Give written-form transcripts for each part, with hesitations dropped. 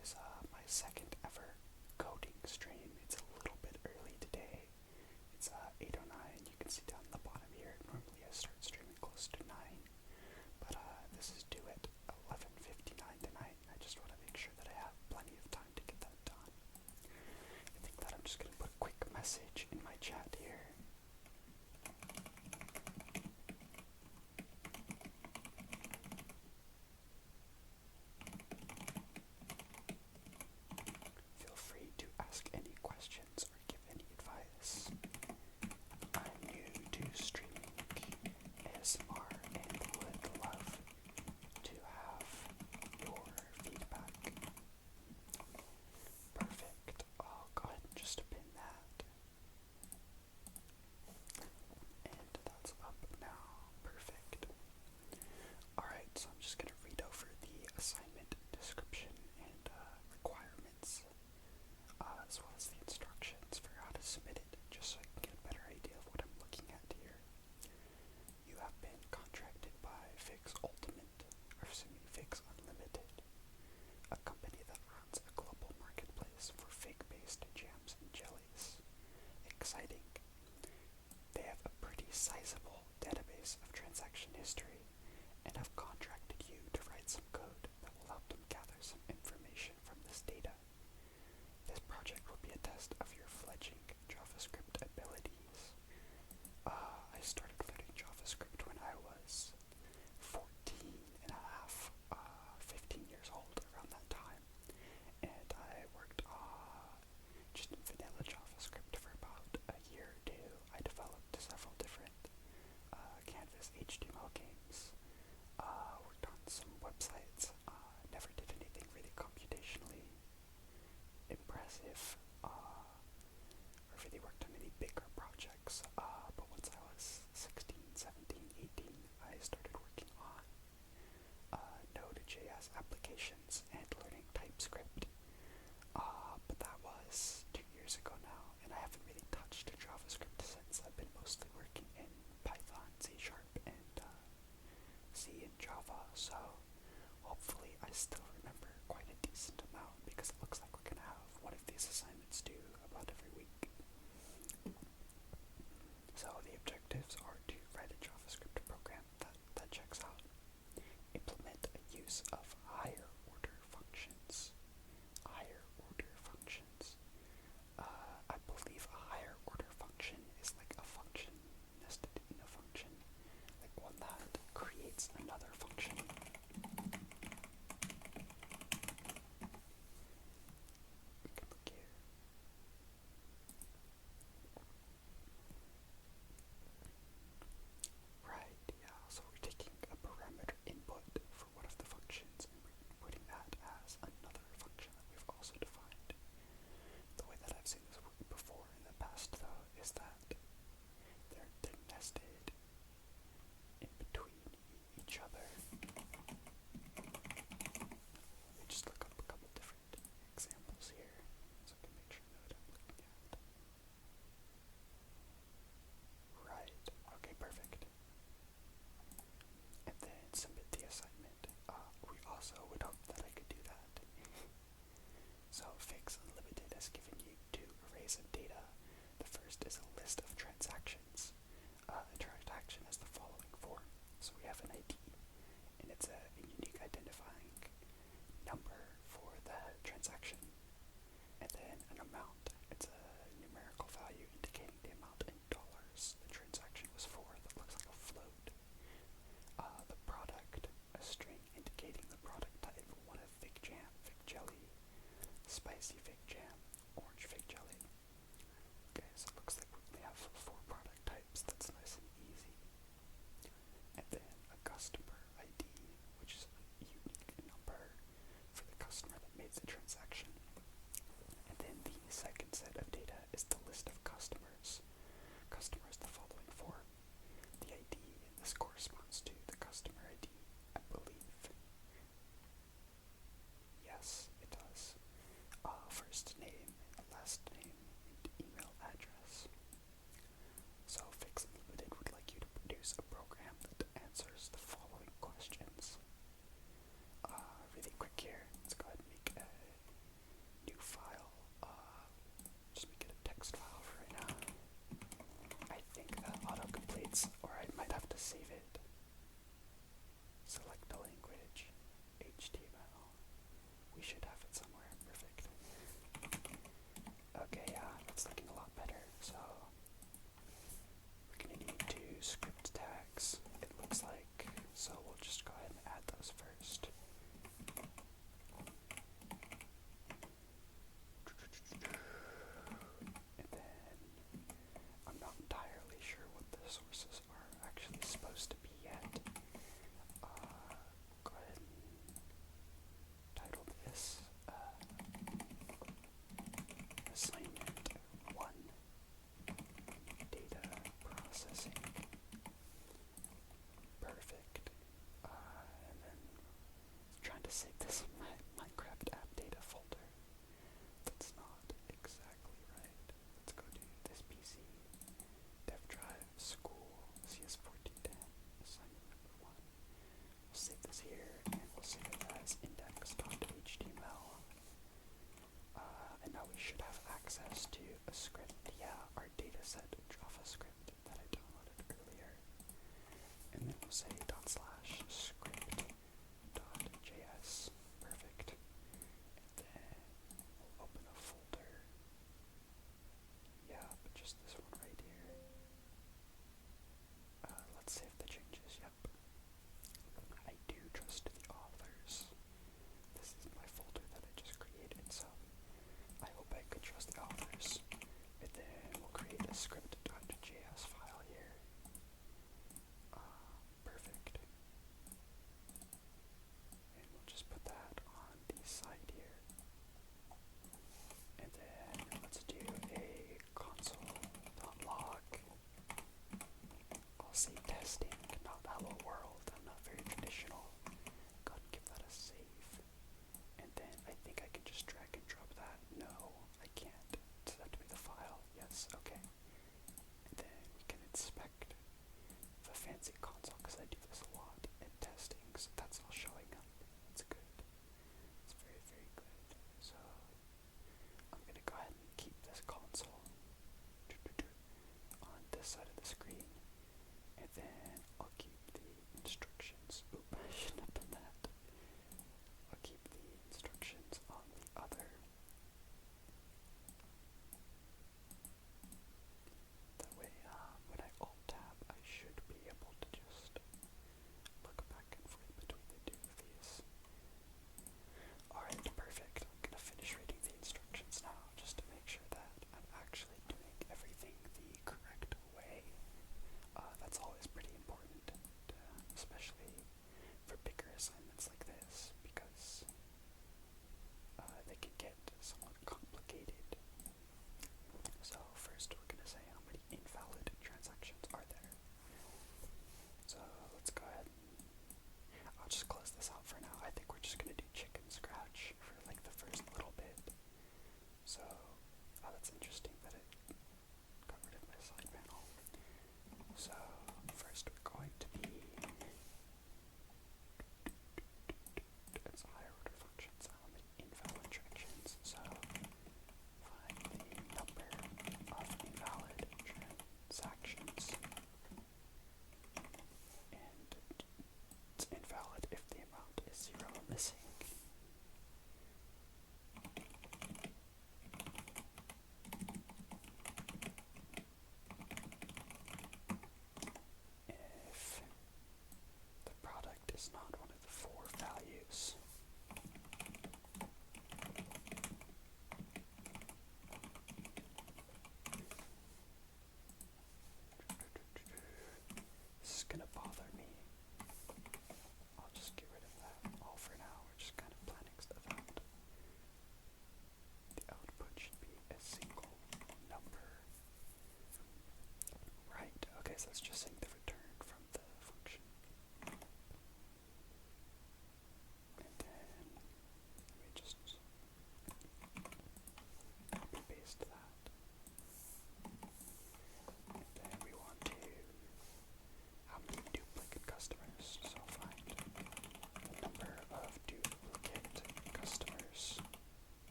This is my second ever coding stream. It's a little bit early today. It's 8:09. You can see down the bottom here. Normally I start streaming close to 9, but this is due at 11:59 tonight. I just want to make sure that I have plenty of time to get that done. I think that I'm just going to put a quick message in my chat here. Feel free to ask any questions or give any advice. I'm new to streaming ASMR and would love to have your feedback. Perfect. I'll go ahead and just pin that. And that's up now. Perfect. Alright, so I'm just going to read over the assignment description and requirements, as well as the instructions for how to submit it, just so I can get a better idea of what I'm looking at here. You have been contracted by Figs Unlimited, a company that runs a global marketplace for fig-based jams and jellies. Exciting. They have a pretty sizable database of transaction history and have contracted you to write some code that will help them gather some information from this data. This project will be a test of your fledgling JavaScript abilities. I started learning JavaScript when I was 14 and a half, 15 years old around that time, and I worked just in vanilla JavaScript for about a year or two. I developed several different Canvas HTML games, worked on some websites, never did anything really computationally impressive, or really worked on any bigger projects, but once I was 16, 17, 18, I started working on Node.js applications and learning TypeScript, but that was 2 years ago now, and I haven't really touched JavaScript since. I've been mostly working in Python, C#, and C and Java, so hopefully I still remember quite a decent amount, because it looks like we're going to have one of these assignments due about every week. So the objectives are to write a JavaScript program that checks out, implement a use of higher order functions. I believe a higher order function is like a function nested in a function, like one that creates another function. We can look here. Right, yeah, so we're taking a parameter input for one of the functions and we're putting that as another function that we've also defined. The way that I've seen this work before in the past, though, is that they're nested in between each other. Let me just look up a couple different examples here so I can make sure I know what I'm looking at. Right, okay, perfect. And then submit the assignment. We also would hope that I could do that. So Figs Unlimited has given you 2 arrays of data. The first is a list of transactions. A transaction has the following form. So we have an ID, and it's a unique identifying number for the transaction. And then an amount. It's a numerical value indicating the amount in dollars the transaction was for. That looks like a float. The product, a string indicating the product type. One of fig jam, fig jelly, spicy fig jam, orange fig jelly. Okay, so it looks like we only have 4 product types. That's nice and easy. And then a customer ID, which is a unique number for the customer that made the transaction. And then the second set of data is the list of customers. Customers the following form. The ID, and this corresponds to the customer ID, I believe. Yes, it does. First name, last name, and email address. So Figs Unlimited would like you to produce a program that answers the following questions. Really quick here, let's go ahead and make a No, I can't. Does that have to be the file? Yes, okay. And then we can inspect the fancy console, because I do this a lot in testing, so that's all showing up. It's good. It's very, very good. So I'm going to go ahead and keep this console on this side of the screen, and then I'll keep the instructions. Oop, I shouldn't have done that. I'll keep the instructions on the other. That way, when I alt-tab, I should be able to just look back and forth between the two of these. Alright, perfect. I'm gonna finish reading the instructions now, just to make sure that I'm actually doing everything the correct way. That's always pretty important, especially for bigger assignments like this, because they can get somewhat complicated. So first we're gonna say how many invalid transactions are there. So let's go ahead and I'll just close this out for now. I think we're just gonna do chicken scratch for like the first little bit. So, that's interesting that it got rid of my side panel. So first we're going to be, it's a higher order function, so how many invalid transactions. So find the number of invalid transactions, and it's invalid if the amount is 0 or missing.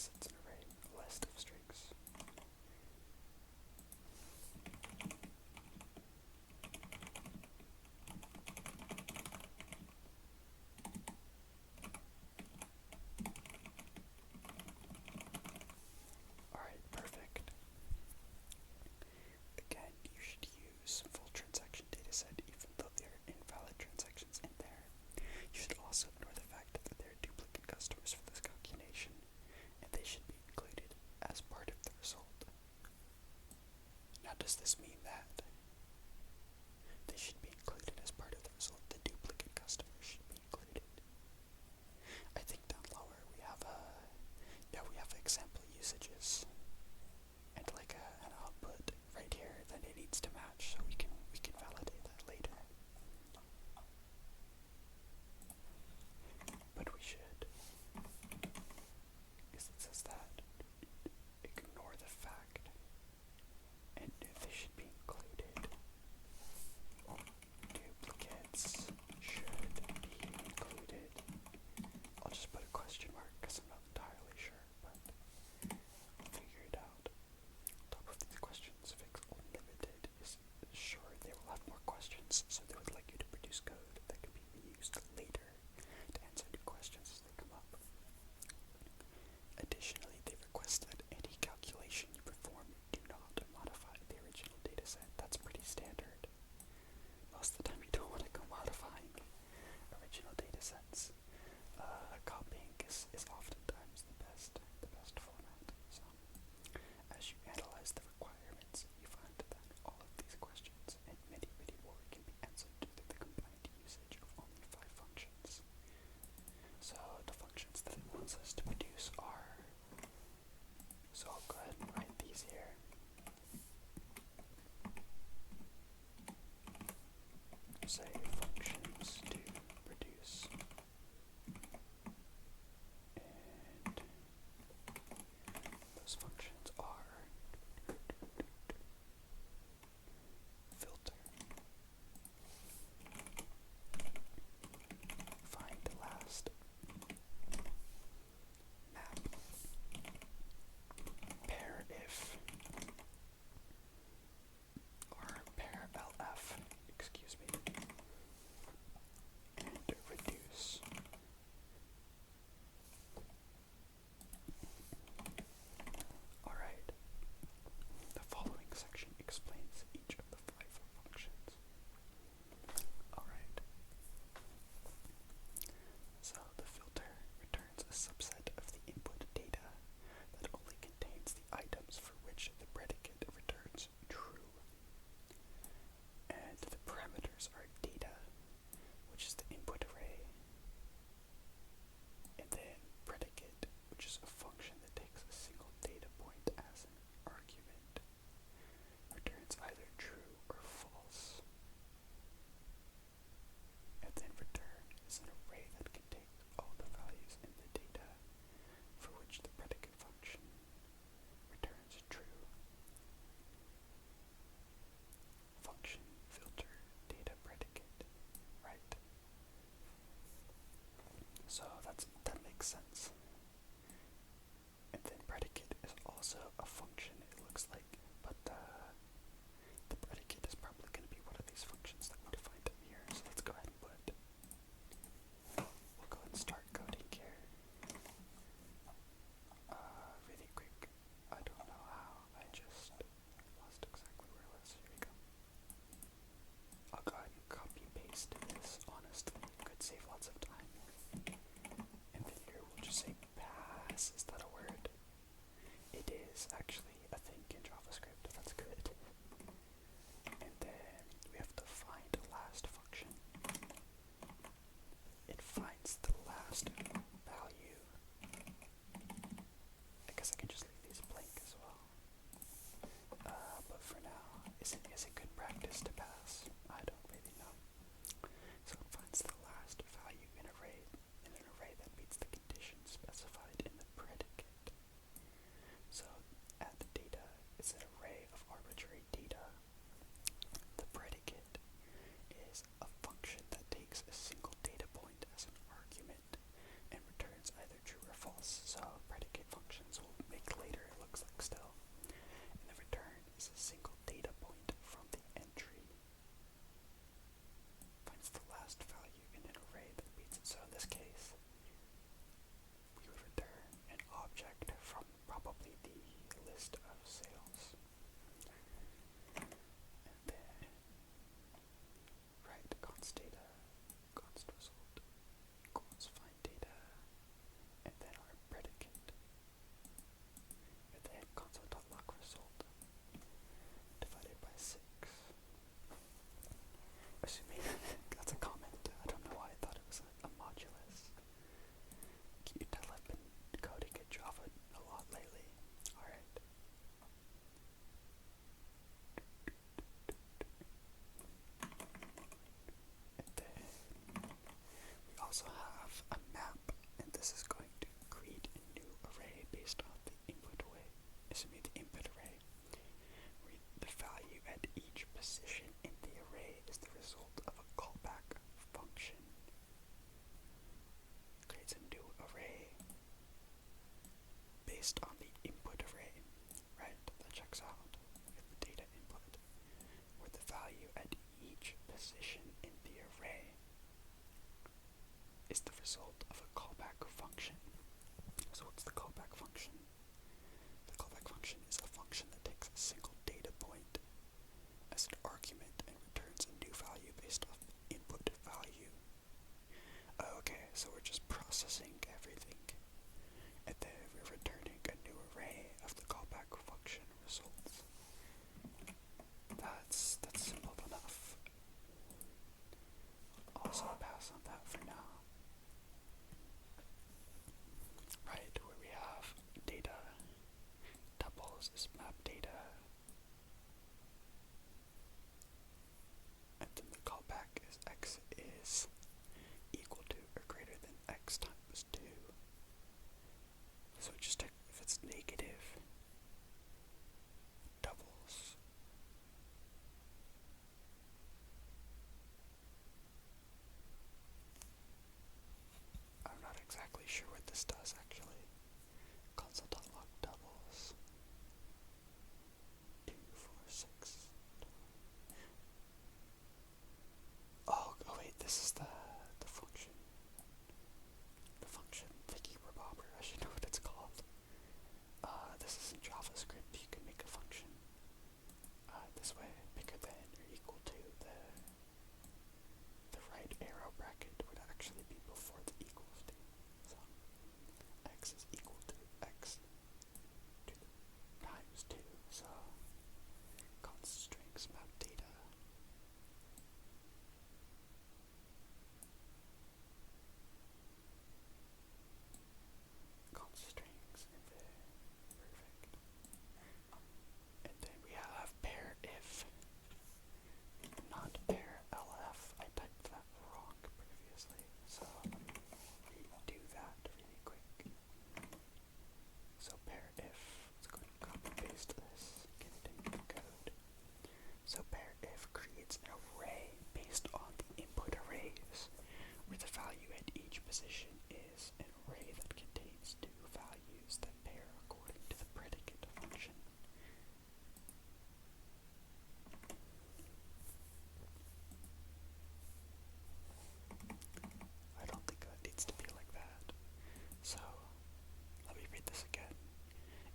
guess it's an array, a list of strings. Alright, perfect. Again, you should use full transaction dataset even though there are invalid transactions in there. You should also ignore the fact that there are duplicate customers for this calculation, and they should be included as part of the result. Now, does this mean that they should be included as part of the result? The duplicate customers should be included. I think down lower we have example usages and like an output right here that it needs to match, so we can validate that later. But we should, because it says that, ignore the fact, and they should be included. Duplicates should be included. I'll just put a question mark because I'm not entirely sure, but I'll figure it out. On top of these questions, Fix Unlimited is sure they will have more questions, so they would like you to produce code that can be reused later to answer new questions as they come up. Additionally, they request that any calculation you perform do not modify the original dataset. That's pretty standard. Most of the time you don't want to go modifying original datasets. Copying is oftentimes the best format. So, as you analyze the requirements, you find that all of these questions and many more can be answered through the combined usage of only 5 functions. So the functions that it wants us to produce are, so I'll go ahead and write these here. Say functions to produce, and those functions are filter, find the last, map, pair if, or pair lf, excuse me, and reduce. Alright, the following section explains each of the 5 functions. Alright, so the filter returns a subset of the input data that only contains the items for which the predicate returns true. And the parameters are data, which is the input array, and then predicate, which is a function that takes a single data point as an argument, returns either true or false. And then return is an array that contains all the values in the data for which the predicate function returns true. Function, filter, data, predicate, right? So that makes sense. And then predicate is also a function, it looks like, but the predicate is probably going to be one of these functions that we defined up here. So let's go ahead and we'll go ahead and start coding here. Really quick. I don't know how. I just lost exactly where it was. Here we go. I'll go ahead and copy paste this. Honestly, could save lots of time. And then here we'll just say pass. Is that a word? It is actually a thing in JavaScript. That's good. And then we have to find the last function. It finds the last value. I guess I can just leave these blank as well. But for now, is it good practice to pass? I don't really know. So it finds the last value in an array that meets the conditions specified in the predicate. So at data is an array of arbitrary data. The predicate is a function that takes a single data point as an argument list of sales. And then write const data, const result, equals find data, and then our predicate, and then console.log result divided by 6. Assuming that's a comment. I don't know why I thought it was a modulus. Can you tell I've been coding in Java a lot lately? Alright. And then we also have a map, and this is going to create a new array based on the input array. Assuming the input array, where the value at each position in the array is the result of a callback function. Creates a new array based on the input array, right? That checks out with the data input, where the value at each position in the array is the result of a callback function. So what's the callback function? The callback function is a function that takes a single data point as an argument and returns a new value based off the input value. Okay, so we're just processing everything, and then we're returning a new array of the callback function results. That's simple enough. Also pass on that for now. Right, where we have data, tuples is map data, and then the callback is x is equal to or greater than x times 2. So just check if it's negative, doubles. I'm not exactly sure what this does actually. Console.log doubles. 2, 4, 6. Oh wait, this is the function. The function thingy rebobber. I should know what it's called. This is in JavaScript. You can make a function this way, bigger than or equal to the right arrow bracket would actually be before the equals to. So x is equal to x to the times 2. So const strings map data. Const strings in there. Perfect. And then we have pair if, not pair lf. I typed that wrong previously, so redo that really quick. So pair if, let's go and copy paste this, continue the code. So pair if creates an array based on the input arrays, where the value at each position is an array that contains two values that pair according to the predicate function. I don't think that needs to be like that. So let me read this again.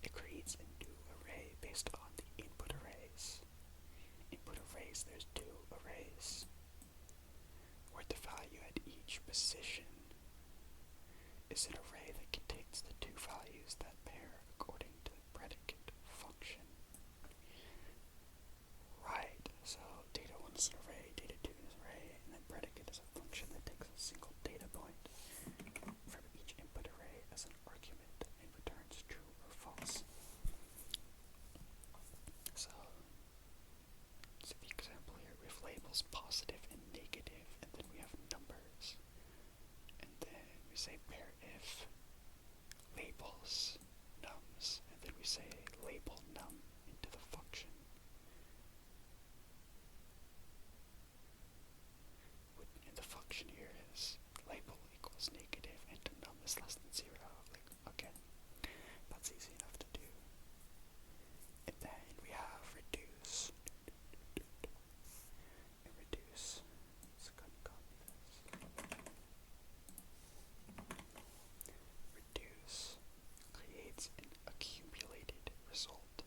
It creates a new array based on the input arrays. Input arrays, there's two arrays, where the value at each position is an array that contains the two values that pair according to the predicate function. Right, so data 1 is an array, data 2 is an array, and then predicate is a function that takes a single data point from each input array as an argument and returns true or false. So the example here, we have labels positive and negative, and then we have numbers. And then we say pair if labels nums, and then we say label num into the function. And the function here is label equals negative and num is less than 0. Like, okay, that's easy enough to do. And then we have reduce. And reduce. Let's go and copy this. Reduce creates an accumulated result.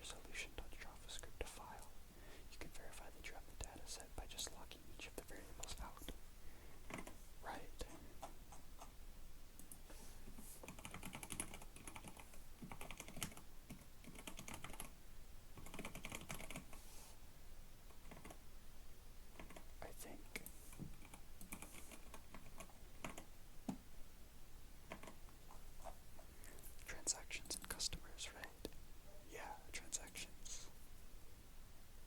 resolution.javascript file. You can verify that you have the data set by just logging each of the variables out. Right. I think transactions and customers, right? Yeah, transactions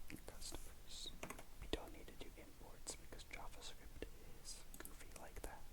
and customers. We don't need to do imports because JavaScript is goofy like that.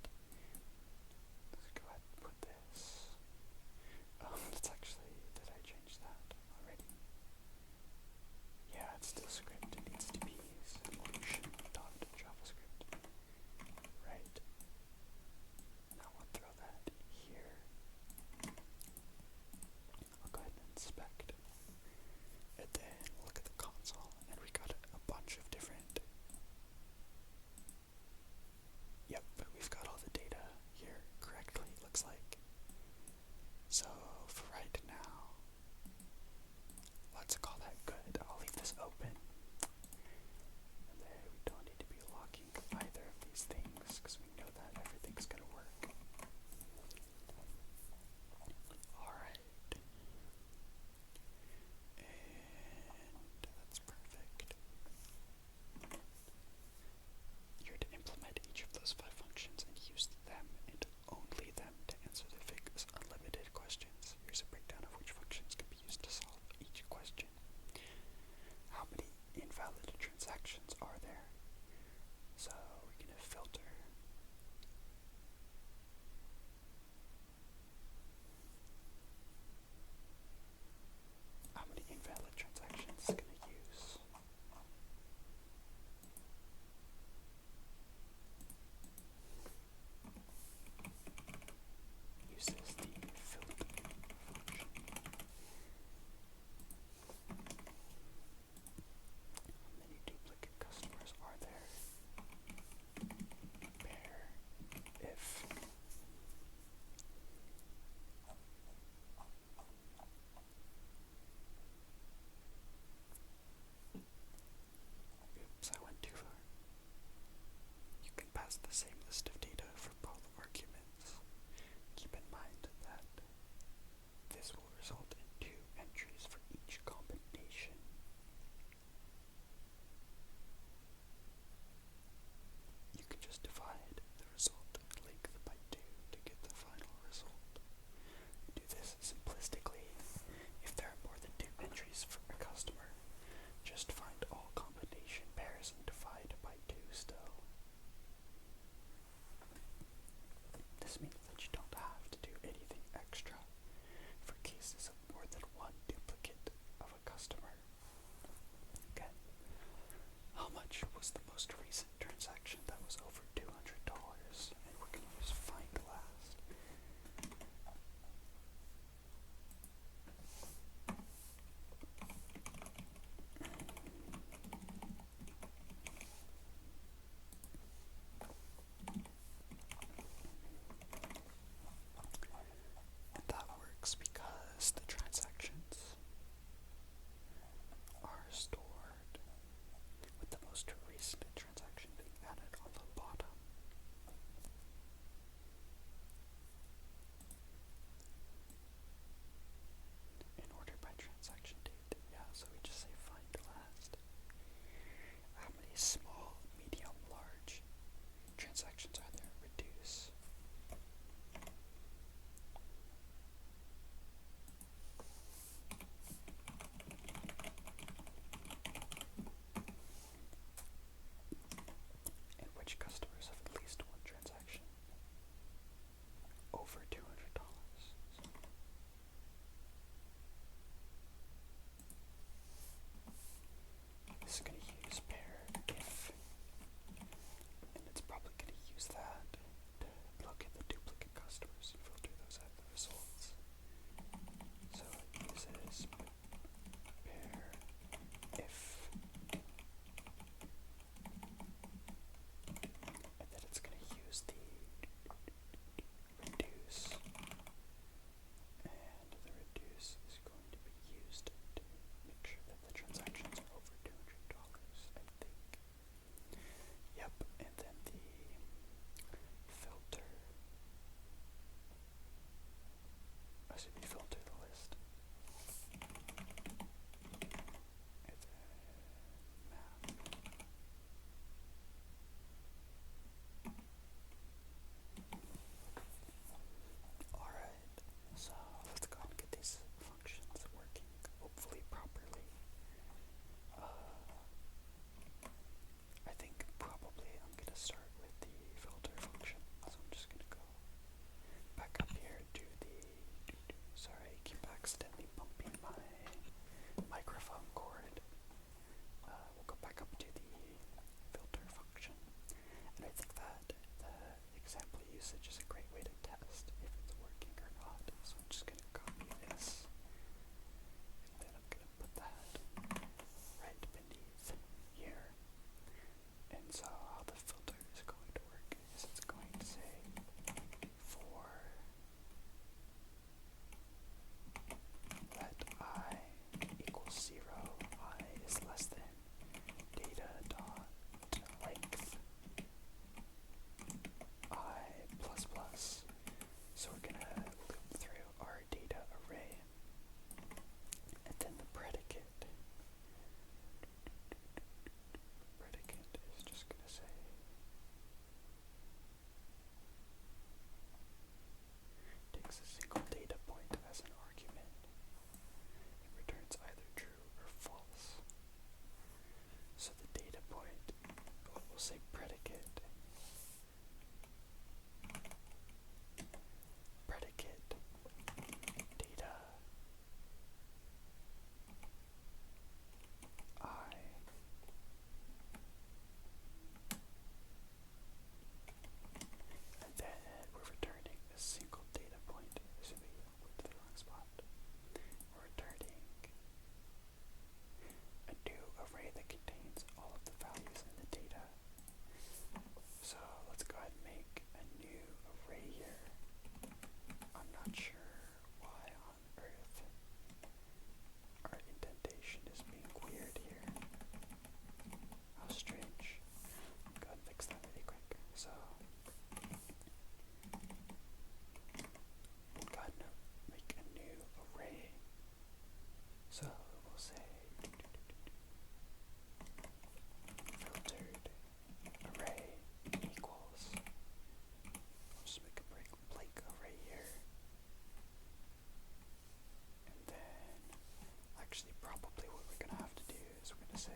to say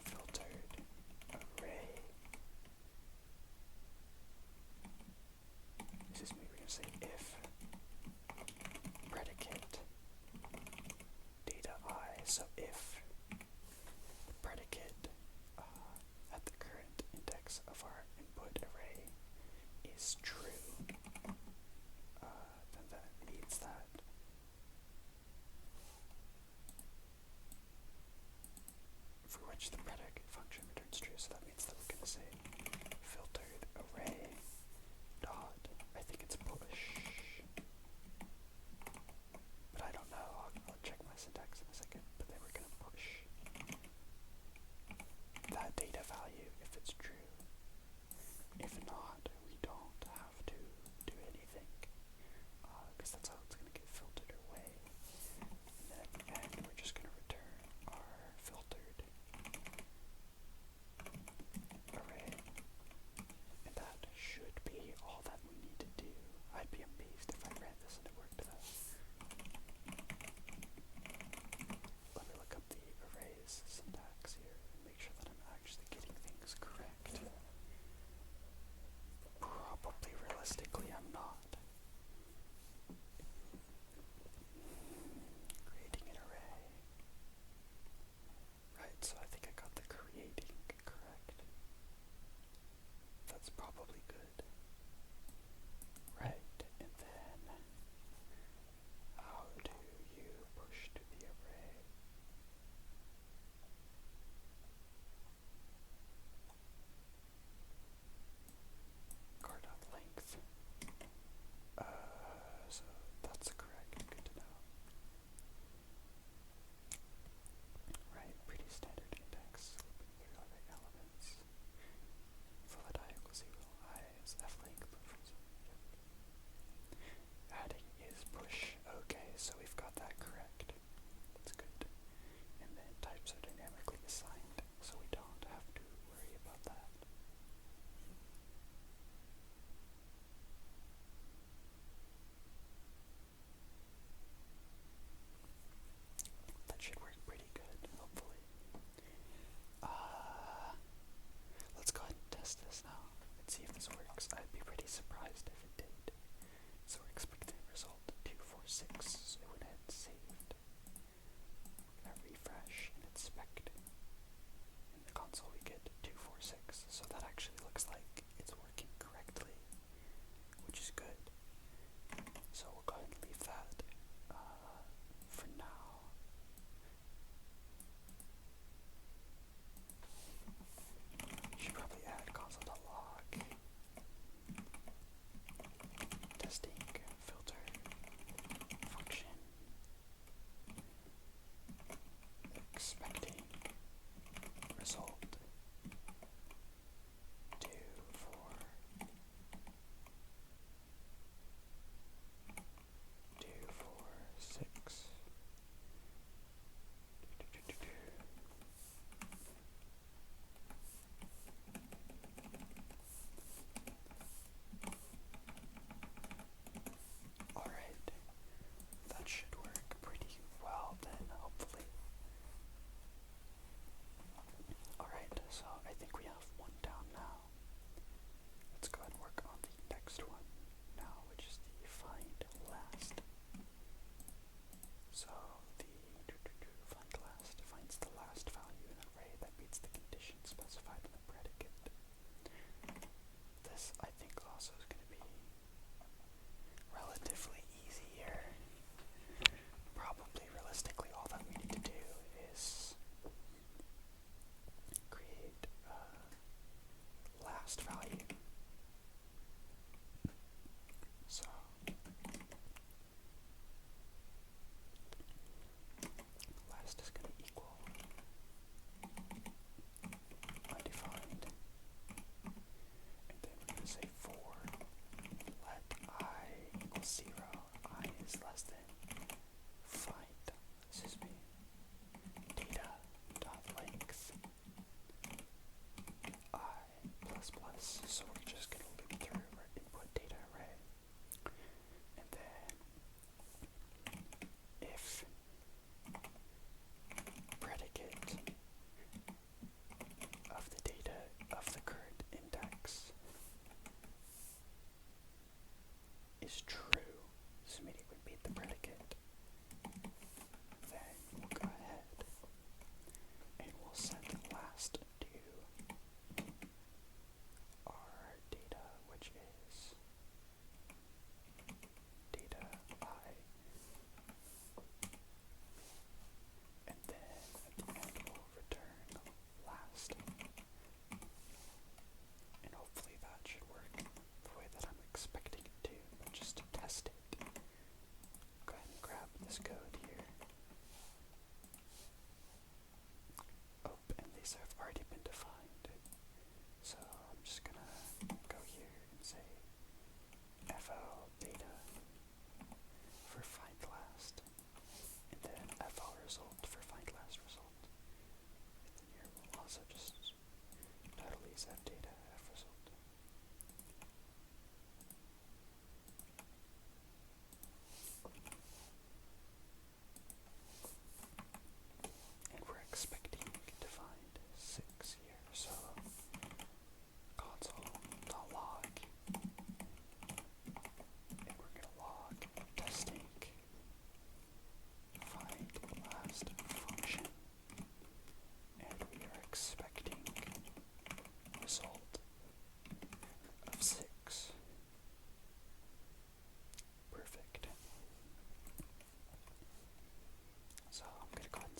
filtered array. Excuse me, we're going to say if predicate data I. So if the predicate at the current index of our input array is true, then that means that for which the predicate function returns true. So that means that we're going to say filtered array dot, I think it's push, but I don't know, I'll check my syntax in a second, but then we're going to push that data value if it's true. If not, we don't have to do anything, because that's how it's going to get filtered away. And then at the end, we're just going to return our filtered array. And that should be all that we need to do. I'd be amazed if I ran this and it worked though. Let me look up the arrays syntax here and make sure that I'm actually getting things correct. Probably realistically I'm not. Creating an array. Right, so I think I got the creating correct. That's probably good. Right, and then how do you push to the array? Car.length. So that's correct. Good to know. Right, pretty standard index. Looping through other elements. For that I equals equal I is f length. Adding is push. Okay, so we've got that correct. That's good. And then types are dynamically assigned, so we don't have to worry about that. That should work pretty good, hopefully. Let's go ahead and test this now and see if this works. I'd be pretty surprised if it did. So we're expecting result 246. So it went ahead and saved. We're gonna refresh and inspect. In the console we get 246. So that actually looks like it's working correctly, which is good. So we'll go ahead and leave that for now. Should probably add console.log testing filter function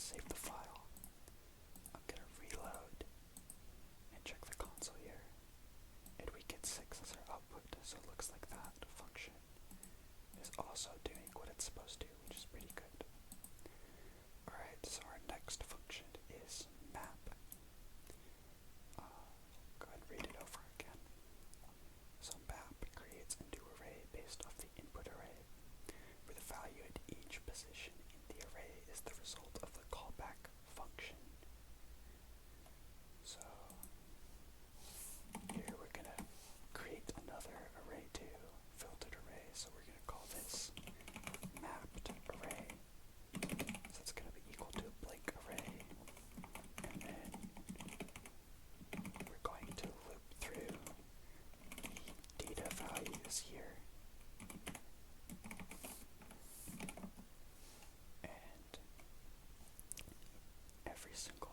save the file. I'm gonna reload and check the console here. And we get 6 as our output, so it looks like that function is also doing what it's supposed to, which is pretty good. Alright, so our next function is map. Go ahead and read it over again. So map creates a new array based off the input array, where the value at each position in the array is the result of the callback function. So here we're gonna create another array too, filtered array, so we're gonna call this mapped array. So it's gonna be equal to a blank array, and then we're going to loop through the data values here, and every single,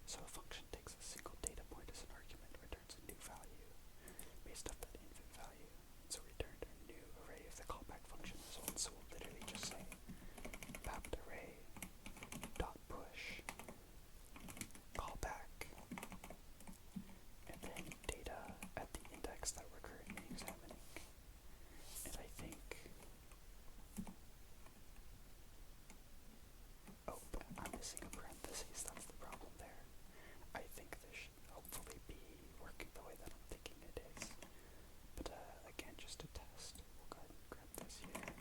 so a function takes a single data point as an argument, returns a new value based off that infant value, and so returned a new array of the callback function results. So we'll literally just say mapped array dot push callback, and then data at the index that we're currently examining. And I think, oh, I'm missing a parentheses, that's the problem there. I think this should hopefully be working the way that I'm thinking it is. But again, just to test, we'll go ahead and grab this here.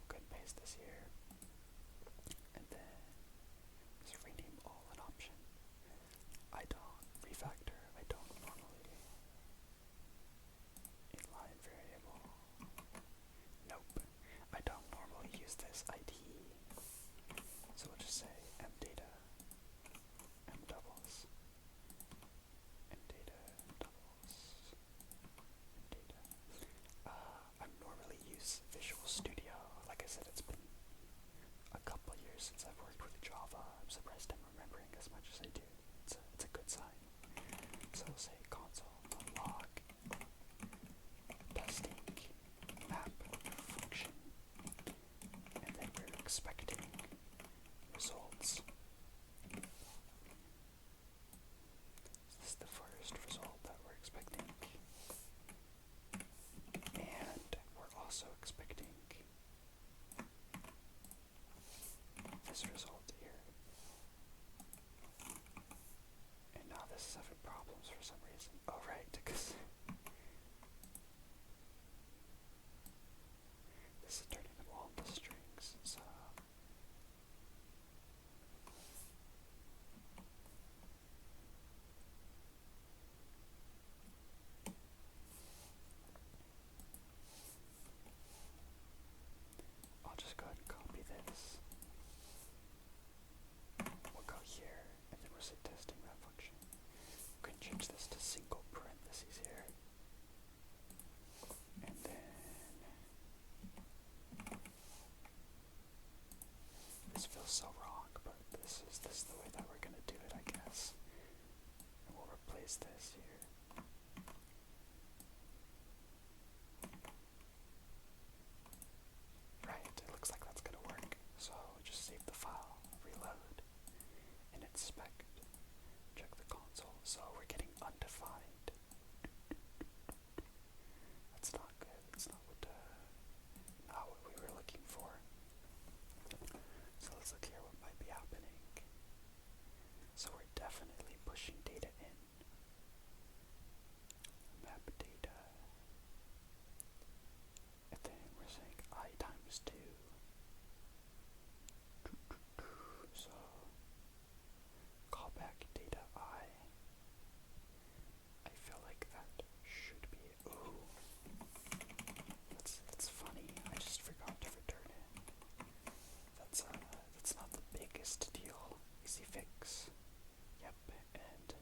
Go ahead and paste this here. And then just rename all an option. I don't refactor, I don't normally inline variable. Nope, I don't normally use this IDE. So we'll just say mdata, mdoubles, mdata, mdoubles, mdata. I normally use Visual Studio. Like I said, it's been a couple years since I've worked with Java. I'm surprised I'm remembering as much as I do. It's a good sign. So we'll say console.log testing map function, and then we're expecting results. This is the first result that we're expecting, and we're also expecting this result here. And now this is having problems for some reason. Oh right, because this is turning them all into strings, so I'll just go ahead and copy this. We'll go here, and then we'll say testing that function. We can change this to single parentheses here. And then this feels so wrong, but this is the way that we're gonna do it, I guess. And we'll replace this here. Right, it looks like that's gonna work. So just save the file, reload, and inspect. Check the console. So we're getting undefined. That's not good. It's not what we were looking for. So let's look here what might be happening. So we're definitely pushing data in. Map data. And then we're saying I times 2. So callback data I. I feel like that should be, ooh, that's funny. I just forgot to return it. That's not the biggest deal. Easy fix. Yep, and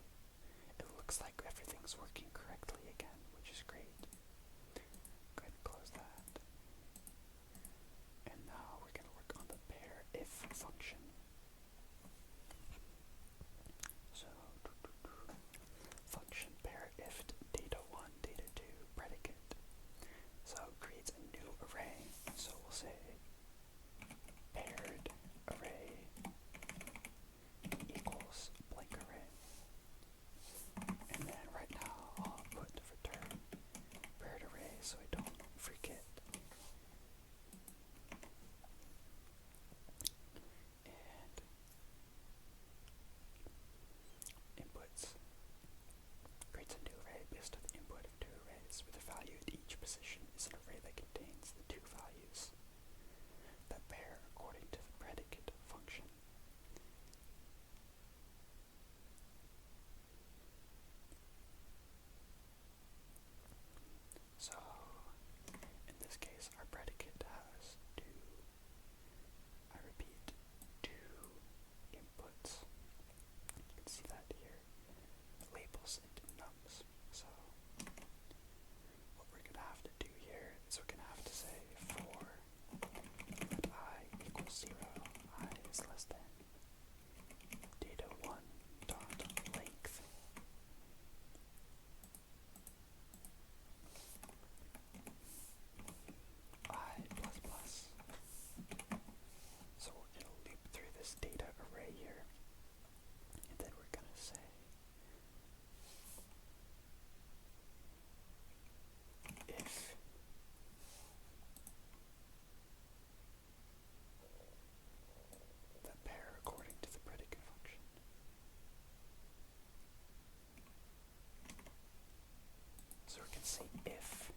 let's see, if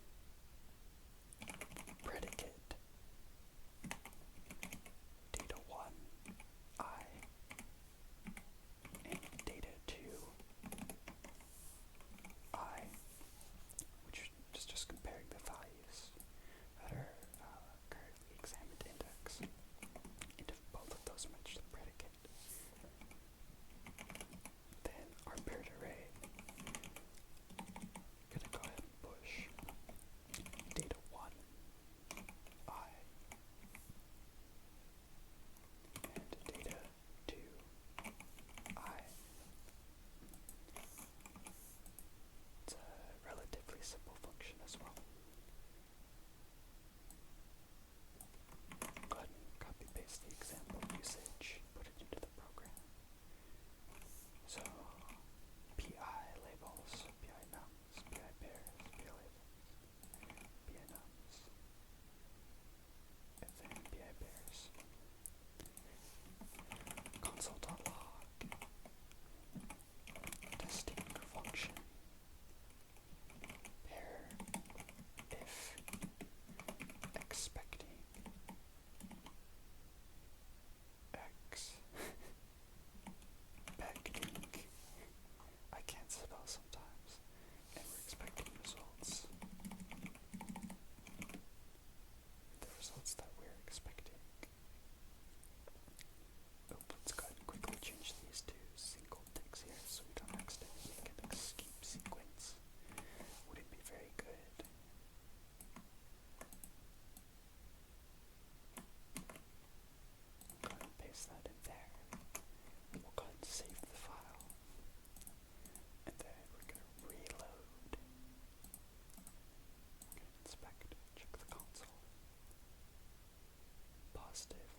predicate data1 I and data2 I, which is just comparing the values that are currently examined index, and if both of those match the predicate, then our paired array gonna go ahead and push data1 I and data2 I. It's a relatively simple function as well. Go ahead and copy paste the example usage, put it into the program. So PI labels, PI nums, PI pairs, PI labels, PI nums, and then PI pairs. Console.log testing function pair if expecting x expecting, I can't spell sometimes, and we're expecting results, the results that we're expecting. Let's go ahead and quickly change these to single ticks here so we don't accidentally make an escape sequence. Wouldn't be very good. Go ahead and paste that in there. We'll go ahead and save the file. And then we're going to reload. Okay, inspect, check the console. Positive.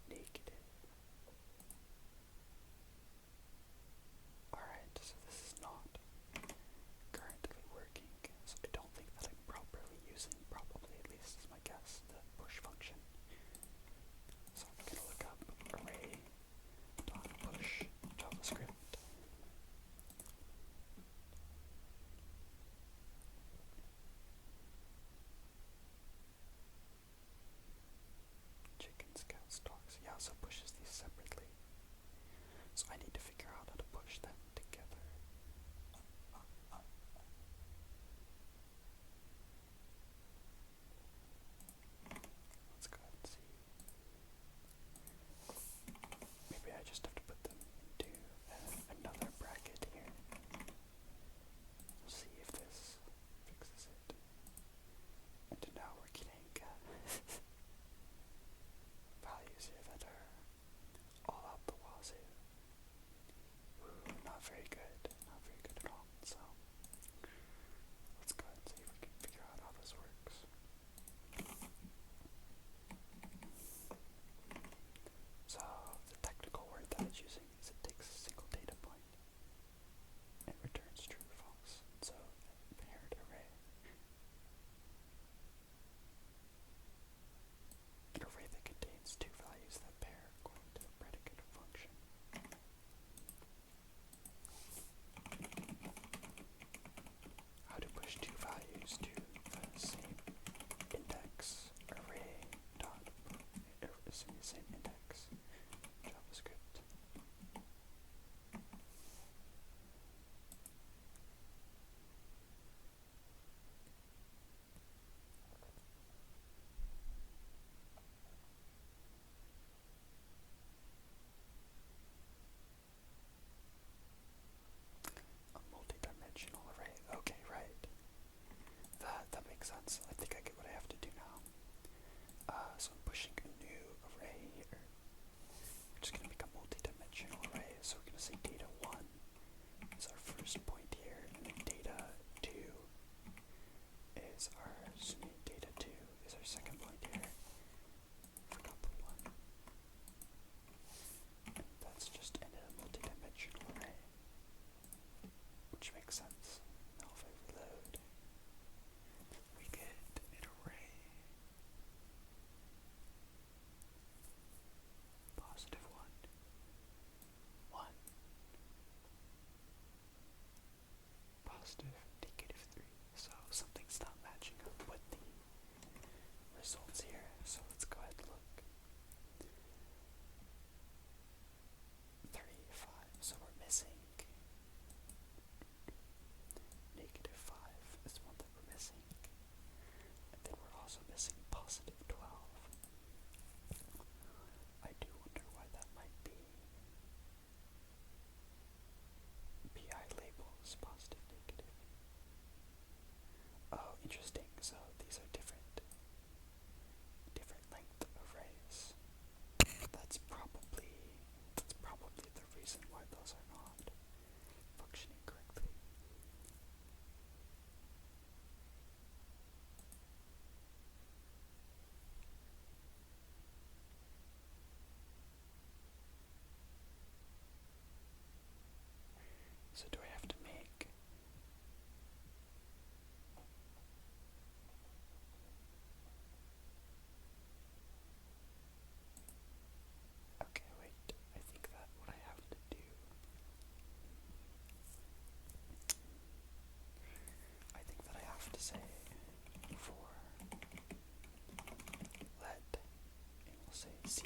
Negative. Alright, so this is not currently working, so I don't think that I'm properly using, probably at least is my guess, the push function. So I'm going to look up array.push JavaScript. Chickens, cows, dogs. Yeah, so pushes these separately. So I need to figure out how to push them together. Let's go ahead and see. Maybe I just have to put them into another bracket here. We'll see if this fixes it. And now we're getting values here that are all out the wazoo. Ooh, not very good. Not very good at all. So let's go ahead and see if we can figure out how this works. So the technical word that it's using is it takes a single data point and returns true or false. So paired array. An array that contains two values that pair according to the predicate function. How to push two values to the same index array dot assuming the same index JavaScript. A multi-dimensional array. Okay, right. That makes sense. I think I get what I have to do now. So I'm pushing a new array here. We're just going to make a multi-dimensional array. So we're going to say data1 is our first point here, and then data2 is our, assuming data2 is our second point here. Forgot the one. And that's just in a multi-dimensional array, which makes sense. Now if I reload, we get an array. Positive 1, 1, positive, -3. So something's not matching up with the results here. So let's go ahead and look. 3, 5. So we're missing -5 is one that we're missing. And then we're also missing +12. I do wonder why that might be. PI labels positive, negative. Oh, interesting. So these are different length arrays. That's probably the reason why those are not functioning correctly. So do I have to make okay, wait, I think that what I have to do I have to say for let, and we'll say z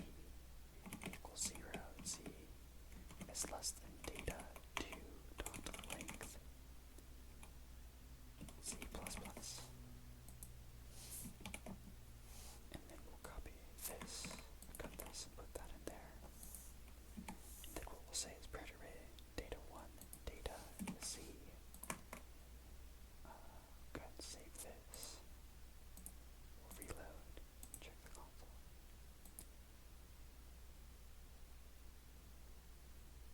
equals 0, z is less than data 2 dot length z plus plus. And then we'll copy this, cut this, and put that in there. And then what we'll say is parent array data 1, data z. Go ahead and save this. We'll reload and check the console.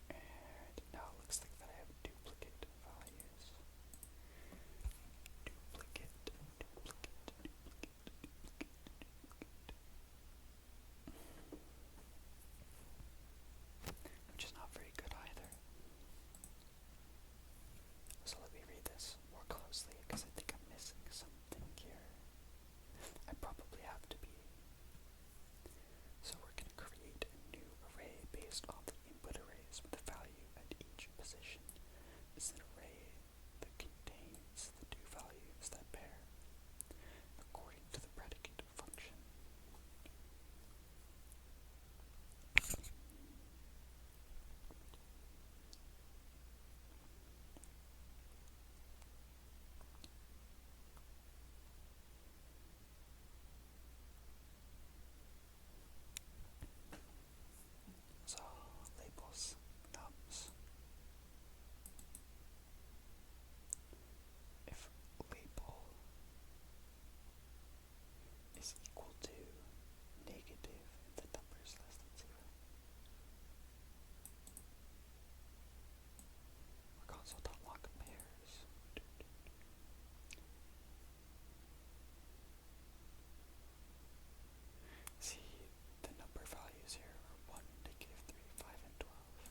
And now it looks like that I have duplicate values. Which is not very good either. So let me read this more closely because I think I'm missing something here. I probably have to be. So we're going to create a new array based on the input arrays with the value at each position. It's an array that contains the two values that pair according to the predicate function. So labels nums. If label is equal to negative and the number is less than 0, or console.log compares. See, the number values here are 1, -3, 5, and 12.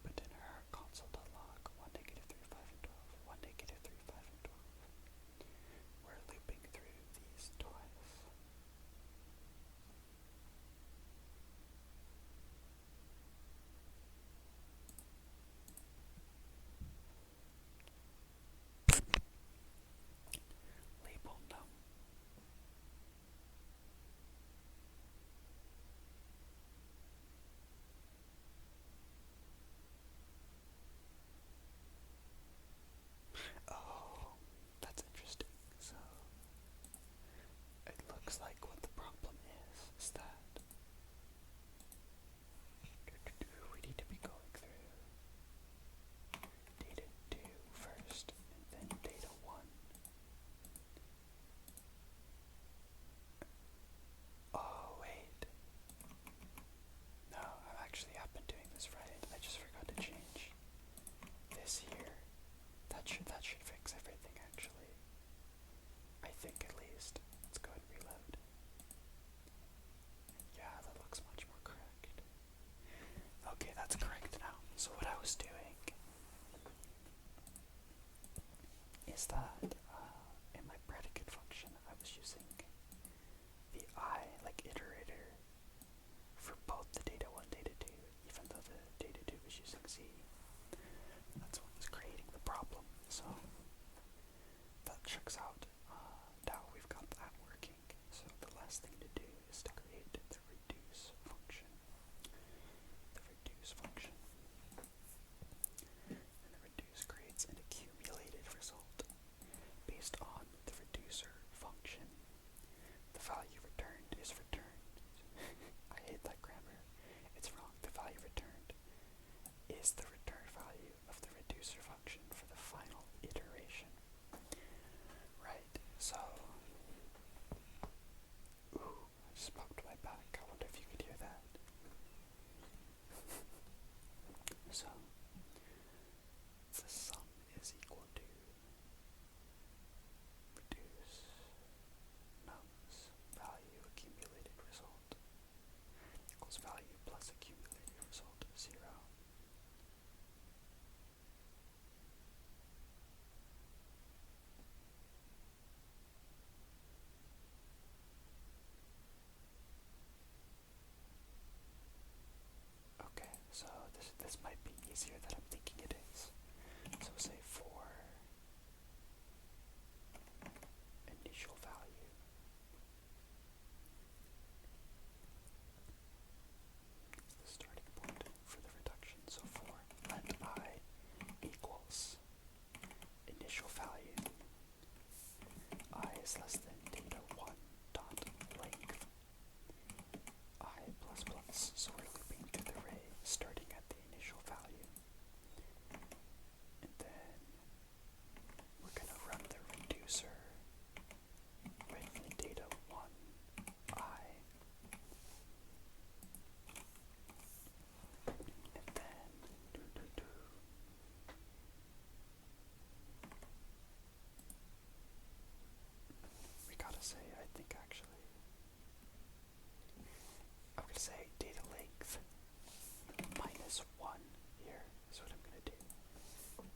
But in our console.log, 1, -3, 5, and 12, 1, -3, 5, and 12. We're looping through these twice. Label num. Oh, that's interesting. So it looks like what the problem is that we need to be going through data 2 first and then data 1. Oh, wait. No, I actually have been doing this right. I just forgot to change this here. That should fix everything, actually. I think, at least. Let's go ahead and reload. Yeah, that looks much more correct. Okay, that's correct now. So what I was doing is that in my predicate function, I was using the I, like iterator, for both the data 1, data 2, even though the data 2 was using Z. That's what was creating the problem. is the return value of the reducer function for the final iteration. Right, so, ooh, I just popped my back. I wonder if you could hear that. So, the sum is equal to reduce nums value accumulated result equals value plus accumulated result 0. Okay, so this might be easier than I'm thinking it is. So say for initial value, the starting point for the reduction. So for let I equals initial value, I is less than data1 dot length I plus plus. So we're looping to the array starting at the initial value. And then we're going to run the reducer with the data1 I. And then we gotta say, I think actually, I'm gonna say data length minus 1 here is what I'm gonna do.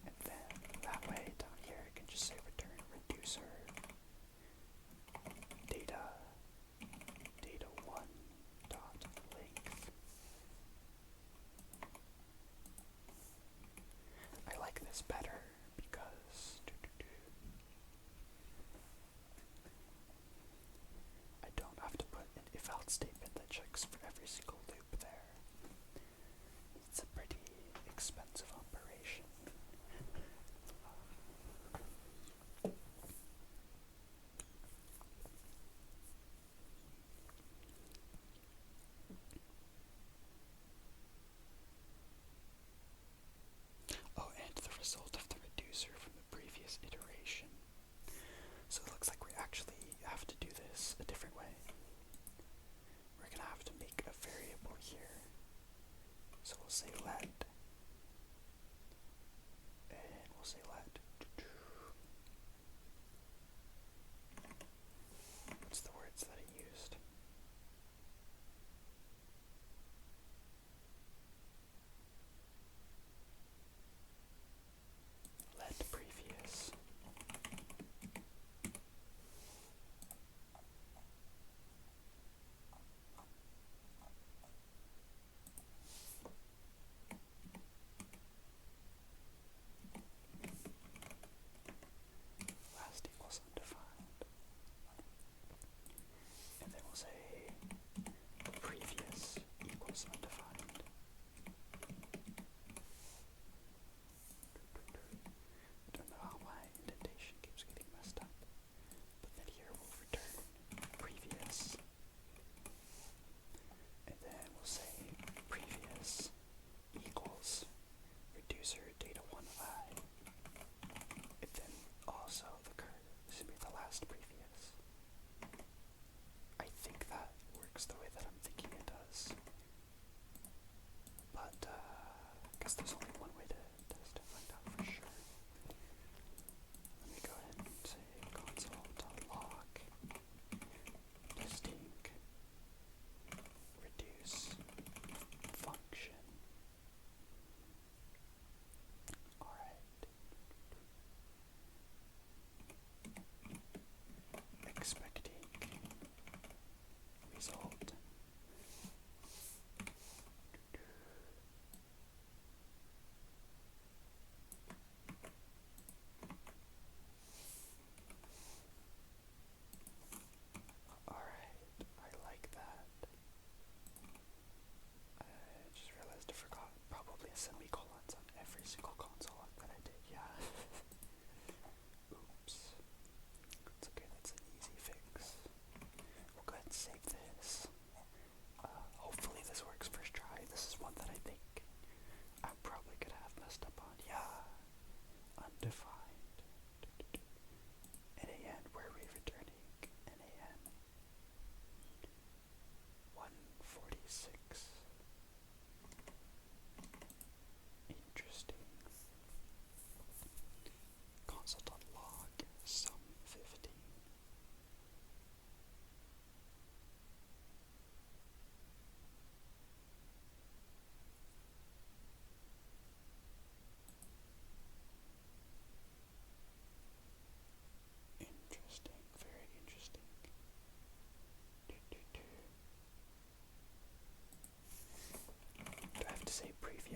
And then that way down here I can just say return reducer data1 dot length. I like this better because I don't have to put an if-else statement that checks for every single loop there. It's a pretty expensive operation. Oh, and the result of the reducer from the previous iteration. So it looks like we actually have to do this a different way. We're gonna have to make a variable here. So we'll say let, and we'll say let. What's the words that I used? Let previous.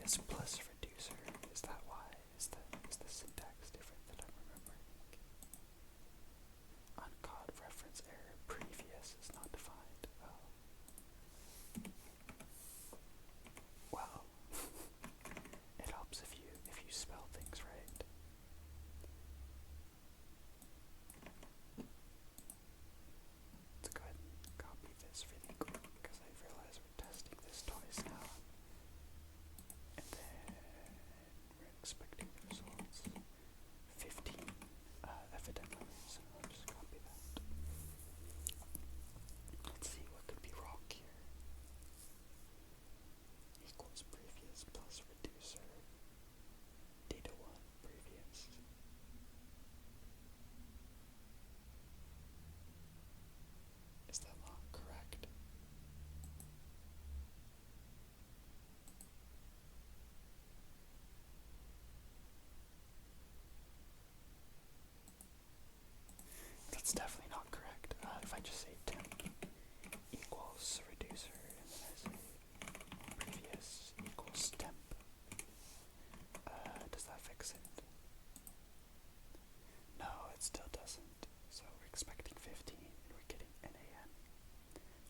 previous plus reducer. Is that why? Is the syntax different than I'm remembering? Uncaught reference error. Previous is not defined. Oh. Well, it helps if you spell things right. Let's go ahead and copy this really quick because I realize we're testing this twice now. And then we're expecting the results. 15, evidently, so I'll just copy that. Let's see what could be wrong here. Equals previous plus reducer. Data 1 previous. Is that not correct? That's definitely not correct. If I just say temp equals reducer and then I say previous equals temp, does that fix it? No, it still doesn't. So we're expecting 15 and we're getting NaN,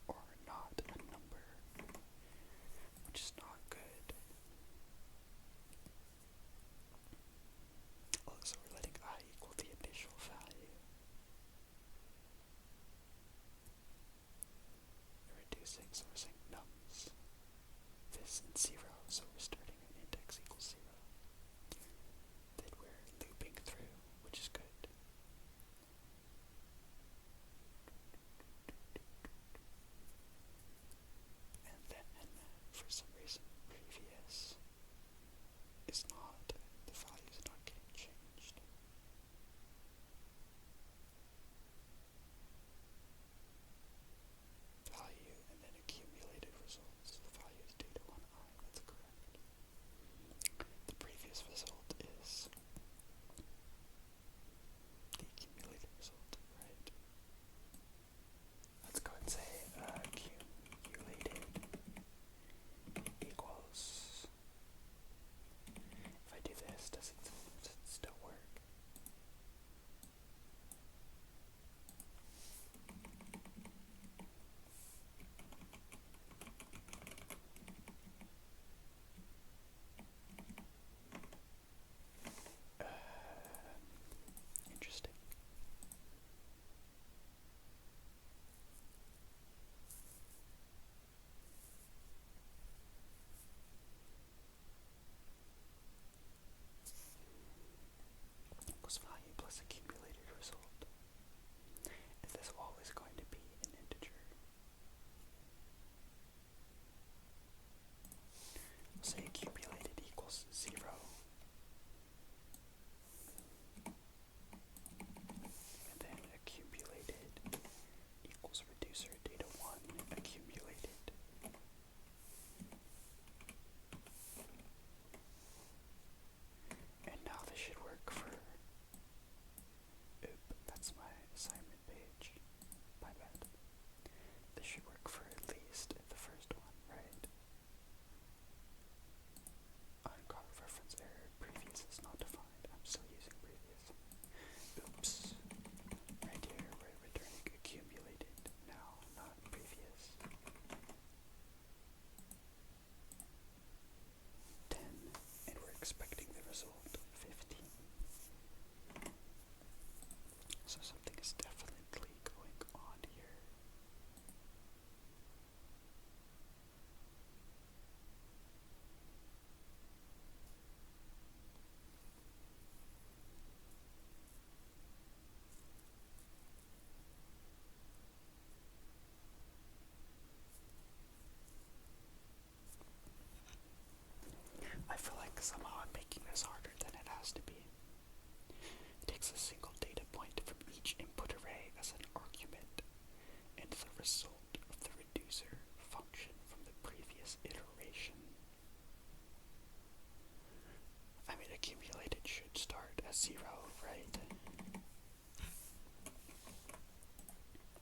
or not a number, which is not good. Oh, so we're letting I equal the initial value. We're reducing, so we're saying nums. This and 0, so we're starting at index equals 0. Then we're looping through, which is good. And then, for some reason, previous is not, the value is not getting changed. Value and then accumulated results. The value is data 1i, that's correct. The previous result is the accumulated result, right? Let's go and say accumulated equals. If I do this, does it still work? Interesting. Equals value plus accumulated result. Is this always going to be an integer? We'll say accumulated equals 0. And then accumulated equals reducer data 1 accumulated. And now this should work for, that's my assignment page, my bad. This should work for at least the first one, right? Uncaught reference error, previous is not defined, I'm still using previous. Oops, right here we're returning accumulated, now not previous. 10, and we're expecting the result 15. So something is definitely going on here. I feel like somehow I'm making this harder than it has to be. It takes a single data point from each input array as an argument, and the result of the reducer function from the previous iteration. I mean, accumulated should start as 0, right?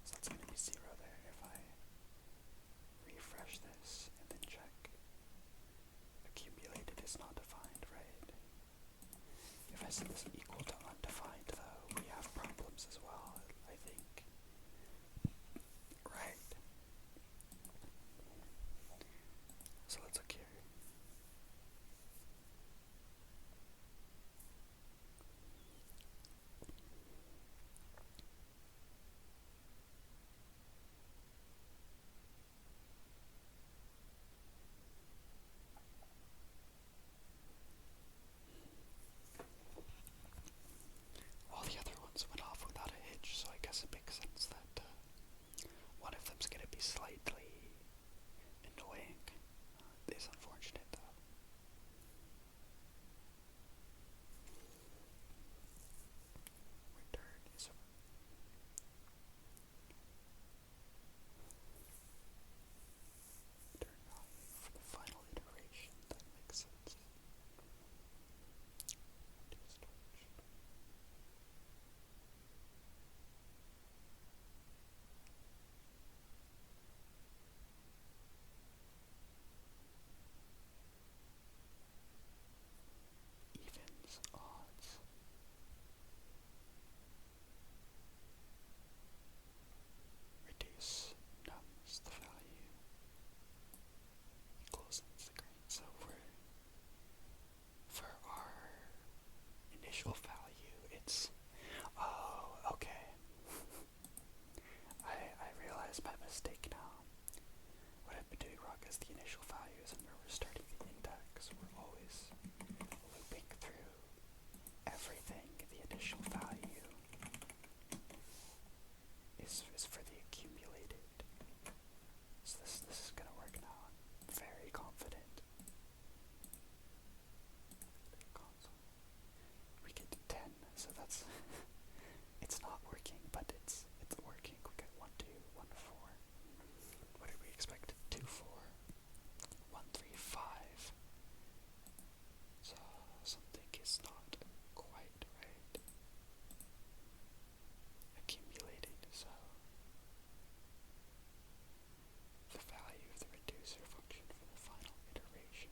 So that's going to be 0 there if I refresh this and then check. Accumulated is this is equal to undefined, though, we have problems as well, I think. Right. So let's look here. All the other ones went off without a hitch, so I guess it makes sense that one of them's going to be slightly annoying. It's unfortunate, though. Return is return value for the final iteration. That makes sense. Evens, odds. Reduce nums, the value equals nth degree. So for our initial value, it's, oh, okay. I realize my mistake now. What I've been doing wrong is the initial values and where we're starting the index. We're always looping through everything. The initial value is for the accumulated. So this is gonna work now. I'm very confident. We get 10, so that's it's not working, but it's working. We get 1, 2, 1, 4. What did we expect? 2, 4, 1, 3, 5. So something is not quite right. Accumulated, so the value of the reducer function for the final iteration.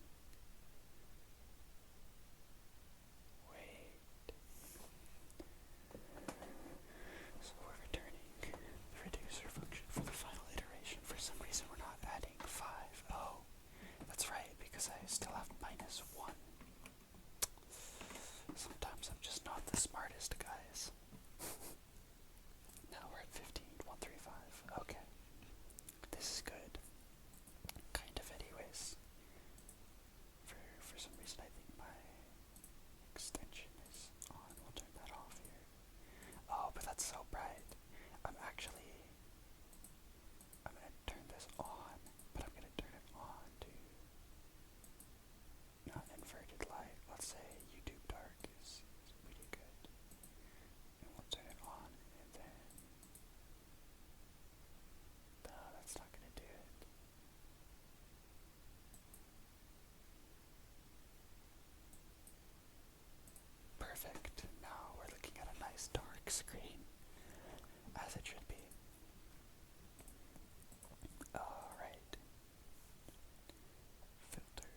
Wait. So we're returning the reducer function for the final iteration. For some reason we're not adding 5. Oh, that's right, because I still have minus 1. Sometimes I'm just not the smartest, guys. Now we're at 15, 1, 3, 5. Okay. This is good. Kind of anyways. For some reason I think my extension is on. We'll turn that off here. Oh, but that's so bright. I'm gonna turn this on, but I'm gonna turn it on to not inverted light. Let's say YouTube dark is pretty good. And we'll turn it on, and then no, that's not gonna do it. Perfect. Now we're looking at a nice dark screen, as it should be. Alright. Filter,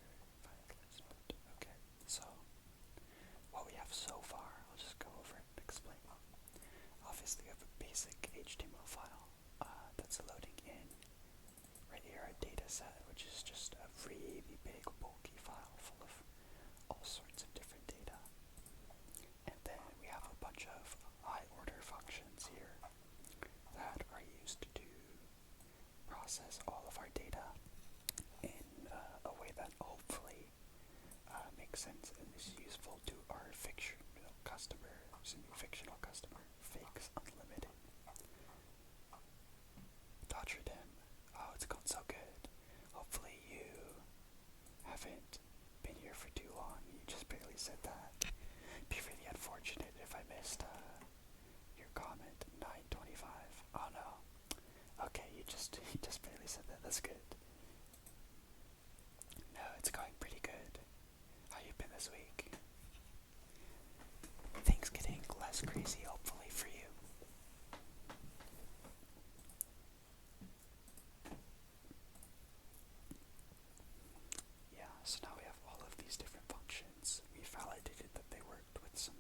find placement. Okay, so what we have so far, I'll just go over it and explain. Obviously, we have a basic HTML file that's loading in. Right here, our data set, which is just a really big, bulky file full of all sorts of different data. And then we have a bunch of high-order functions here that are used to process all of our data in a way that hopefully makes sense and is useful to our fictional customer, Fakes Unlimited. Dodgerdem. Oh, it's gone so good. Hopefully you haven't been here for too long. You just barely said that. It'd be really unfortunate if I missed your comment. 9:25. Oh no. Okay, you just barely said that. That's good. No, it's going pretty good. How you been this week? Things getting less crazy, hopefully, for you. Yeah, so now we have all of these different functions. We validated that they worked with some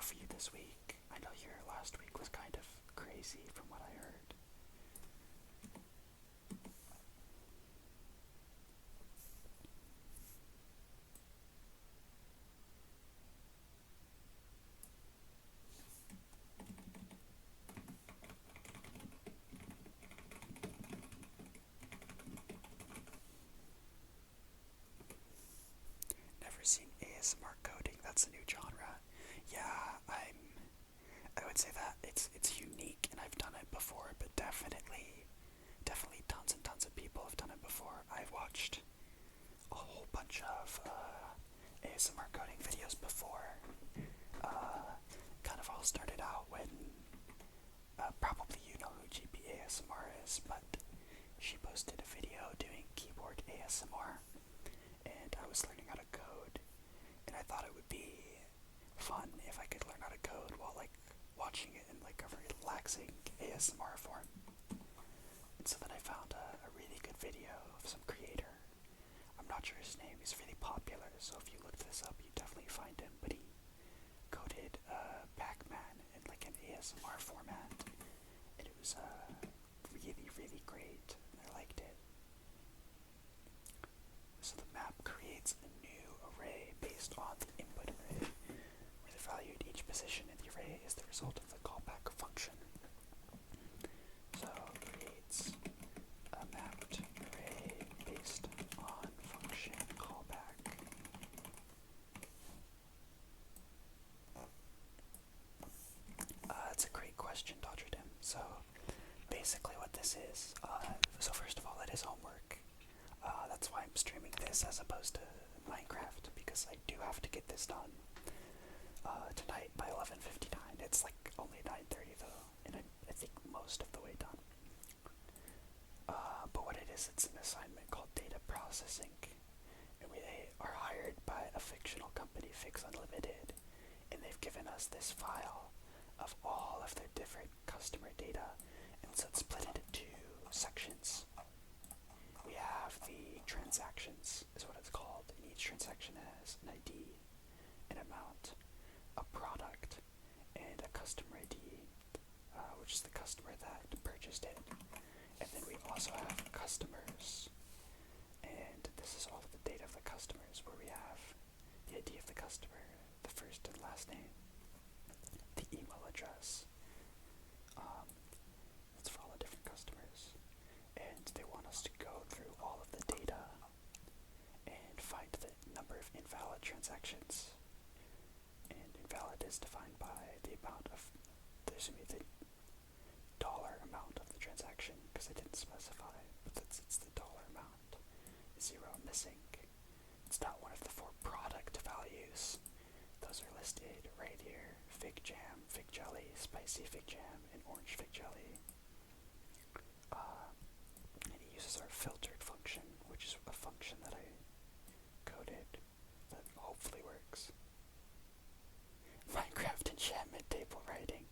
for you this week? I know your last week was kind of crazy from what I heard. Never seen ASMR coding. That's a new genre. Yeah, I would say that it's unique, and I've done it before, but definitely tons and tons of people have done it before. I've watched a whole bunch of ASMR coding videos before. Kind of all started out when probably you know who GP ASMR is, but she posted a video doing keyboard ASMR, and I was learning how to code, and I thought it would be fun if I could learn how to code while like watching it in like a very relaxing ASMR form. And so then I found a really good video of some creator. I'm not sure his name, he's really popular, so if you look this up you definitely find him, but he coded Pac-Man in like an ASMR format, and it was really great, and I liked it. So the map creates a new array based on the input array, where the value at each position in the array is the result of the callback function. So it creates a mapped array based on function callback. That's a great question, Dodger Dim. So basically what this is, so first of all, it is homework. That's why I'm streaming this as opposed to Minecraft, because I do have to get this done tonight by 11:59. It's like only 9:30 though, and I think most of the way done. But what it is, it's an assignment called data processing, and we are hired by a fictional company, Fix Unlimited, and they've given us this file of all of their different customer data, and so it's split into two sections. We have the transactions, is what it's called, and each transaction has an ID, an amount, a product, and a customer ID, which is the customer that purchased it. And then we also have customers, and this is all of the data of the customers, where we have the ID of the customer, the first and last name, the email address. That's for all the different customers. And they want us to go through all of the data and find the number of invalid transactions. And invalid is defined by the amount of, the dollar amount of the transaction, because I didn't specify, but it's the dollar amount. Zero missing. It's not one of the 4 product values. Those are listed right here. Fig jam, fig jelly, spicy fig jam, and orange fig jelly. And it uses our filtered function, which is a function that I coded that hopefully works. Minecraft enchantment table writing.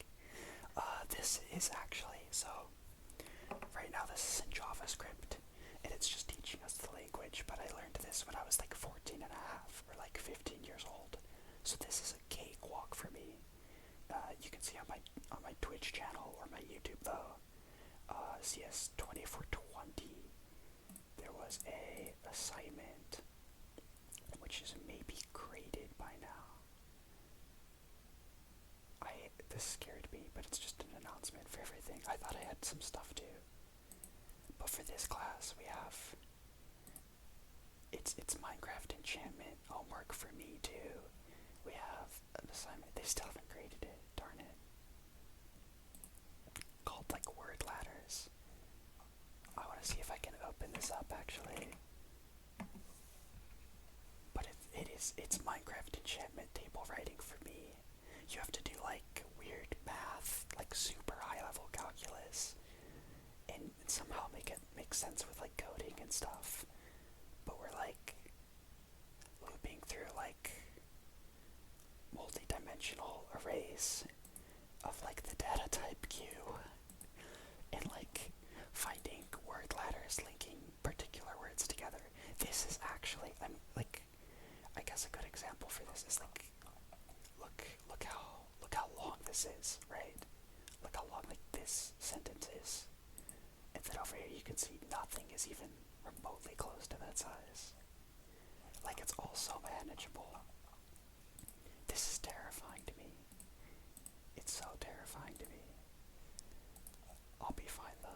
This is actually, so right now this is in JavaScript, and it's just teaching us the language, but I learned this when I was like 14 and a half, or like 15 years old, so this is a cakewalk for me. You can see on my Twitch channel, or my YouTube though, CS2410, there was a assignment, which is maybe graded by now. This scared me, but it's just an announcement for everything. I thought I had some stuff too, but for this class we have, it's Minecraft enchantment homework for me too. We have an assignment, they still haven't graded it, darn it, called like word ladders. I want to see if I can open this up actually, but it's Minecraft enchantment table writing for me. You have to do like weird math, like super high level calculus, and somehow make it make sense with like coding and stuff. But we're like looping through like multi-dimensional arrays of like the data type queue, and like finding word ladders linking particular words together. This is actually, I'm like, I guess a good example for this is like, look this is, right? Look how long like this sentence is. And then over here you can see nothing is even remotely close to that size. Like, it's all so manageable. This is terrifying to me. It's so terrifying to me. I'll be fine though.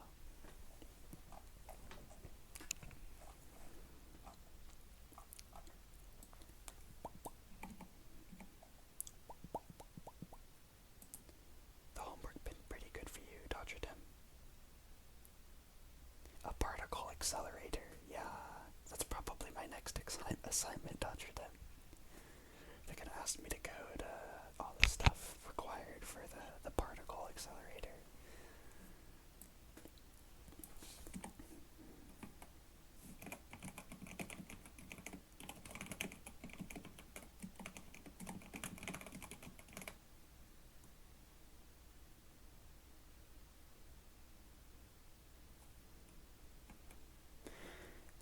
The homework been pretty good for you, Dr. Tim. A particle accelerator, yeah. That's probably my next assignment, Dr. Tim. They're gonna ask me to code all the stuff required for the particle accelerator.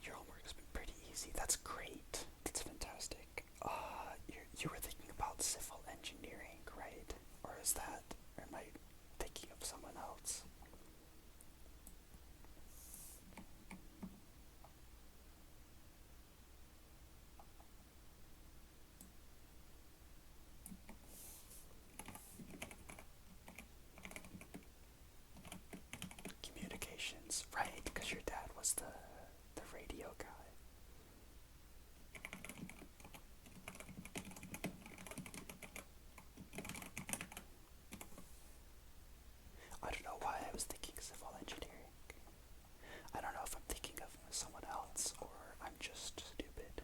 Your homework's been pretty easy. That's great. That's fantastic. You were thinking about civil engineering, right? Or am I thinking of someone else? Communications, right? Because your dad was the radio guy. I don't know why I was thinking civil engineering. I don't know if I'm thinking of someone else or I'm just stupid.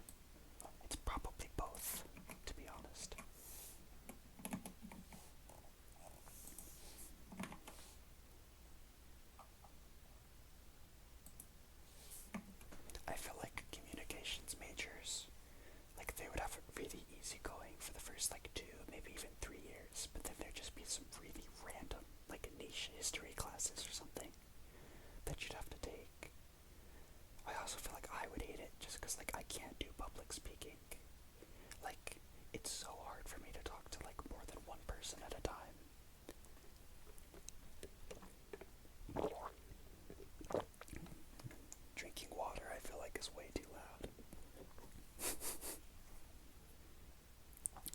It's probably both, to be honest. I feel like communications majors, like they would have it really easy going for the first like 2, maybe even 3 years, but then there'd just be some really random, like niche history classes or something that you'd have to take. I also feel like I would hate it just because like I can't do public speaking. Like, it's so hard for me to talk to like more than one person at a time. Drinking water, I feel like, is way too loud.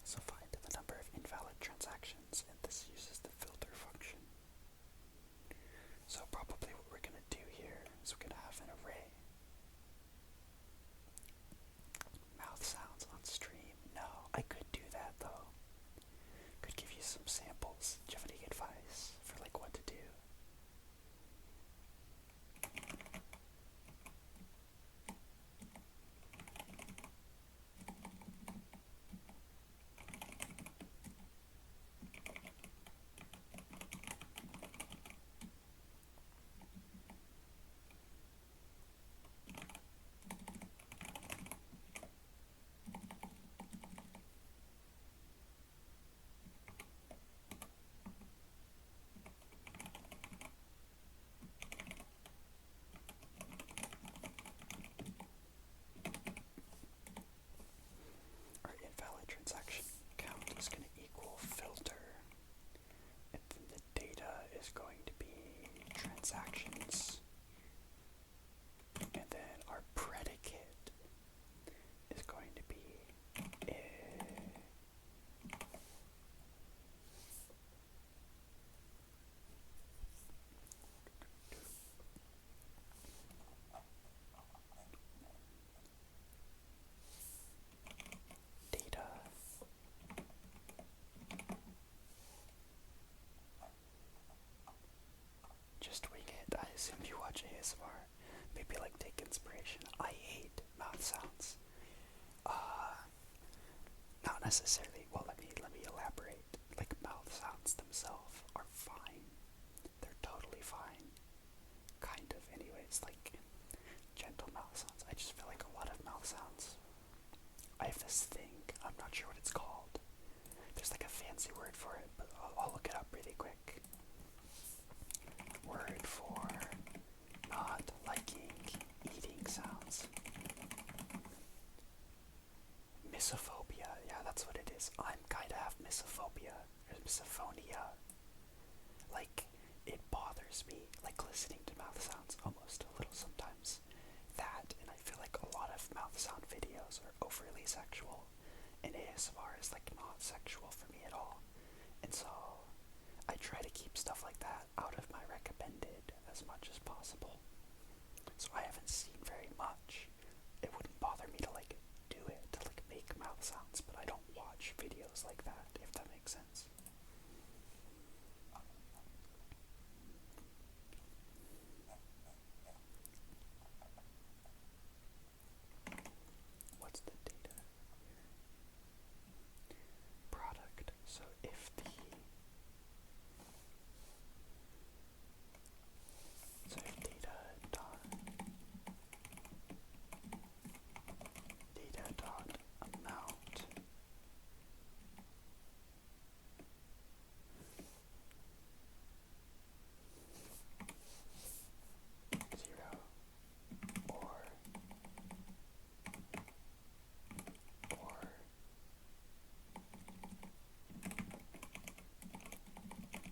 So find the number of invalid transactions, and this uses the filter function. So probably what we're gonna do here is we're gonna have an array. Mouth sounds on stream. No, I could do that though. Could give you some samples. Do you have any advice for like what to do? Our invalid transaction count is going to equal filter, and then the data is going to be transactions, and then our predicate is going to be data. Just wing it. I assume you watch ASMR. Maybe like take inspiration. I hate mouth sounds. Not necessarily. Well, let me elaborate. Like, mouth sounds themselves are fine. They're totally fine. Kind of, anyways. Like, gentle mouth sounds. I just feel like a lot of mouth sounds. I have this thing. I'm not sure what it's called. There's like a fancy word for it, but I'll look it up really quick. Word for not liking eating sounds. Misophobia. Yeah, that's what it is. I'm kind of have misophobia. Or misophonia. Like, it bothers me, like listening to mouth sounds almost a little sometimes. That, and I feel like a lot of mouth sound videos are overly sexual, and ASMR is like not sexual for me at all. And so I try to keep stuff like that out of my recommended as much as possible. So I haven't seen very much. It wouldn't bother me to like do it, to like make mouth sounds, but I don't watch videos like that, if that makes sense. What's the data here? Product. So if the data dot amount zero or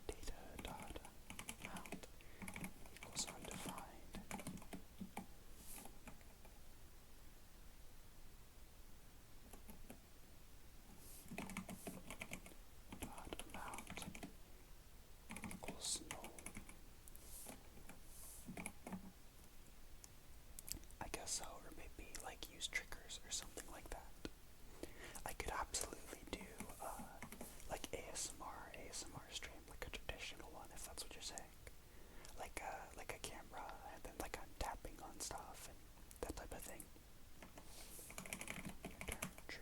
data dot amount equals undefined. Dot amount equals null. I guess so, or maybe like use triggers or something like that. I could absolutely do like ASMR stream, like a traditional one, if that's what you're saying. Like a camera, and then like I'm tapping on stuff and that type of thing. True.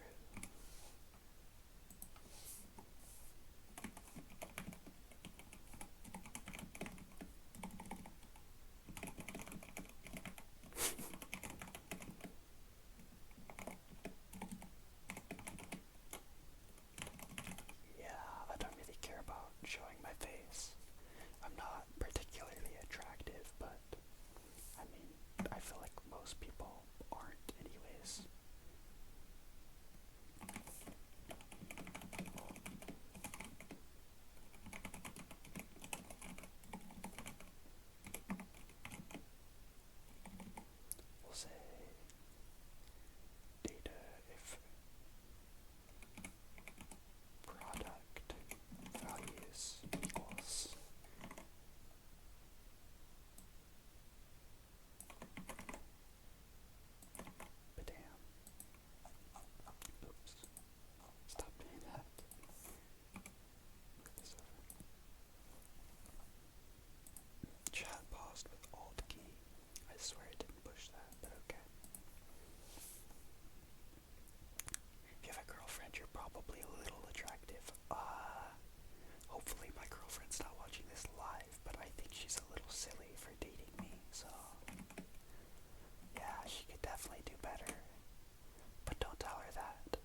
Yeah, I don't really care about showing my face. I'm not particularly attractive, but I mean, I feel like most people aren't anyways. We'll say data if product values equals but damn. Oops. Stop doing that. Move this over. Chat paused with Alt key. I swear I didn't push that, but okay. If you have a girlfriend, you're probably a little attractive. Hopefully my girlfriend's not watching this live, but I think she's a little silly for dating me, so yeah, she could definitely do better. But don't tell her that.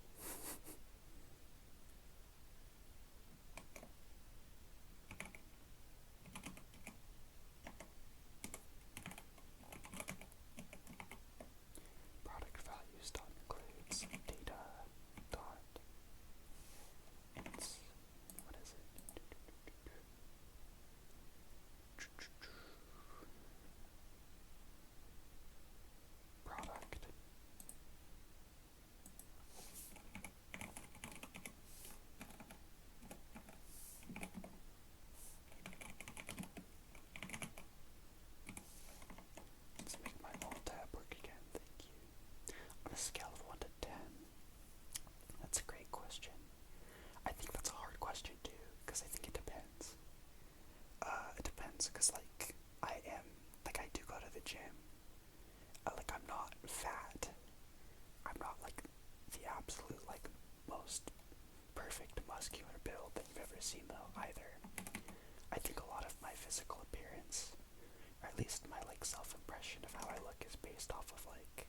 Product values dot includes data dot ins. What is it? Product. Let's make my alt tab work again, thank you. On a scale of 1 to 10, that's a great question. I think that's a hard question too, because I think it depends. It depends, because like, I do go to the gym. Like, I'm not fat. I'm not like the absolute like most perfect muscular build that you've ever seen though either. I think a lot of my physical appearance, or at least my like self-impression of how I look, is based off of like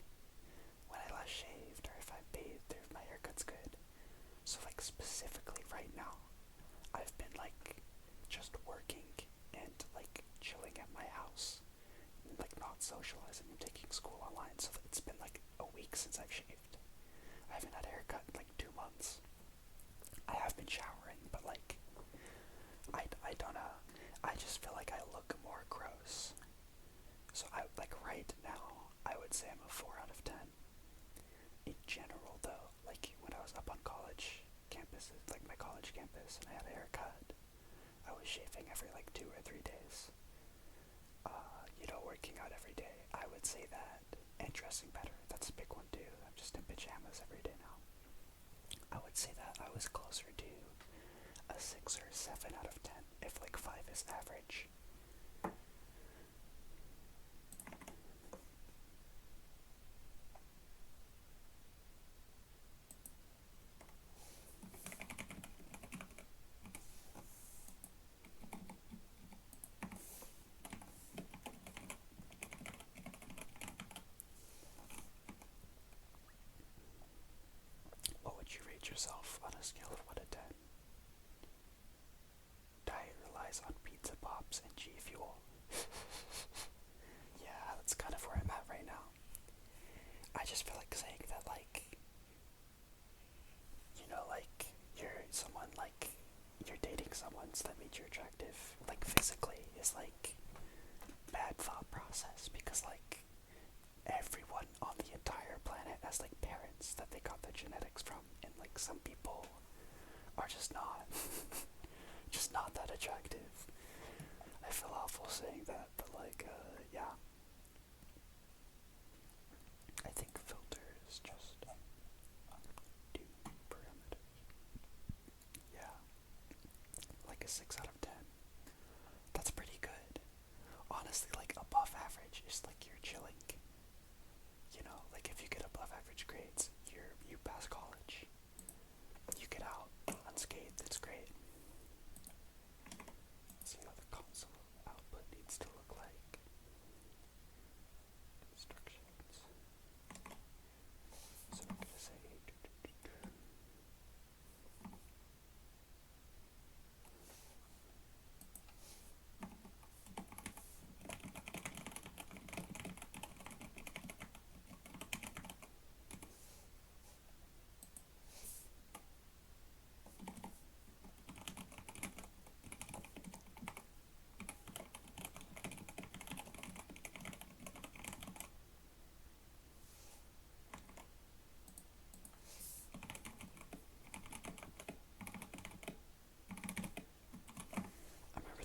when I last shaved, or if I bathed, or if my haircut's good. So like specifically right now, I've been like just working and like chilling at my house, and, like not socializing and taking school online. So it's been like a week since I've shaved. I haven't had a haircut in like 2 months. I have been showering, but like I don't know. I this is like my college campus, and I had a haircut. I was shaving every like 2 or 3 days. Working out every day. I would say that. And dressing better. That's a big one too. I'm just in pajamas every day now. I would say that I was closer to a 6 or 7 out of 10, if like 5 is average. What would you rate yourself on a scale of 1 to 10? Diet relies on pizza pops and G Fuel. Yeah, that's kind of where I'm at right now. I just feel like saying that, like, you're dating someone that means you're attractive, like, physically, is, like, bad thought process, because, like, everyone on the entire planet has, like, parents that they got their genetics from, and, like, some people are just not, just not that attractive. I feel awful saying that, but, like, yeah. I think filters just do parameters. Yeah. Like a 6 out of 10. That's pretty good. Honestly, like, above average is like you're chilling. Like if you get above average grades, you pass college. You get out unscathed, it's great. Let's see how the console output needs to look like. Instructions. So I'm gonna say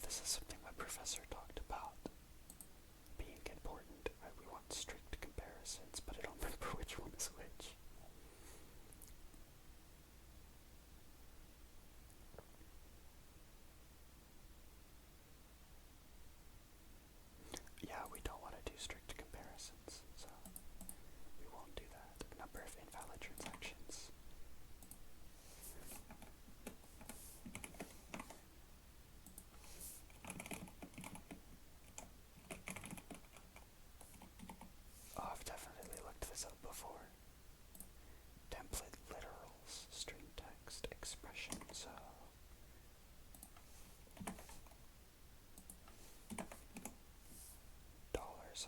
this is something my professor talked about being important. We want strict comparisons, but I don't remember which one is which. Yeah, we don't want to do strict comparisons, so we won't do that. Number of invalid transactions. Oh, I've definitely looked this up before. Template literals, string text, expression, so $,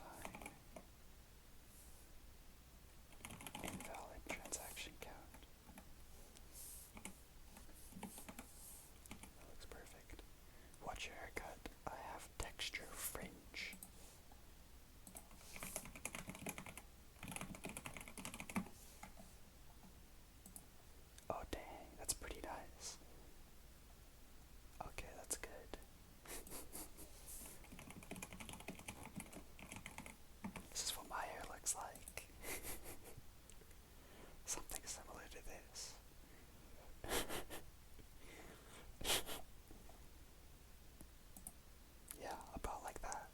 invalid transaction count. That looks perfect. What's your haircut? I have texture fringe. Oh dang, that's pretty nice. Okay, that's good. This is what my hair looks like. Something similar to this. Yeah, about like that.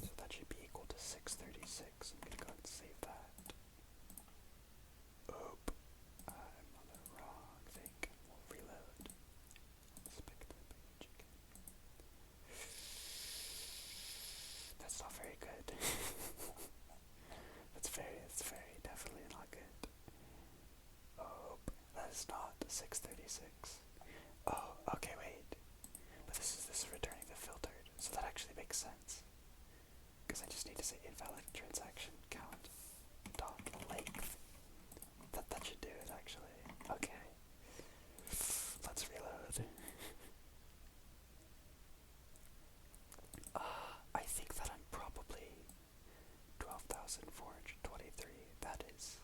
So that should be equal to 636. I'm gonna go ahead and save that. Oop. I'm on the wrong thing. We'll reload. Let's pick the page again. That's not very good. That's very definitely not good. Oh, that is not 636. Oh, okay, wait. But this is returning the filtered, so that actually makes sense. Because I just need to say invalid transaction count dot length. That should do it actually. Okay. Let's reload. I think that I'm probably 12,423. That is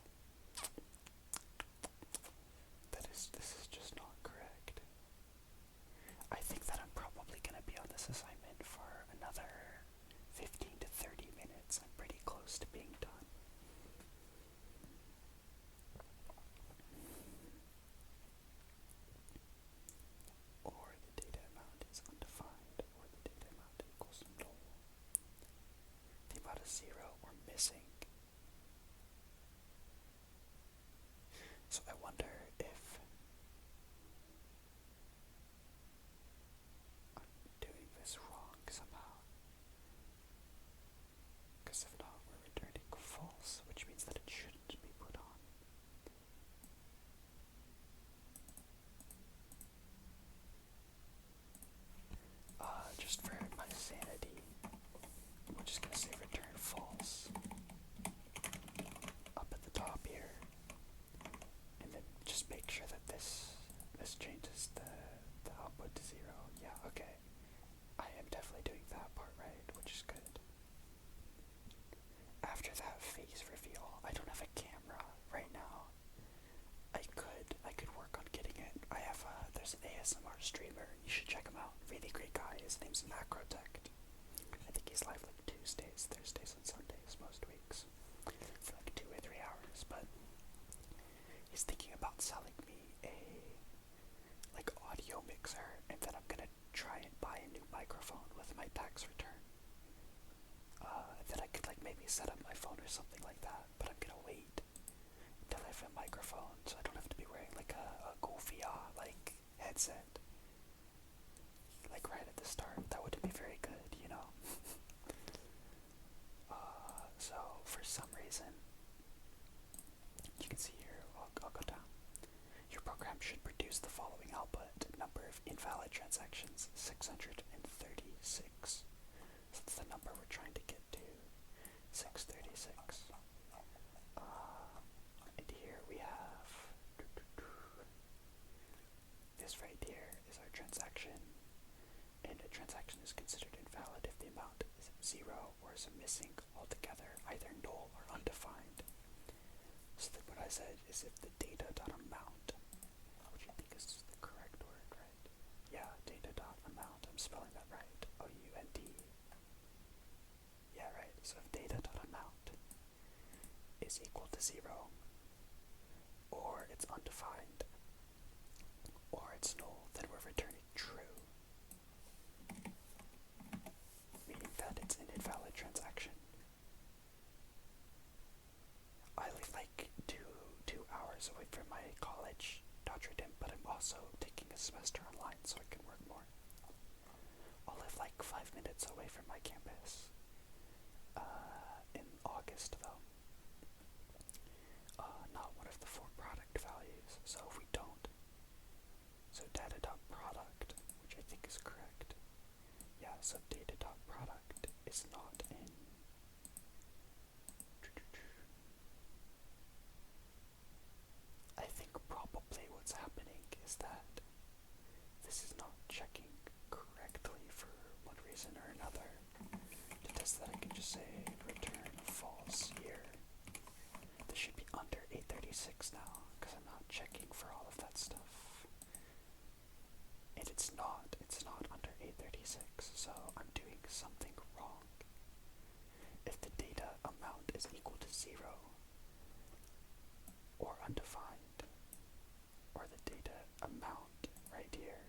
okay. I am definitely doing that part right, which is good. After that face reveal, I don't have a camera right now. I could work on getting it. I have there's an ASMR streamer. You should check him out. Really great guy. His name's Macrotect. I think he's live like Tuesdays, Thursdays, and Sundays most weeks for like 2 or 3 hours. But he's thinking about selling me a like audio mixer, and then I'm gonna try and buy a new microphone with my tax return. That I could like maybe set up my phone or something like that. But I'm gonna wait until I have a microphone, so I don't have to be wearing like a goofy like headset. Like right at the start, that wouldn't be very good, you know. So for some reason, you can see here. I'll go down. Your program should produce the following output: number of invalid transactions 636. So that's the number we're trying to get to. 636. And here we have this right here is our transaction, and a transaction is considered invalid if the amount is 0 or is missing altogether, either null or undefined. So then what I said is if the data.amount, which I think is the correct word, right? Yeah, data.amount, I'm spelling that right, O-U-N-D. Yeah, right, so if data.amount is equal to 0, or it's undefined, or it's null, then we're returning true, meaning that it's an invalid transaction. I live like two hours away from my college, Dodgerdam, but I'm also taking a semester online so I can work more. I'll live like 5 minutes away from my campus in August though. Not one of the 4 product values, so if we don't, so data.product, which I think is correct, yeah, so data.product is not in, I think probably what's happening is that this is not checking correctly for one reason or another. To test that, I can just say return false here. This should be under 836 now, because I'm not checking for all of that stuff. And it's not under 836, so I'm doing something wrong. If the data amount is equal to 0, or undefined, or the data amount right here,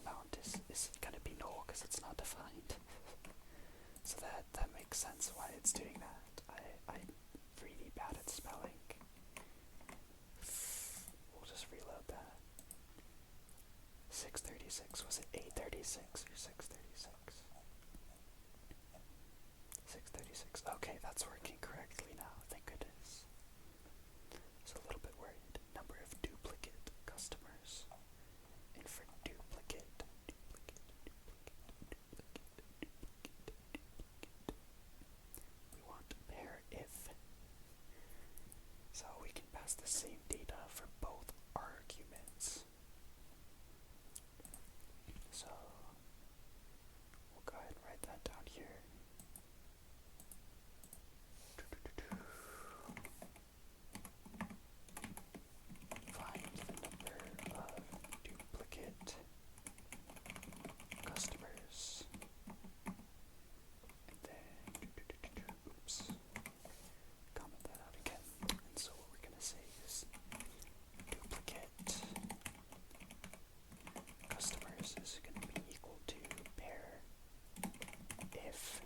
amount is gonna be null because it's not defined. So that makes sense why it's doing that. I'm really bad at spelling. We'll just reload that. 636, was it 836 or 636? 636, okay, that's working correctly now, thank goodness. So a little bit worried. Number of duplicate customers. And for duplicate, we want pair if. So we can pass the same data for both arguments. So we'll go ahead and write that down here. Find the number of duplicate customers, and then oops, comment that out again. And so what we're gonna say is duplicate customers is gonna be equal to pair if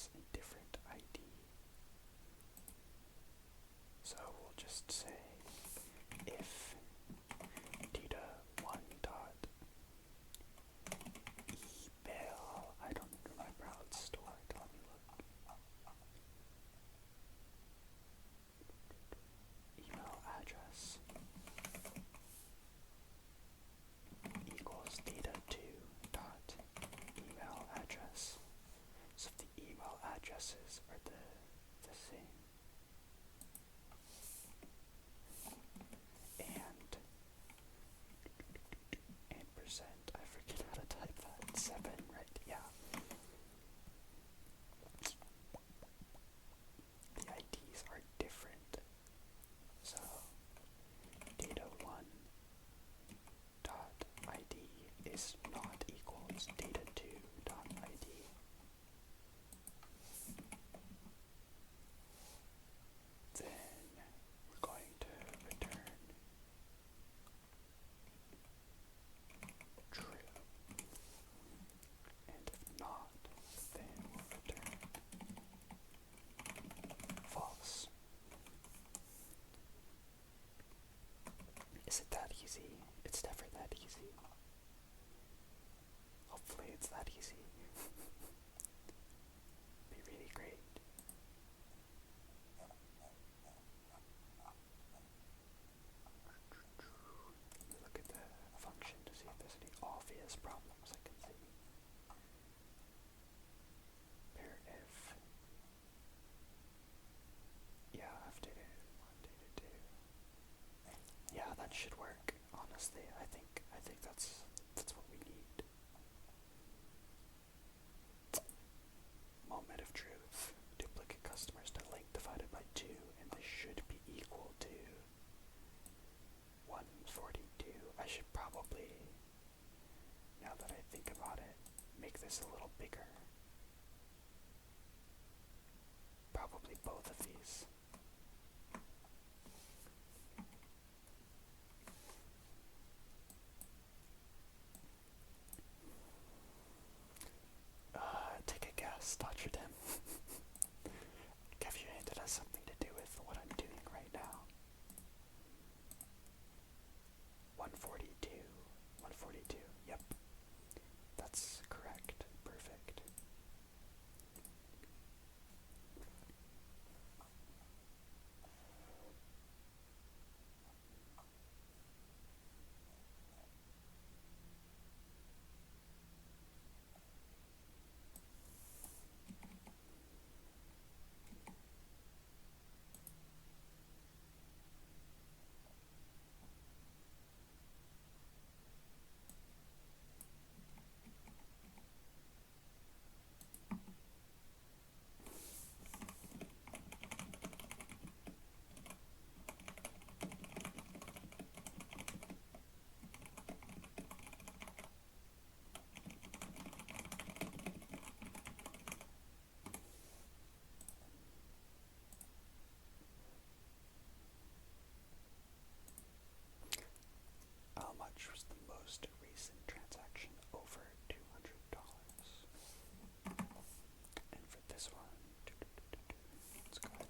address and different ID. So we'll just say if data1 dot email, I don't remember how it's stored, let me look. Email address equals data2 dot email address. So if the email addresses are the same, and percent, I forget how to type that, 7, right? Yeah. The IDs are different. So data1 dot ID is not equals data2 dot ID. Then we're going to return true. And if not, then we'll return false. Is it that easy? It's never that easy. Hopefully it's that easy. Be really great. Let me look at the function to see if there's any obvious problems I can see. Pair if. Yeah, I've data1, data2. Yeah, that should work. Honestly, I think that's what we need. Moment of truth. Duplicate customers to length divided by 2, and this should be equal to 142. I should probably, now that I think about it, make this a little bigger. Probably both of these. Take a guess, Dr. Dim. Give you a hint, it has something to do with what I'm doing right now. 142. 142. Yep. That's correct. Perfect. How much was the most recent transaction over $200? And for this one, let's go ahead.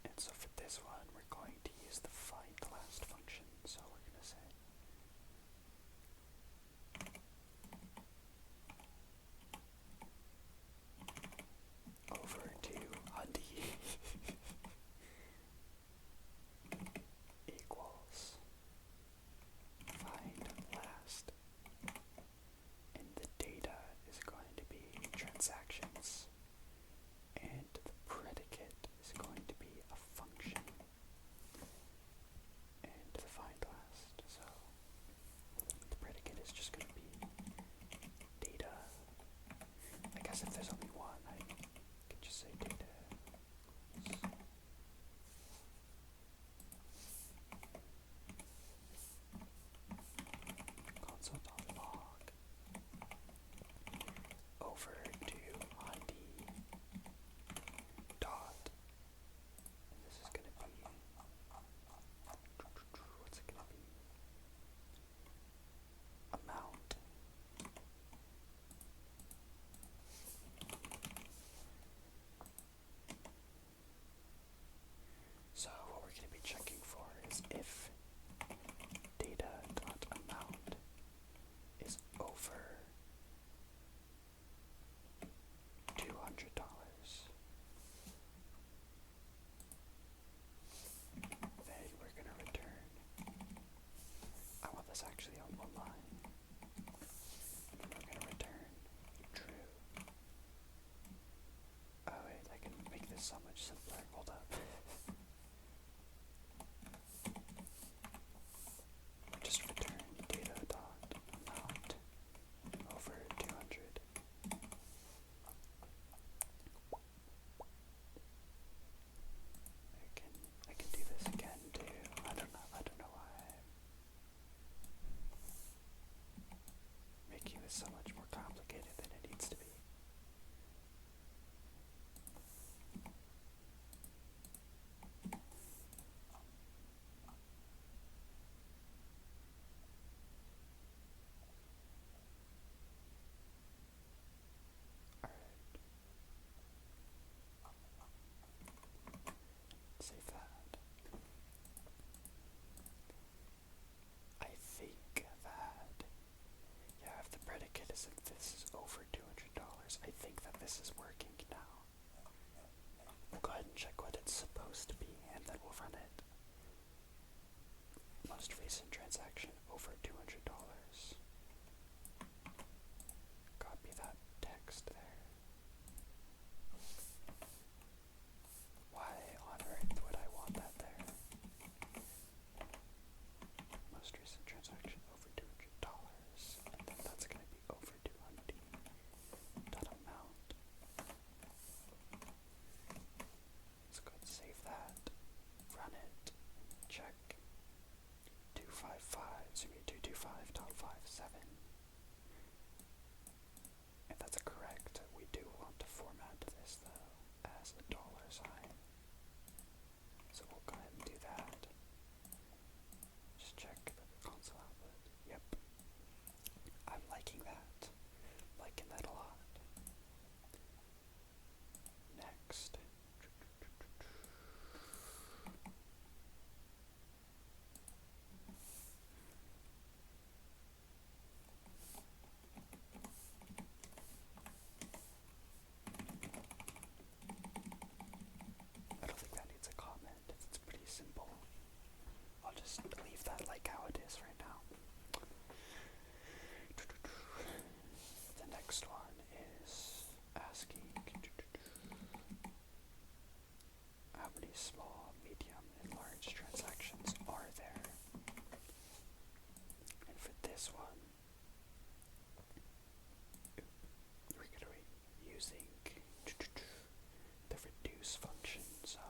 And so for this one, we're going to use the find last function. So we're going to say over 200 equals find last, and the data is going to be transactions, and the predicate is going to be a function. recent transaction over $200. Copy that text there. Why on earth would I want that there? Most recent transaction over $200, and then that's going to be over 200. That amount. Let's go ahead and save that. Run it. Check. 255.225.57. If that's correct, we do want to format this though as a $sign. So we'll go ahead and do that. Just check the console output. Yep. I'm liking that. Liking that a lot. Next. I don't think that needs a comment. It's pretty simple. I'll just leave that like how it is right now. The next one is asking how many small, medium, and large transactions are there? And for this one, we're going to be using the reduce function. So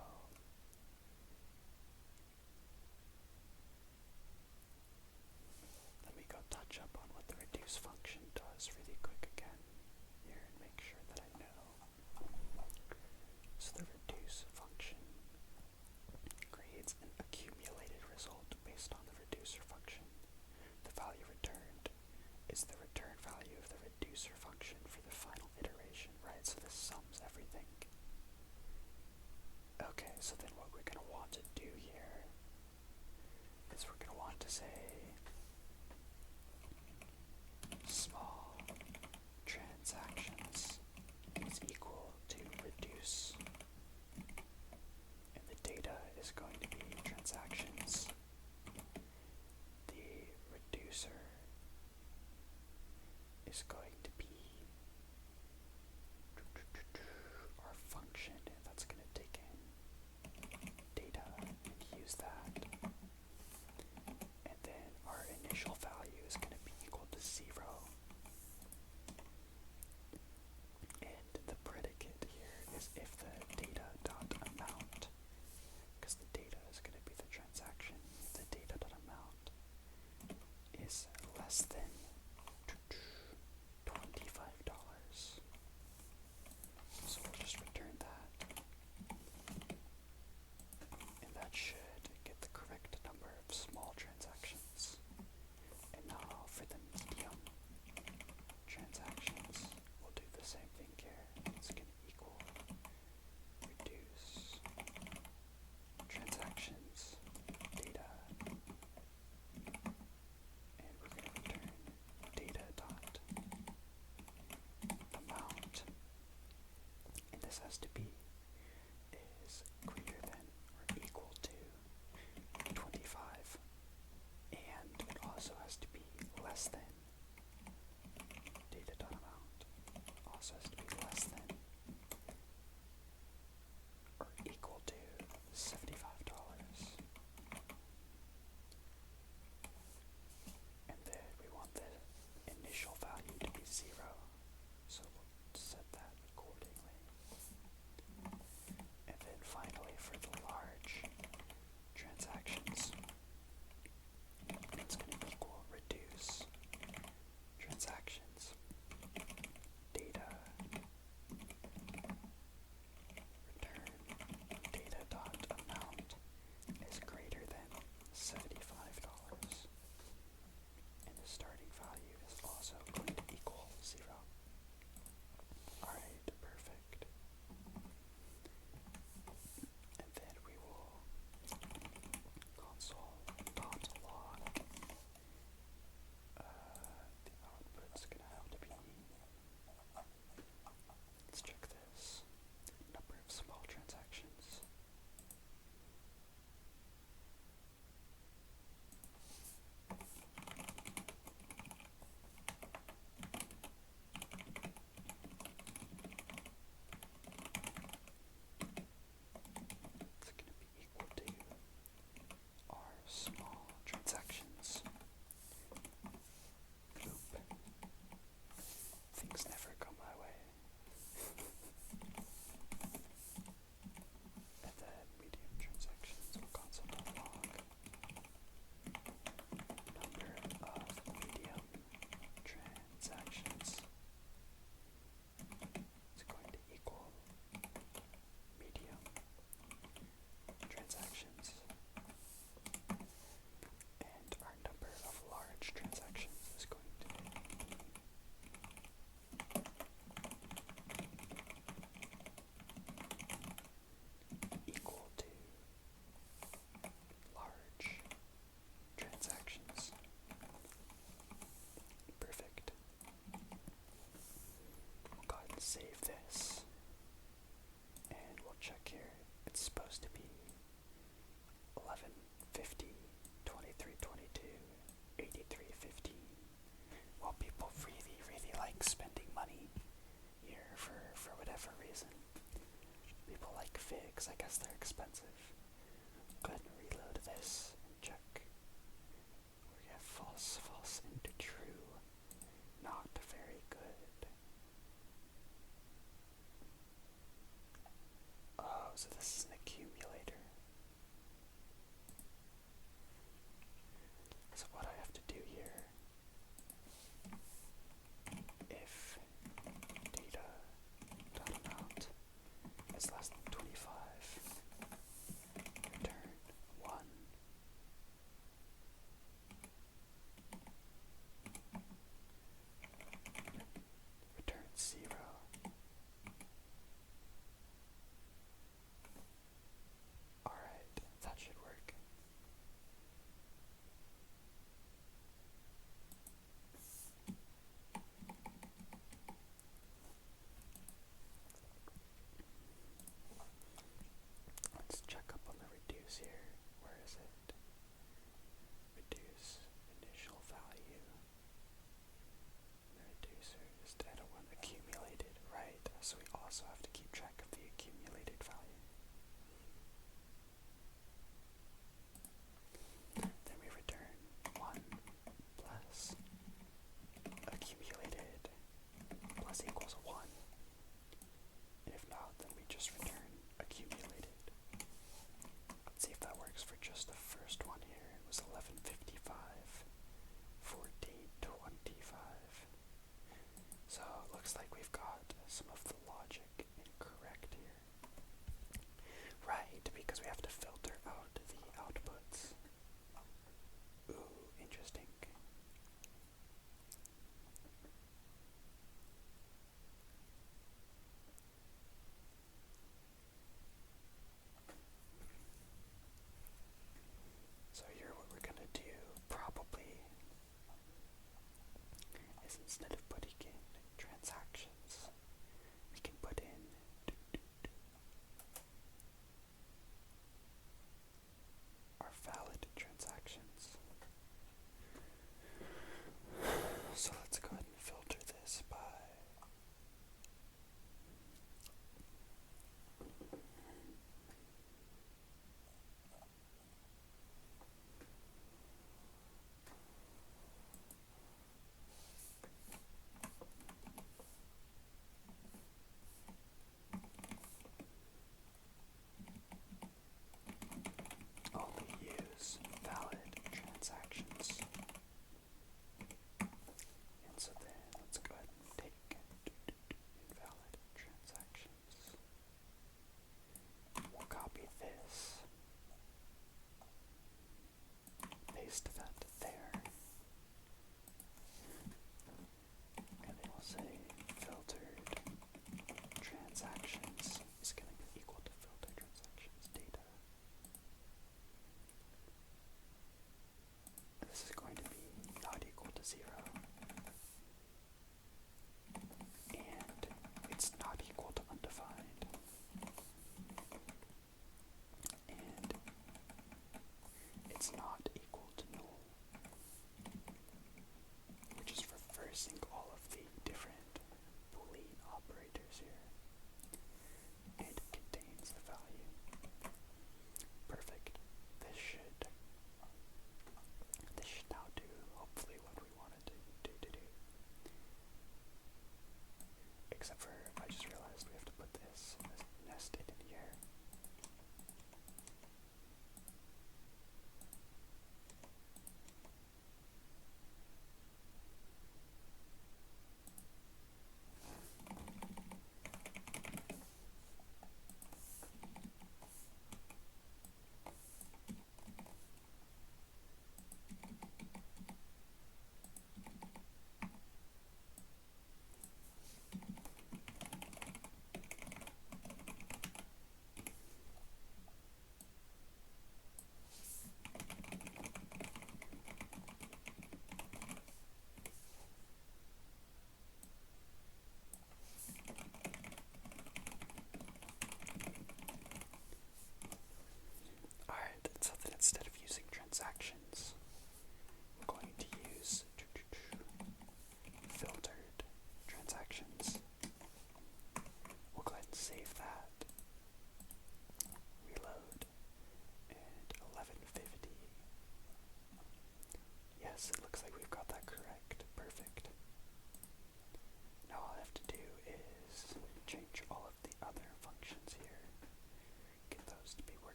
let me go touch up on what the reduce function does really quick again here and make sure that I know. So the reduce function creates an accumulated result based on the reducer function. The value returned is the return value of the reducer function for the final iteration, right? So this sums everything. Okay, so then what we're going to want to do here is we're going to want to say small transactions is equal to reduce, and the data is going to be transactions. The reducer is going to be our function that's going to take in data and use that, and then our initial value is going to be equal to 0, and the predicate here is if the data dot amount, because the data is going to be the transaction, the data dot amount is less than $25. So we'll just return that, and that should get the correct number of small transactions. And now for the medium transactions, we'll do the same thing here. It's going to equal reduce transactions data, and we're going to return data dot amount, and this has to be is greater than or equal to people really, really like spending money here for whatever reason. People like figs, I guess they're expensive. Go ahead and reload this and check. We have false, false into true. Not very good. Oh, so this is an accumulator. So what I have to do here, if data dot amount is less than 25, return 1. Return 0. Alright, that should work. Let's check up on the reduce here. Where is it? Reduce initial value. The reducer is data 1 accumulated, right? So we also have to keep track of the accumulated value. Then we return 1 plus accumulated plus equals 1. And if not, then we just return accumulated. Let's see if that works for just the first one here. It was 1155, 1425. So it looks like we've got some of the logic incorrect here. Right, because we have to filter out the outputs. Ooh, interesting. So here what we're gonna do probably is instead of putting in transactions, we can put in our valid transactions. So let's go ahead and filter this by only use valid transactions. And so then let's go ahead and take invalid transactions. We'll copy this, paste that there, and then we'll say filtered transactions is going to be equal to filtered transactions data. This is going to be not equal to 0. And it's not equal to undefined. And it's not equal to null.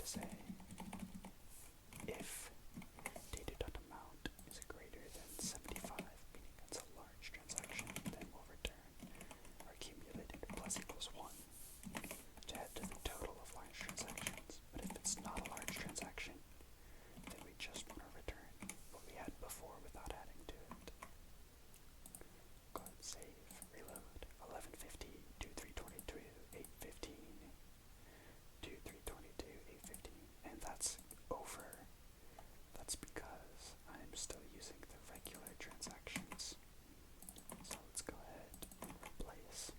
say if data.amount is greater than 75, meaning it's a large transaction, then we'll return our accumulated plus equals 1 to add to the total of large transactions. But if it's not a large transaction, then we just want to return what we had before without adding to it. Go ahead and save, reload, 1150, 2322, 815, 2322, 815, and that's over. That's because I'm still using the regular transactions. So let's go ahead and replace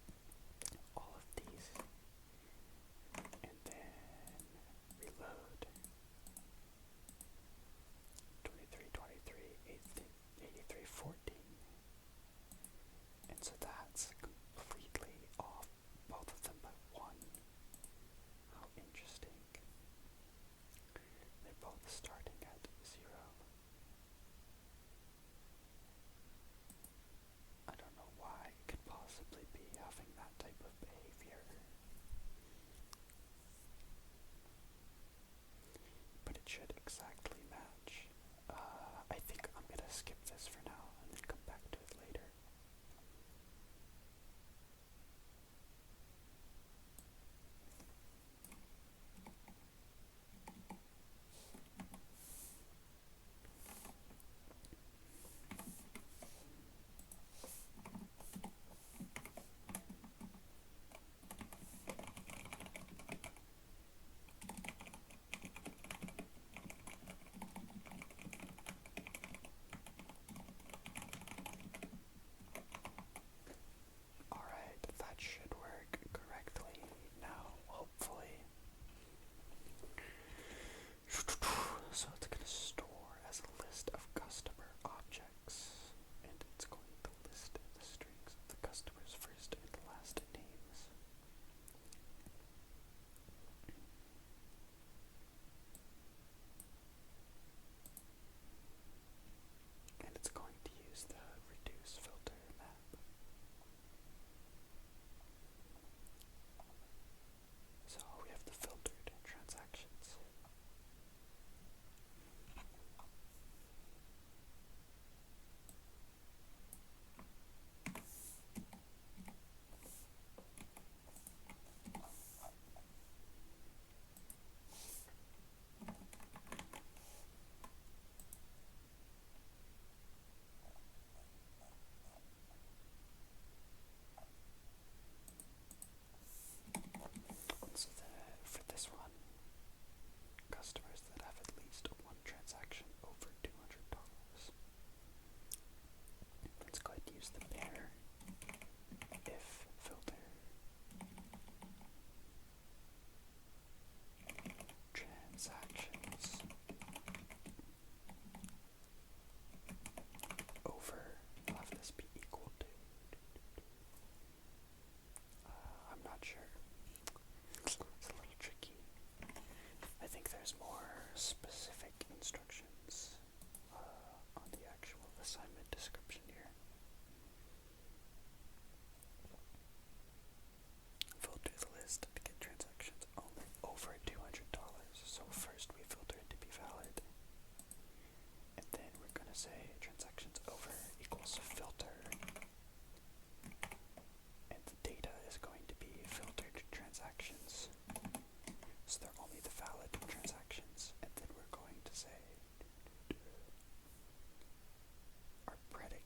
all of these, and then reload 2323, 8314, and so that's completely off both of them by 1. How interesting. They're both starting at 0. I don't know why it could possibly be having that type of behavior, but it should exactly match. I think I'm gonna skip this for now and then come back to it later. Alright, that should work correctly now, hopefully. So it's going to store as a list of customer objects, and it's going to list the strings of the customer's first and last names. And it's going to use the reduce filter map. So we have the filtered transactions. So for this one, customers that have at least one transaction over $200. Let's go ahead and use the pair if filter transactions over, we'll have this be equal to, I'm not sure. It's a little tricky. I think there's more specific instructions on the actual assignment description here. Filter the list to get transactions only over $200. So first we filter it to be valid, and then we're going to say transactions over equals filter, and the data is going to be filtered transactions. So they're only the valid transactions, and then we're going to say our predicate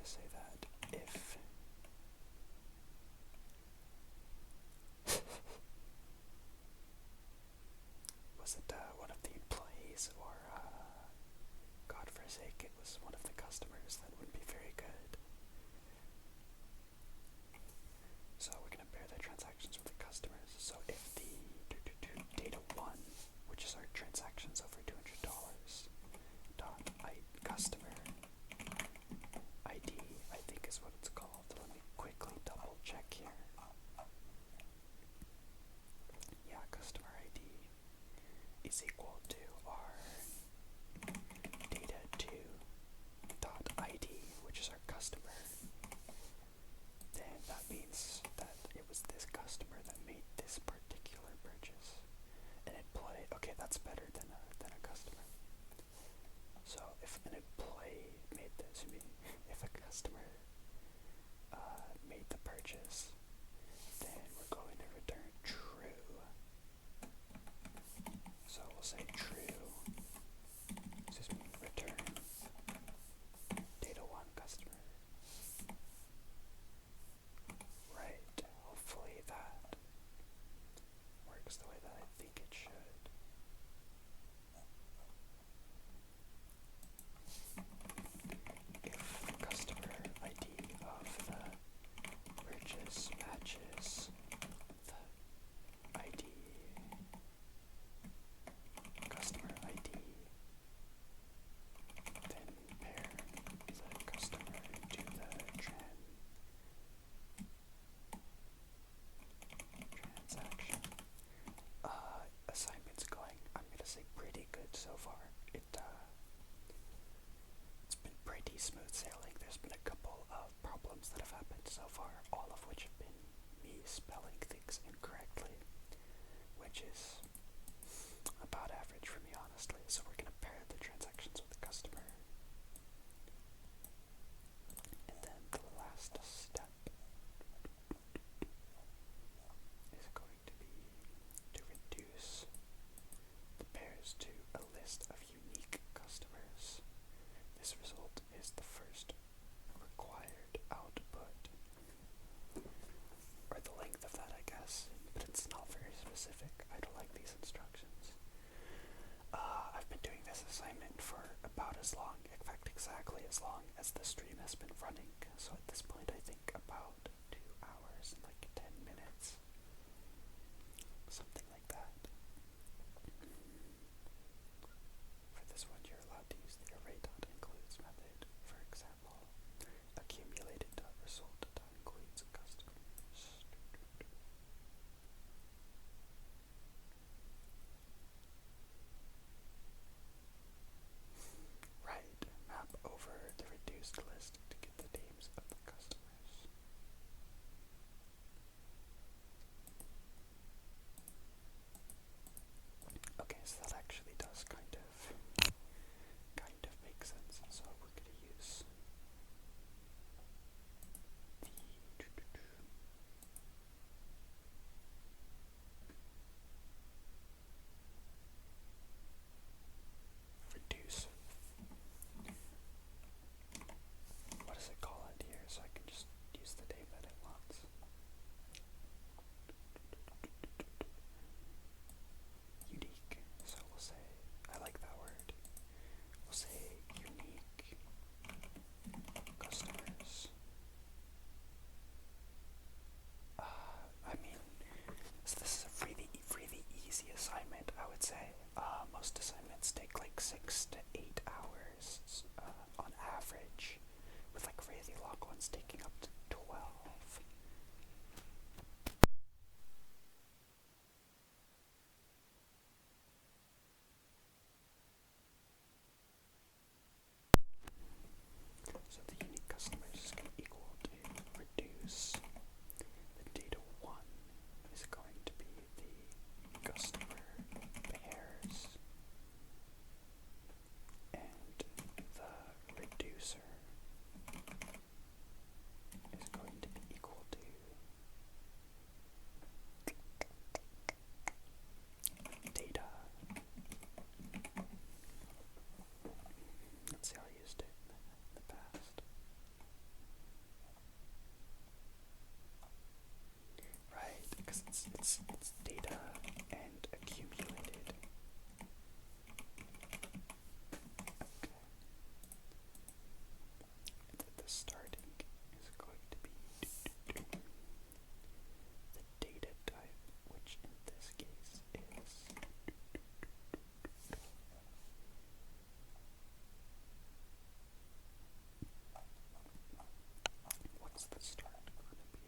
say that if was it one of the employees, or God forsake, it was one of the customers, that would be very good. So we're going to pair the transactions with the customers. So if the data 1, which is our transactions over $200, dot customer ID, I think is what it's called. Let me quickly double check here. Yeah, customer ID is equal to our data2 dot ID, which is our customer. Then that means that it was this customer that made this particular purchase. An employee, okay, that's better than a customer. So if an employee made this, if a customer made the purchase, then we're going to return true. So we'll say true, return data1 customer. Right, hopefully that works the way that I think it should. If customer ID of the purchase matches the ID, customer ID, then pair the customer to the transaction. Assignment's going, I'm gonna say, pretty good so far. It's been pretty smooth sailing. There's been a couple of problems that have happened so far, all of which have been me spelling things incorrectly, which is about average for me, honestly. So we're gonna pair the transactions with the customer. And then the last step is going to be to reduce the pairs to a list of unique customers. This result is the first required output, or the length of that, I guess, but it's not very specific. I don't like these instructions. I've been doing this assignment for about as long, in fact exactly as long as the stream has been running, so at this point I think about 2 hours and like 10 minutes, something like that. For this one, you're allowed to use the array.includes method. For example, accumulated.result.includes customers. Right, map over the reduced list to get the names of the customers. Okay, so that actually does kind of make sense. It's data and accumulated. Okay. And then the starting is going to be the data type, which in this case is what's the start going to be?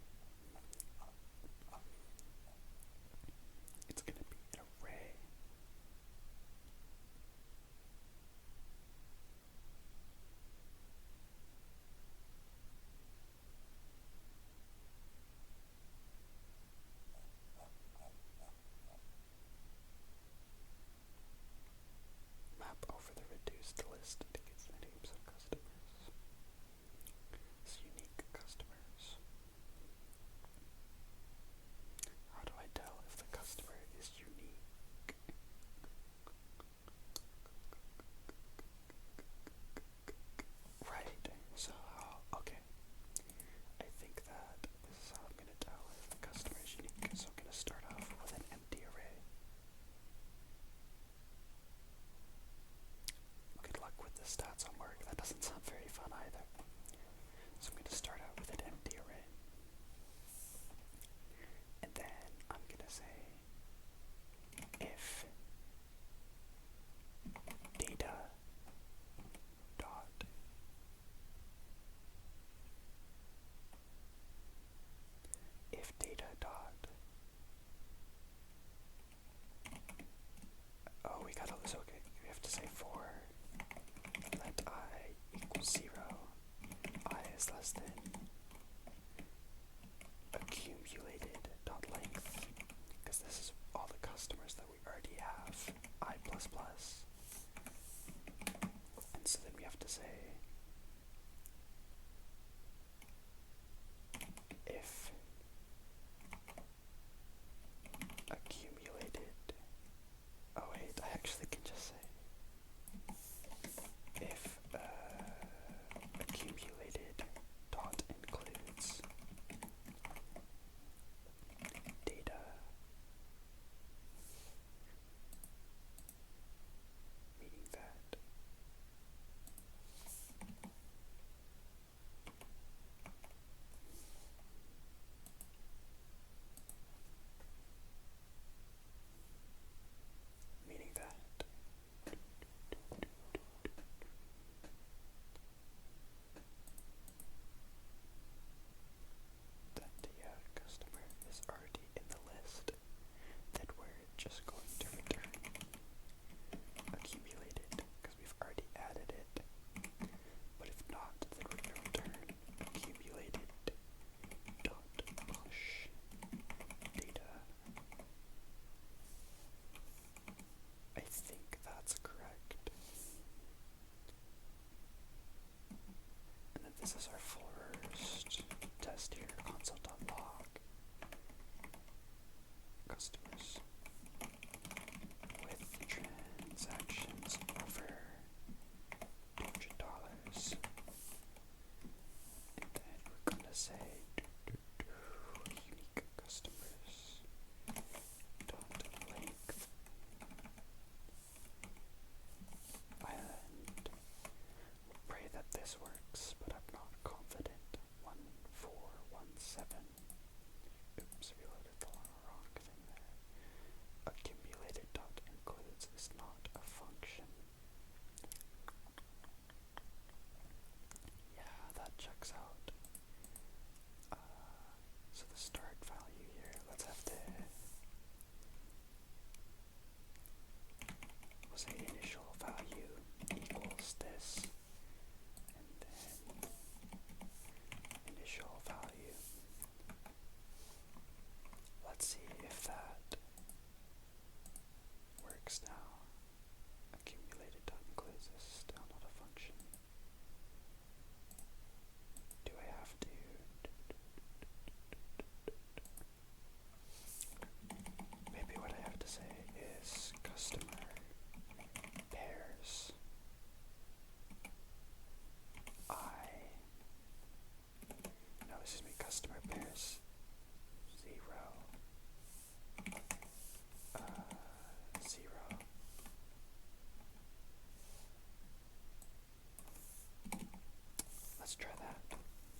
let's try that.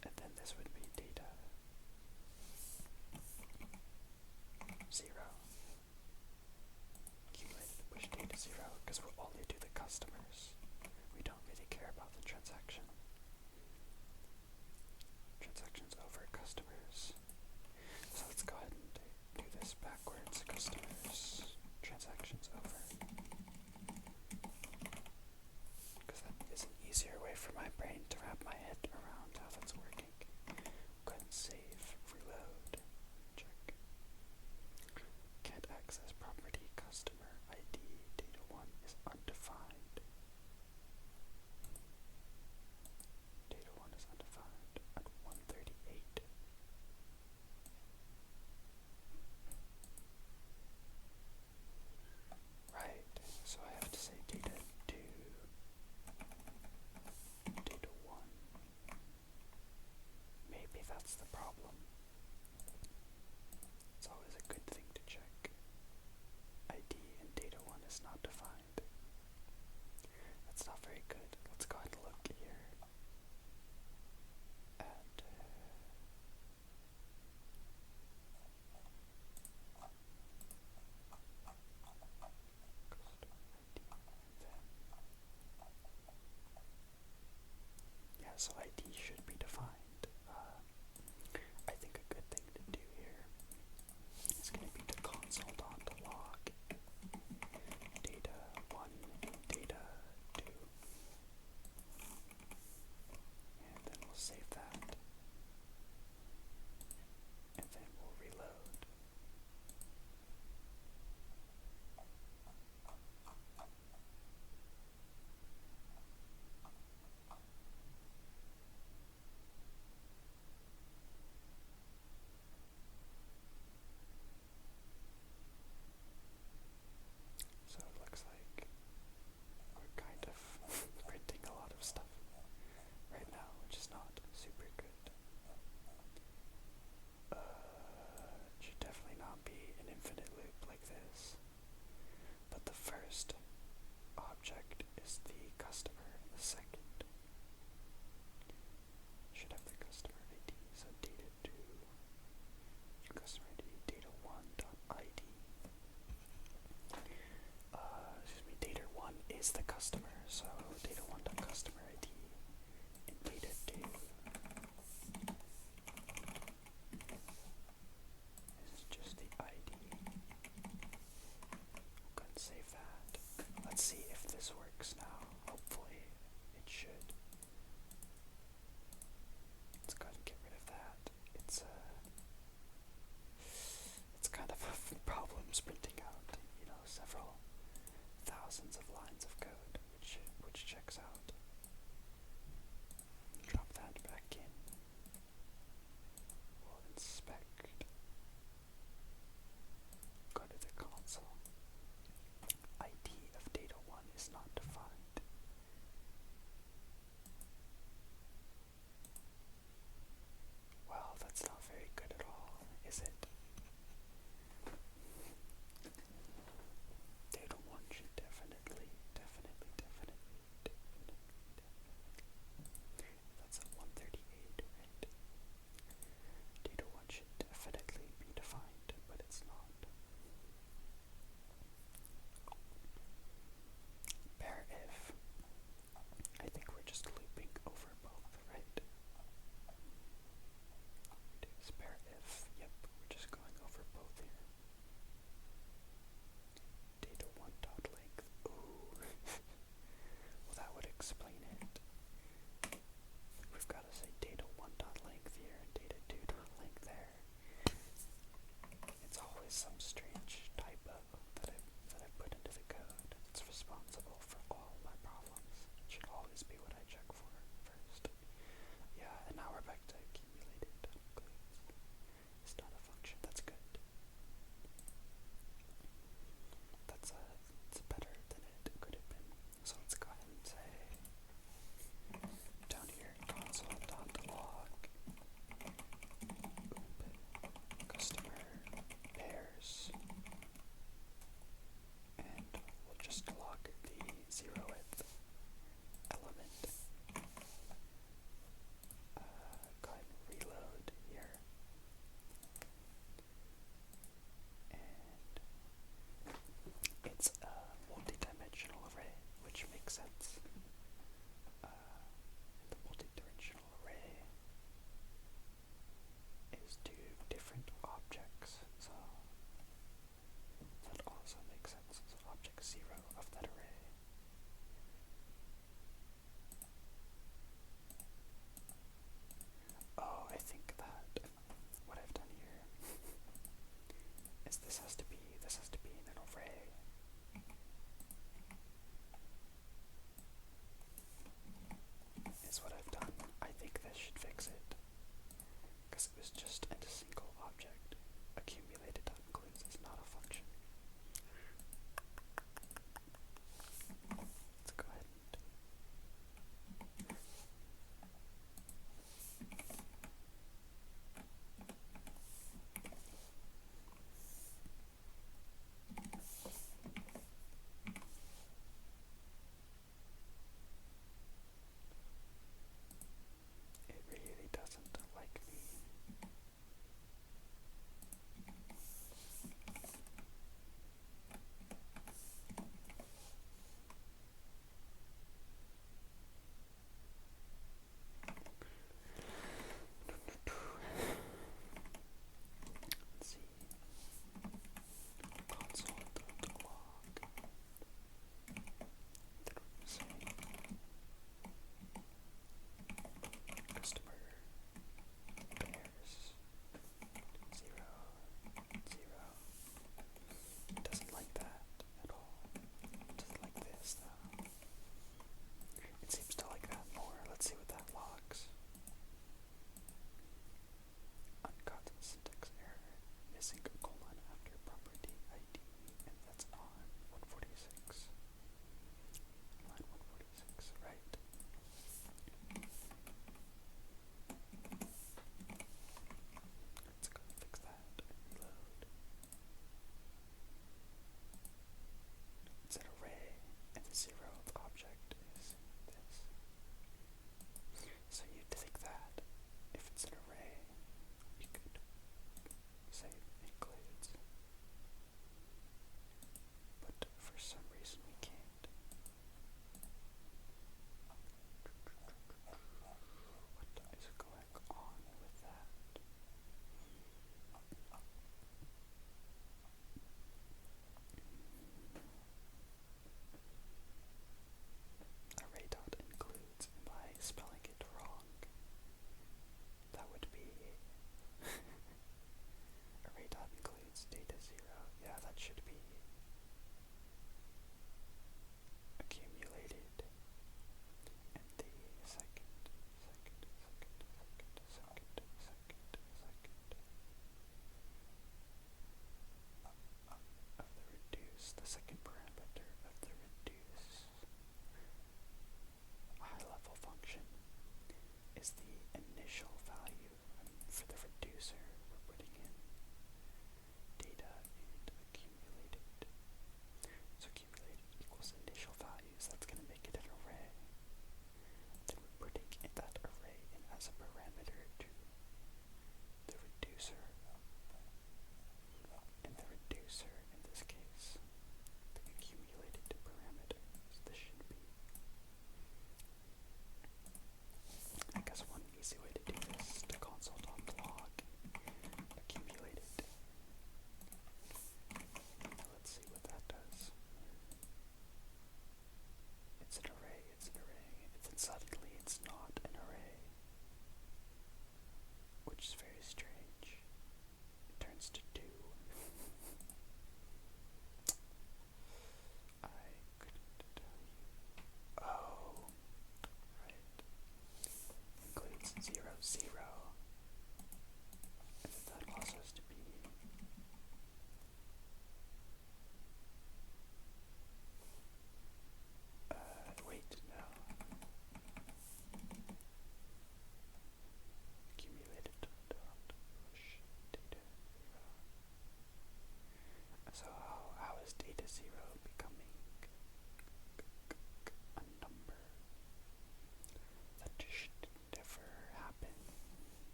And then this would be data 0. Accumulated push data 0, because we'll only do the customers. We don't really care about the transaction. Transactions over customers. So let's go ahead and do this backwards. Customers, transactions over. Because that is an easier way for my brain to wrap my head around how that's working. Go ahead and save, reload, check. Can't access property, customer ID, data1 is undefined. Data1 is undefined at 138. Right, so I have to say data2, data1. Maybe that's the problem. It's always a good thing to check. ID and data1 is not defined. That's not very good. Let's go ahead and look here at customer ID, and then yeah, so ID should be defined. I think a good thing to do here is going to be to console.log data1 and data2, and then we'll save that, and then we'll reload. So it looks like we're kind of printing a lot of stuff right now, which is not super good. It should definitely not be an infinite loop like this. But the first object is the customer, and the second should have the customer ID. So data2, customer ID, data1.id. Data1 is the customer, so data1.customer ID and data2 is just the ID. We'll go and save that. Let's see if this works now. Hopefully it should.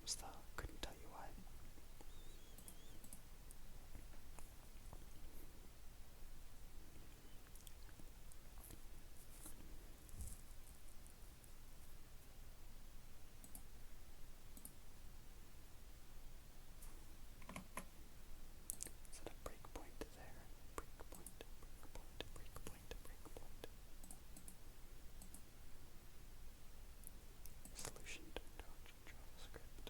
sometimes though. Couldn't tell you why. Is it a breakpoint there? Breakpoint, breakpoint, breakpoint, breakpoint. Solution to JavaScript.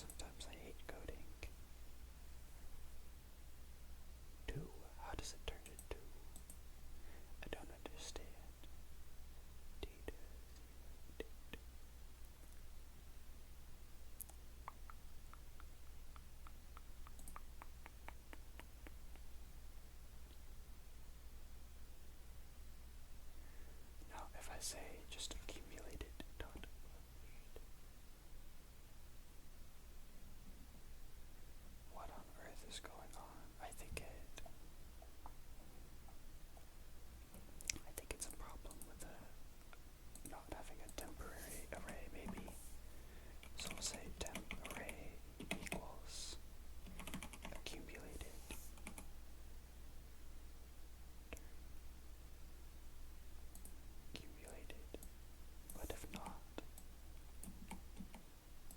Sometimes I hate coding. Do? How does it turn into? I don't understand. Now, if I say just accumulated dot read, what on earth is going on? I think it's a problem with not having a temporary array, maybe. So we'll say temp array equals accumulated. But if not,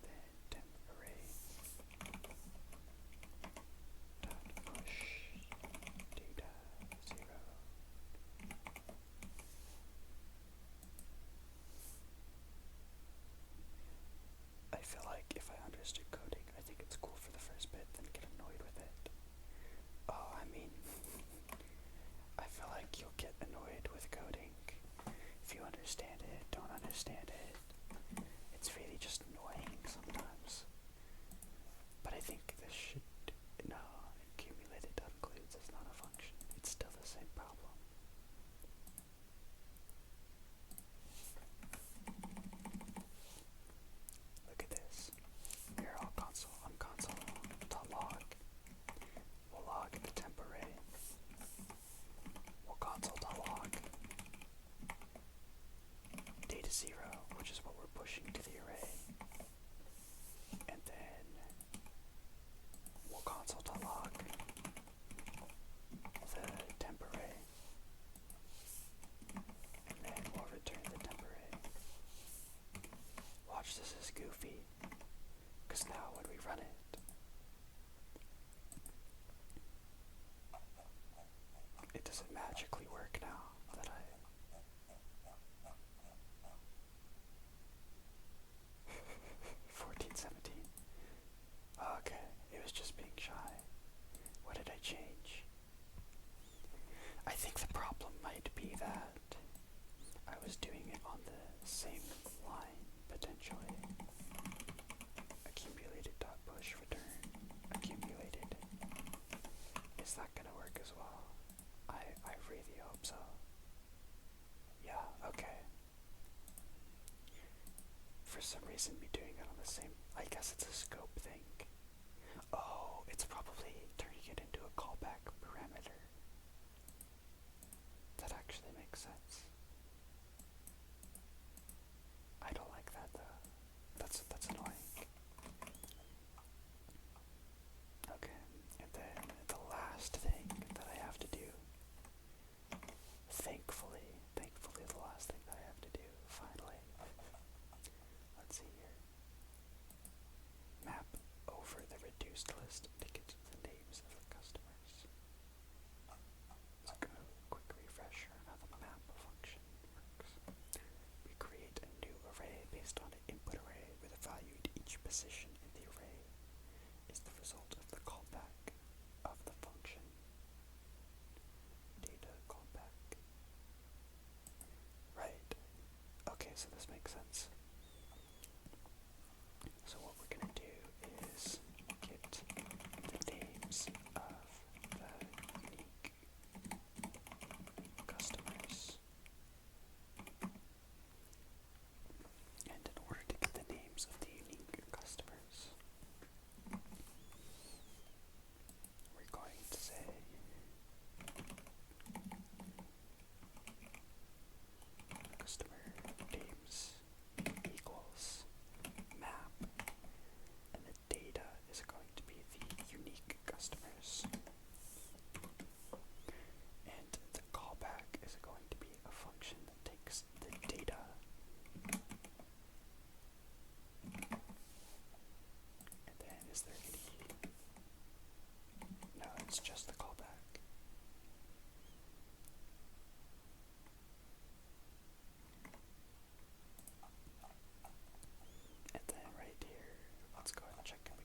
then temp array dot push data 0. I feel like if I understood coding, I think it's cool for the first bit, then get annoyed with it. Oh, I mean, I feel like you'll get annoyed with coding if you understand it, don't understand it. It's really just annoying sometimes. But I think this should, no, accumulated includes is not a function. It's still the same problem. Look at this. Here, I'm console.log. We'll log the temp array. We'll console.log data 0, which is what we're pushing to the array. And then we'll console.log the temp array. And then we'll return the temp array. Watch, this is goofy. Because now when we run it, it doesn't magically work now that 1417. Okay, it was just being shy. What did I change? I think the problem might be that I was doing it on the same line, potentially. Accumulated.push return. Accumulated. Is that gonna work as well? I really hope so. Yeah, okay. For some reason, me doing it on the same, I guess it's a scope thing. Oh, it's probably turning it into a callback parameter. That actually makes sense. I don't like that though. That's annoying. Okay, and then the last thing that I have to do, thankfully the last thing that I have to do, finally, let's see here, map over the reduced list to get the names of the customers. Let's go quick refresher on how the map function works. We create a new array based on an input array where the value to each position in the array is the result of the callback of the function. Data callback. Right. Okay, so this makes sense. So what we're gonna do is get the names of the unique customers. And in order to get the names of the unique customers, we're going to say customer names equals map, and the data is going to be the unique customers, and the callback is going to be a function that takes the data and then is there any, no, it's just the callback. And then right here, let's go ahead and check if we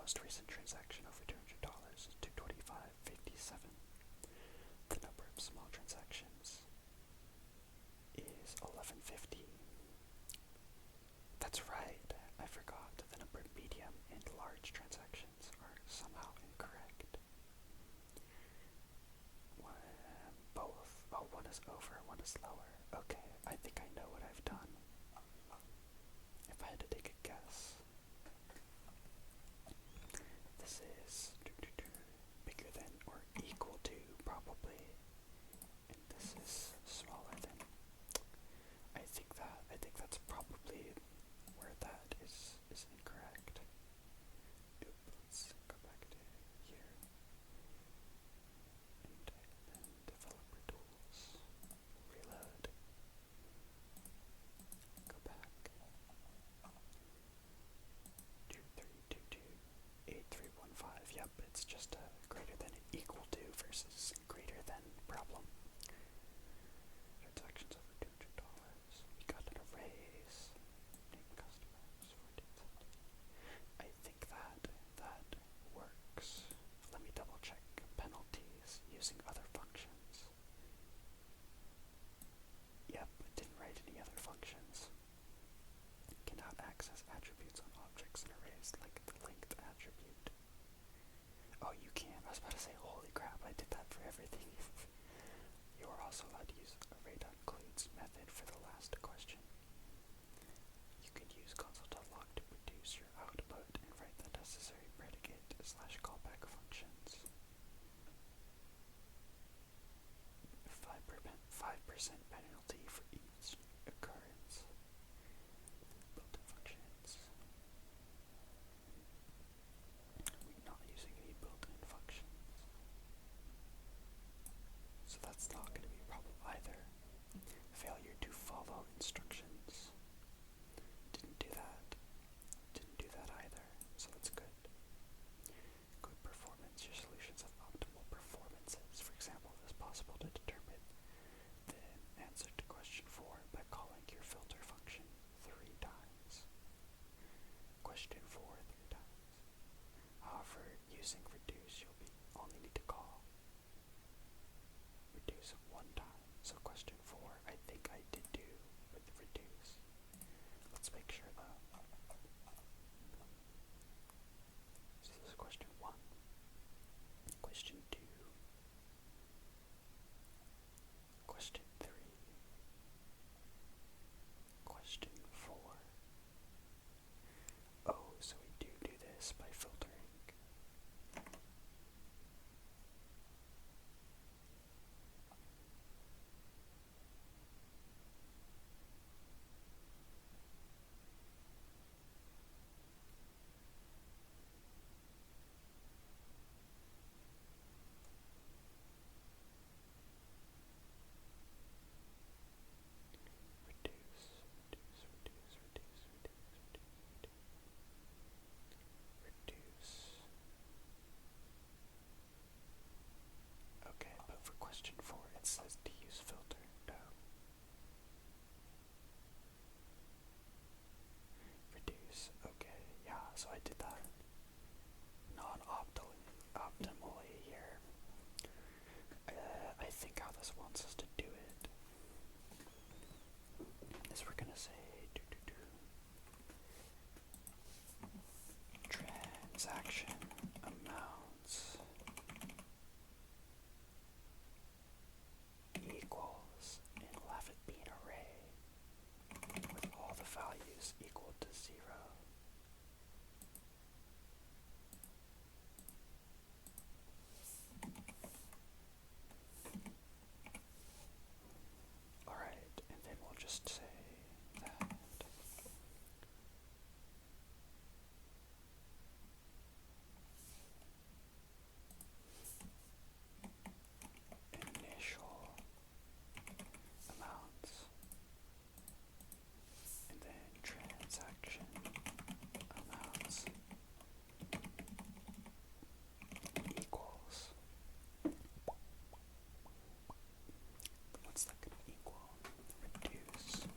most recent transaction over $200 is 225.57. The number of small transactions is 1150. That's right, I forgot. The number of medium and large transactions are somehow incorrect. Both. Oh, one is over, one is lower. Okay, I think I know what I've done. If I had to take a guess, this is bigger than or equal to, probably, and this is smaller than. I think that's probably where that is incorrect. Oop, let's go back to here, and then developer tools, reload, go back, 23228315. Yep, it's just a greater than and equal to versus greater than problem. Transactions over $200. We got an erase. Name customers. I think that works. Let me double check penalties using other functions. Yep, it didn't write any other functions. Cannot access attributes on objects and arrays like the length attribute. Oh, you can. I was about to say, holy crap, I did that for everything. You are also allowed to use array.includes method for the last question. You can use console.log to produce your output and write the necessary predicate / callback functions. 5% penalty for each occurrence. Built-in functions. We're not using any built-in functions, so that's not going to be a problem either. Failure to follow instructions. Didn't do that either, so that's good. Good performance. Your solutions have optimal performances. For example, it is possible to determine the answer to question 4 by calling your filter function 3 times. Question 4 3 times. However, using reduce, you'll only need to call reduce 1 time. So question 4, I think I did do with reduce. Let's make sure though. So this is question 1. Question 2. Question 3. Question 4. Oh, so we do this by filtering. Okay, but for question 4 it says to use filter. No. Reduce. Okay, yeah, so I did that non-optimally here. I think how this wants us to do it is we're gonna say transaction amounts equals, and we'll have it be an array with all the values equal to 0. Alright, and then we'll just say that initial amounts, and then transaction amounts equals. What's that going to equal? Reduce.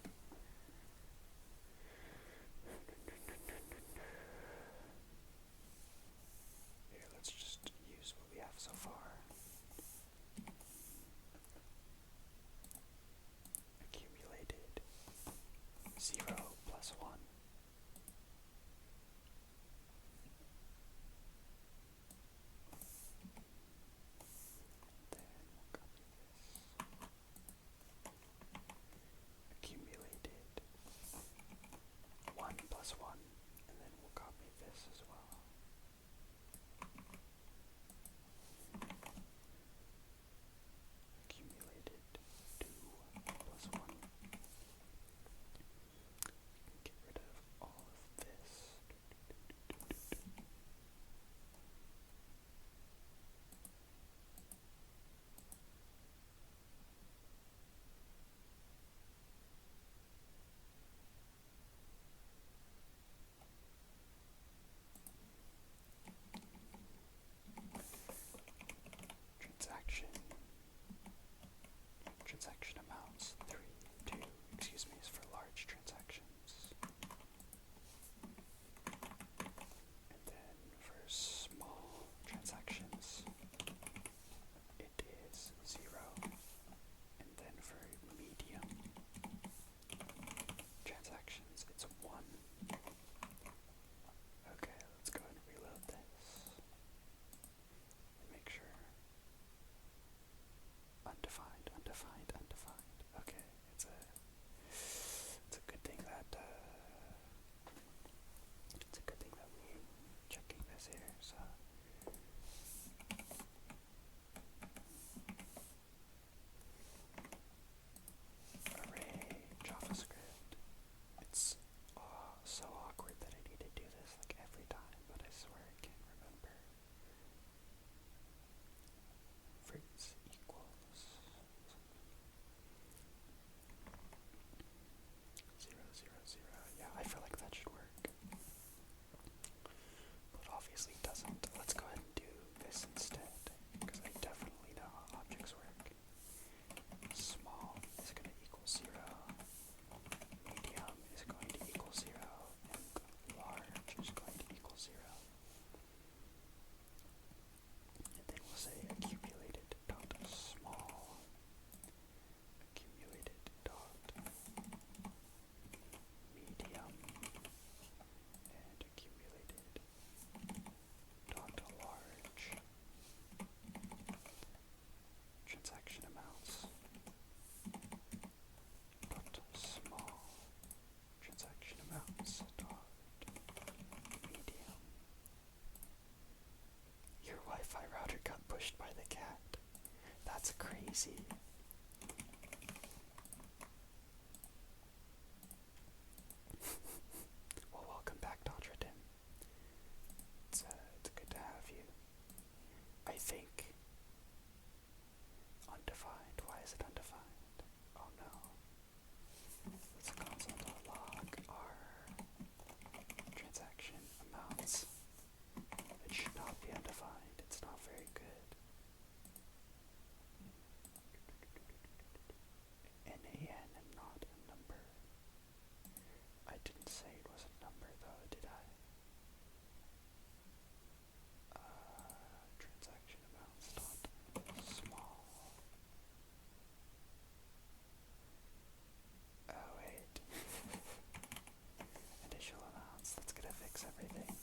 pushed by the cat. That's crazy. Well, welcome back, Dr. Tim. It's good to have you. I think undefined. Why is it undefined? Oh no. Let's console.log our transaction amounts. It should not be undefined. It's not very good. NaN and not a number. I didn't say it was a number though, did I? Transaction amounts dot small. Oh wait. Initial amounts, that's gonna fix everything.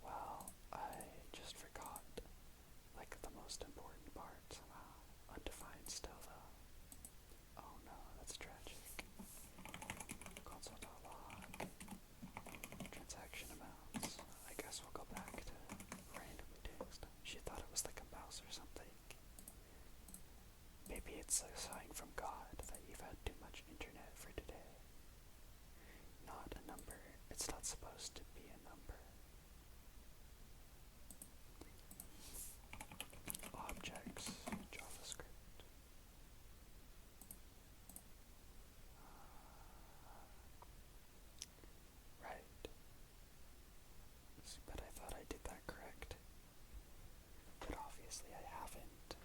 Well, I just forgot, like, the most important part somehow. Undefined still though. Oh no, that's tragic. Console.log transaction amounts. I guess we'll go back to randomly text. She thought it was like a mouse or something. Maybe it's a sign from God that you've had too much internet for today. Not a number. It's not supposed to be a number. Objects, JavaScript. Right. But I thought I did that correct. But obviously I haven't.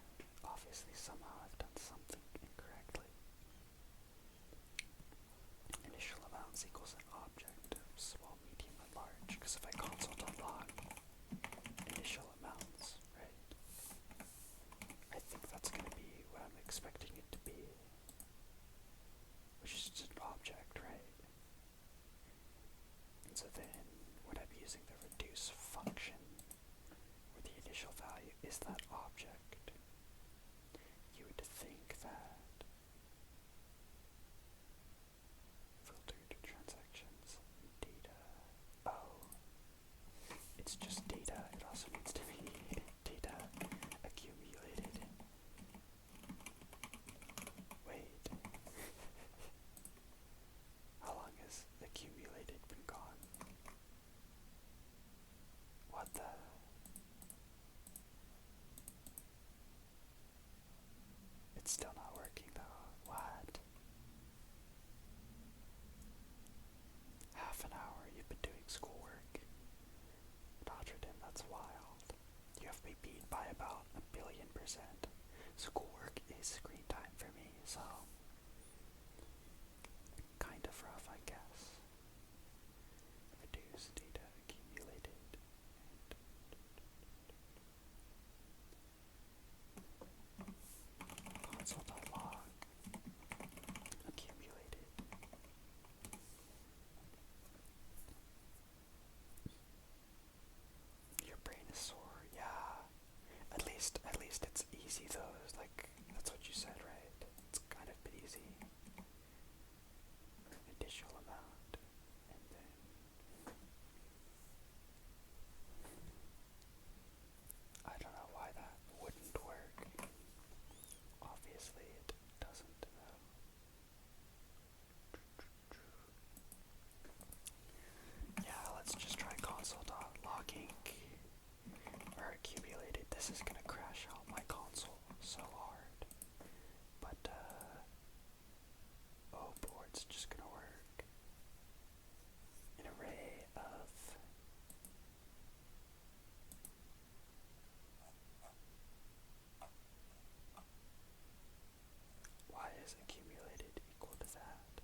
Obviously somehow I've done something incorrectly. Initial amounts equals an object of small, medium, and large. Because if I console.log initial amounts, right? I think that's going to be what I'm expecting it to be. Which is just an object, right? And so then when I'm using the reduce function, where the initial value is that object, you would think that filtered transactions, data, oh, it's just data, it also needs to be data accumulated. Wait, how long has accumulated been gone? What the? It's still not working though. What? Half an hour you've been doing schoolwork. Dr. Tim, that's wild. You have me beat by about 1,000,000,000%. Schoolwork is screen time for me, so kind of rough, I guess. Reduce data accumulated. Console.log accumulated. Your brain is sore, yeah. At least it's easy though. Like, that's what you said, right? It's kind of easy. Additional amount, and then I don't know why that wouldn't work. Obviously it doesn't though. Yeah, let's just try console.logging or accumulated. This is gonna crash out my console so hard. But oh boy, it's just gonna work. An array of why is accumulated equal to that?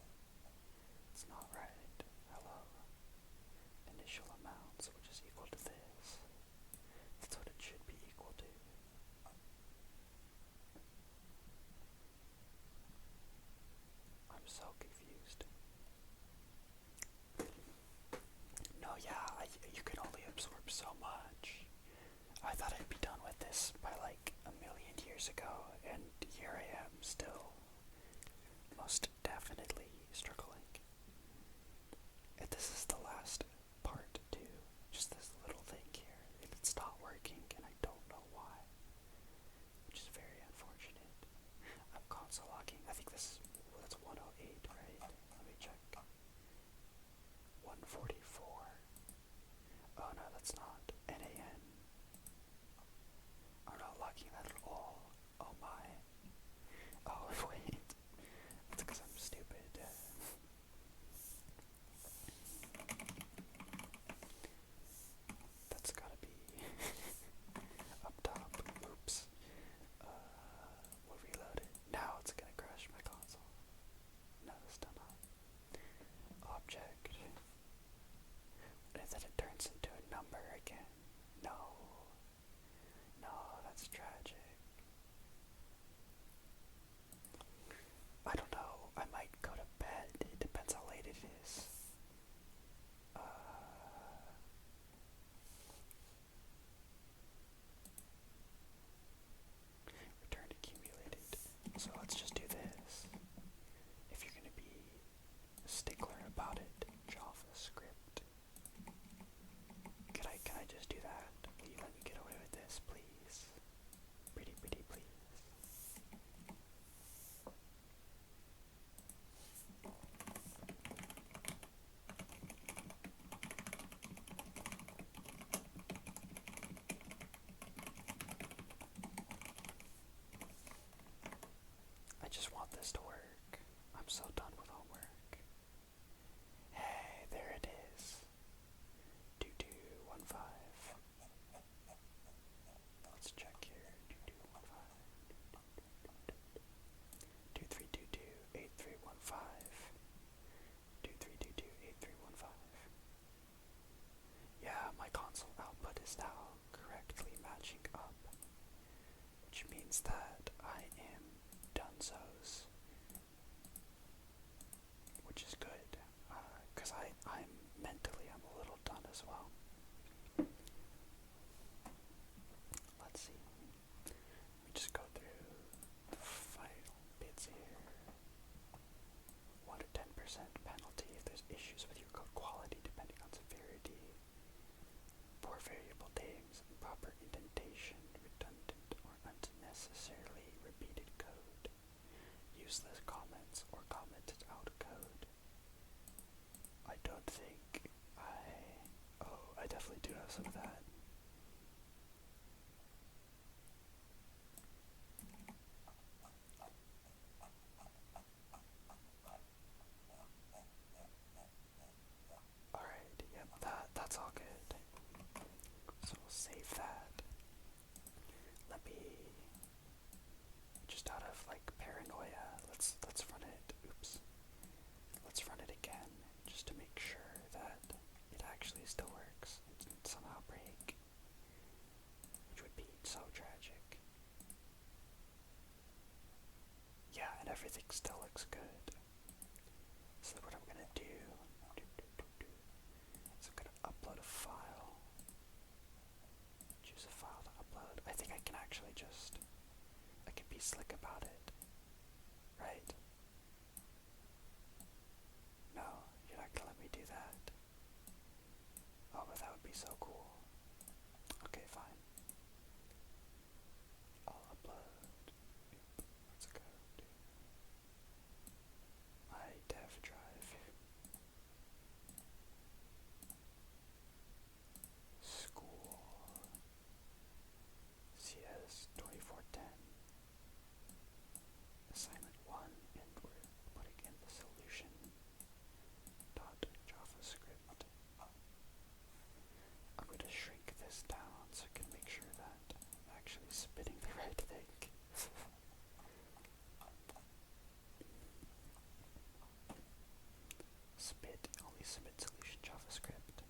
It's not right. Hello. Initial amounts, which is equal to this. That's what it should be equal to. I'm so confused. No, yeah, you can only absorb so much. I thought I'd be done with this by like 1,000,000 years ago, and here I am still most definitely struggling. And this is the last part too, just this little thing here. It's not working and I don't know why. so done with homework. Hey, there it is. 2215. Let's check here. 2215. 2322-8315. Yeah, my console output is now correctly matching up, which means that I am donezo's, which is good, because I'm mentally, I'm a little done as well. Let's see. Let me just go through the final bits here. 1 to 10% penalty if there's issues with your code quality depending on severity. Poor variable names, improper indentation, redundant or unnecessarily repeated code, useless comments or commented out code. I don't think I definitely do have some of that. Alright, yep, that's all good. So we'll save that. Let me, just out of like paranoia, let's run it. Oops. Let's run it again just to make sure that it actually still works. It didn't somehow break, which would be so tragic. Yeah, and everything still looks good. So what I'm gonna do is I'm gonna upload a file. Choose a file to upload. I think I can actually I can be slick about it, right? No, you're not gonna let me do that. Oh, but that would be so cool. Okay, fine. I'll upload. Let's go to my dev drive. School. CS2410. Assignment 1, and we're putting in the solution. .javascript. I'm going to shrink this down so I can make sure that I'm actually spitting the right thing. Only submit solution JavaScript.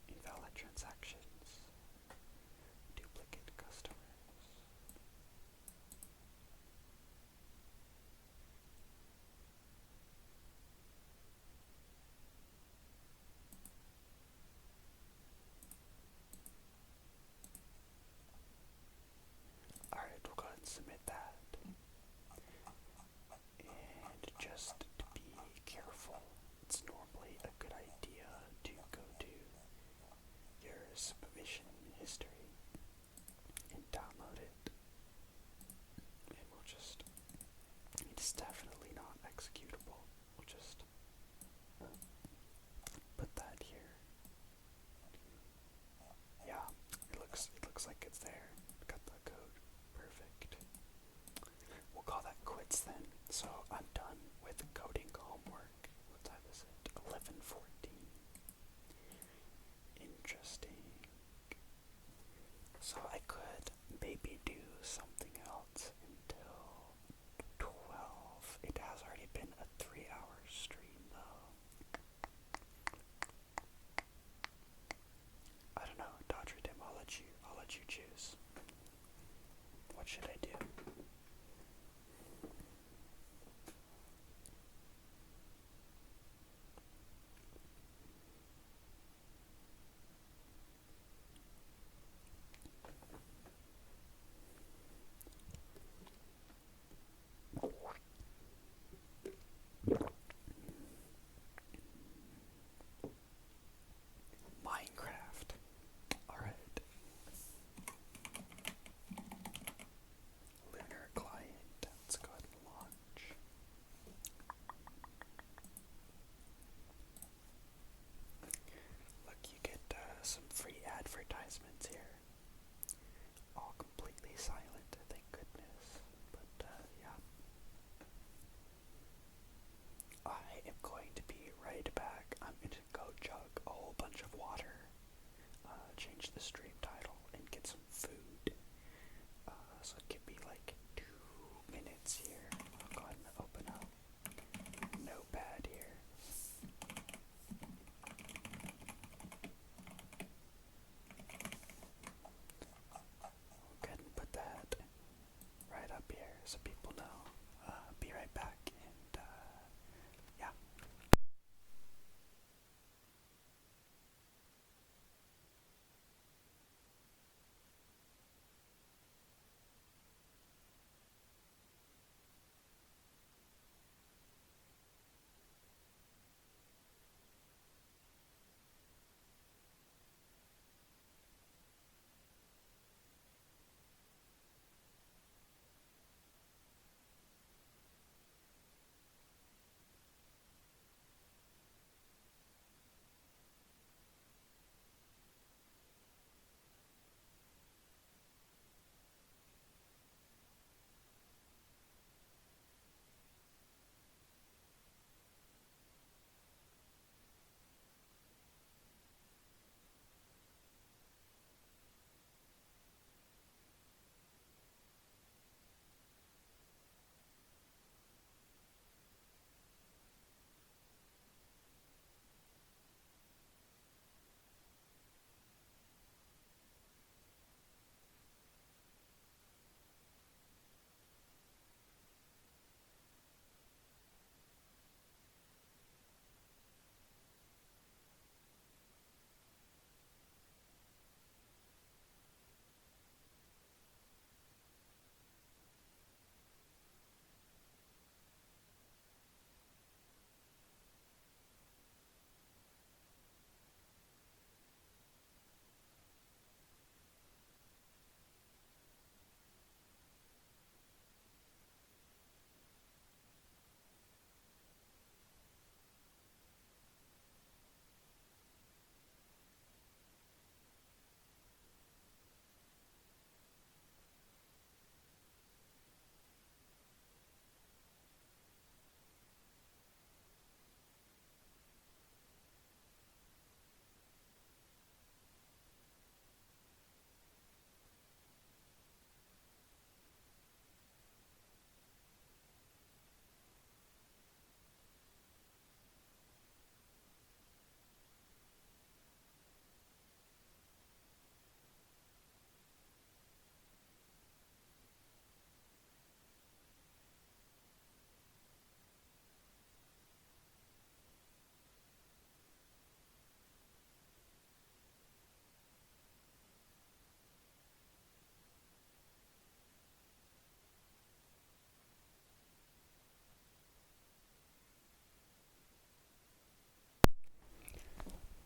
Invalid transactions. Duplicate customers. Alright, we'll go ahead and submit that. And just to be careful, it's normally a good idea to go to your submission history and download it. And it's definitely not executable. We'll just put that here. Yeah, it looks like it's there. Got the code. Perfect. We'll call that quits then. So I'm done with coding homework. What time is it? 11:14. Interesting. So I could maybe do something else until 12. It has already been a 3-hour stream though. I don't know, Dodger Dim, I'll let you choose. What should I do? Minecraft. Alright. be right back. I'm gonna go chug a whole bunch of water, change the stream title, and get some food. So give me like 2 minutes here. I'll go ahead and open up Notepad here. I'll go ahead and put that right up here so people know. Be right back, and yeah.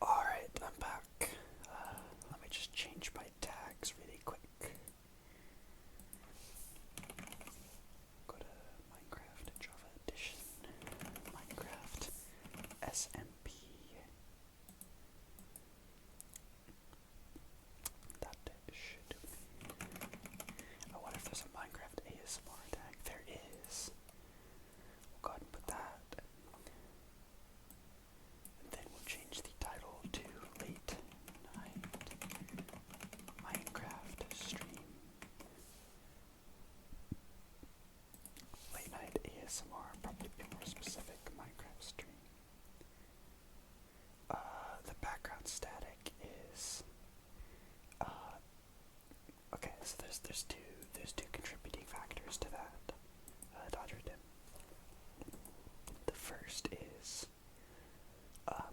Alright, I'm back. Let me just change my tags really quick. Go to Minecraft Java Edition, Minecraft SMP. That should I wonder if there's a Minecraft ASMR tag. There is. We'll go ahead and put that. And then we'll change the title to Late Night Minecraft Stream. Late Night ASMR, probably be more specific, Minecraft Stream. The background static is okay, so there's two contributing factors to that. Dodger Dim. The first is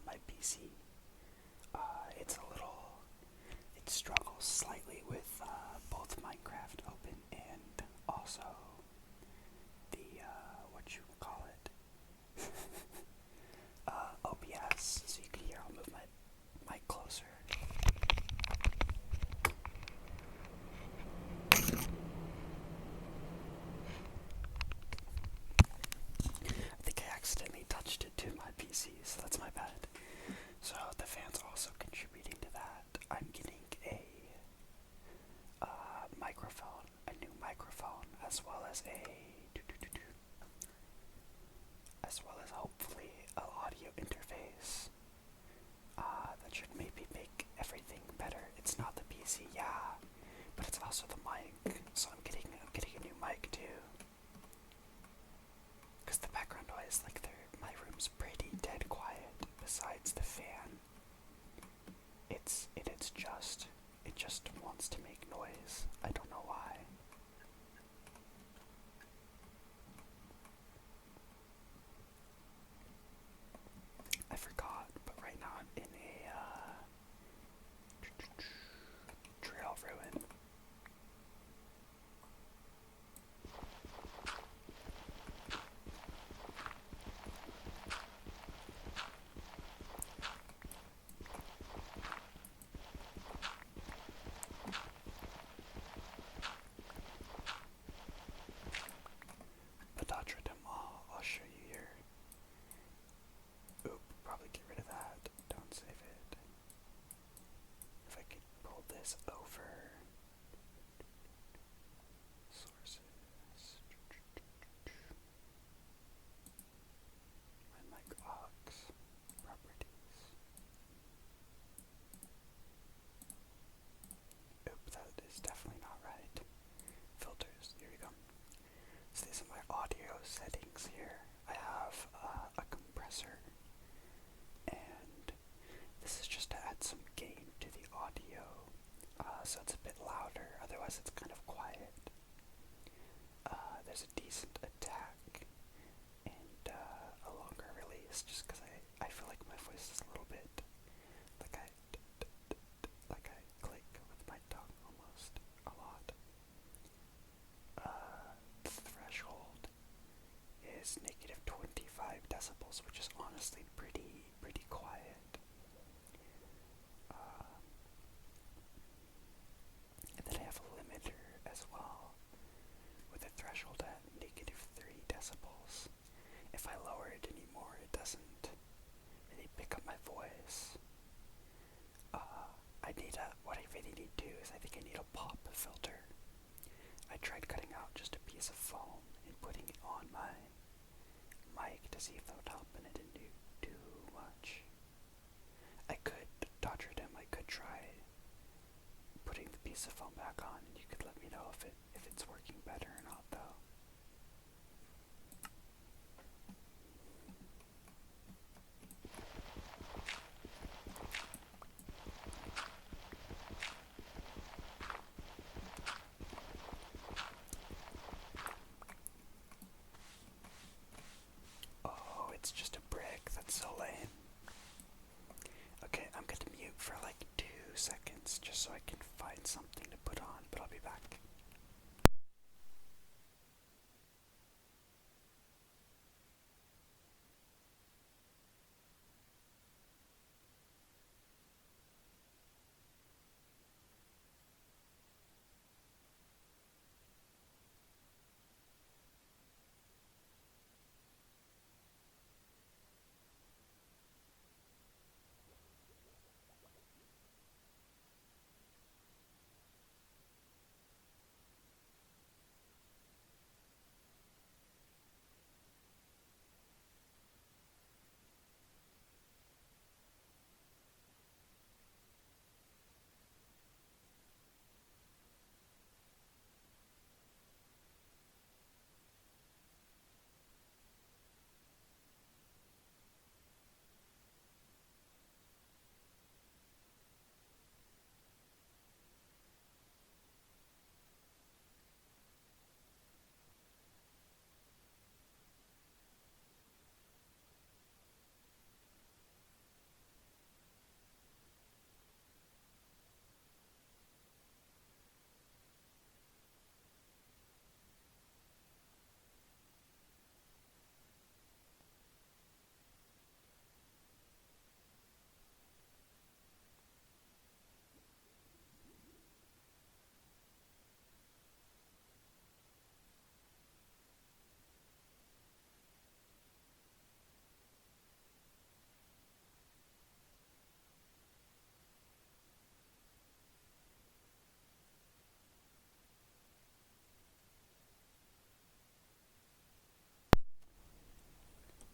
my PC. It struggles slightly with both Minecraft Open and also the what you call it, OBS. So you can hear. I'll move my mic closer. I think I accidentally touched also the mic. So I'm getting a new mic too. Cause the background noise, like my room's pretty dead quiet. Besides the fan, it just wants to make noise. I don't know why. I forgot, but right now I'm in a trail ruin. But I'll show you here. Oop, probably get rid of that. Don't save it. If I could pull this over. Sources. My mic aux. Properties. Oop, that is definitely not right. Filters, here we go. So these are my audio settings here. I have a compressor, and this is just to add some gain to the audio, so it's a bit louder, otherwise it's kind of quiet. There's a decent attack, and a longer release, just because I feel like my voice is a little bit, like I click with my tongue almost, a lot. The threshold is negative 25 decibels, which is honestly pretty quiet. And then I have a limiter as well, with a threshold at negative 3 decibels. If I lower it anymore, it doesn't really pick up my voice. What I really need to do is I think I need a pop filter. I tried cutting out just a piece of foam and putting it on my mic to see if that would help, and it didn't do too much. I could try putting the piece of foam back on, and you could let me know if it's working better or not, though. Oh, it's just a brick. That's so lame. Okay, I'm gonna mute for like 2 seconds just so I can find something to put on, but I'll be back.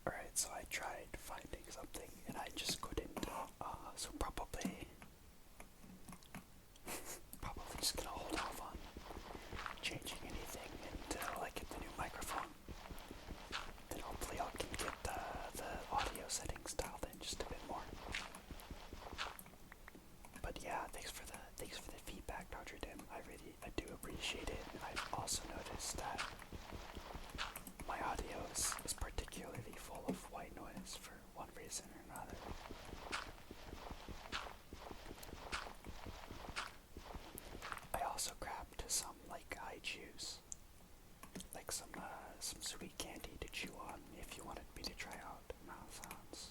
Alright, so I tried finding something and I just couldn't, so probably just gonna hold off on yeah, thanks for the feedback, Dr. Dim. I do appreciate it. And I've also noticed that my audio is particularly full of white noise for one reason or another. I also grabbed some like juice, like some sweet candy to chew on if you wanted me to try out mouth sounds.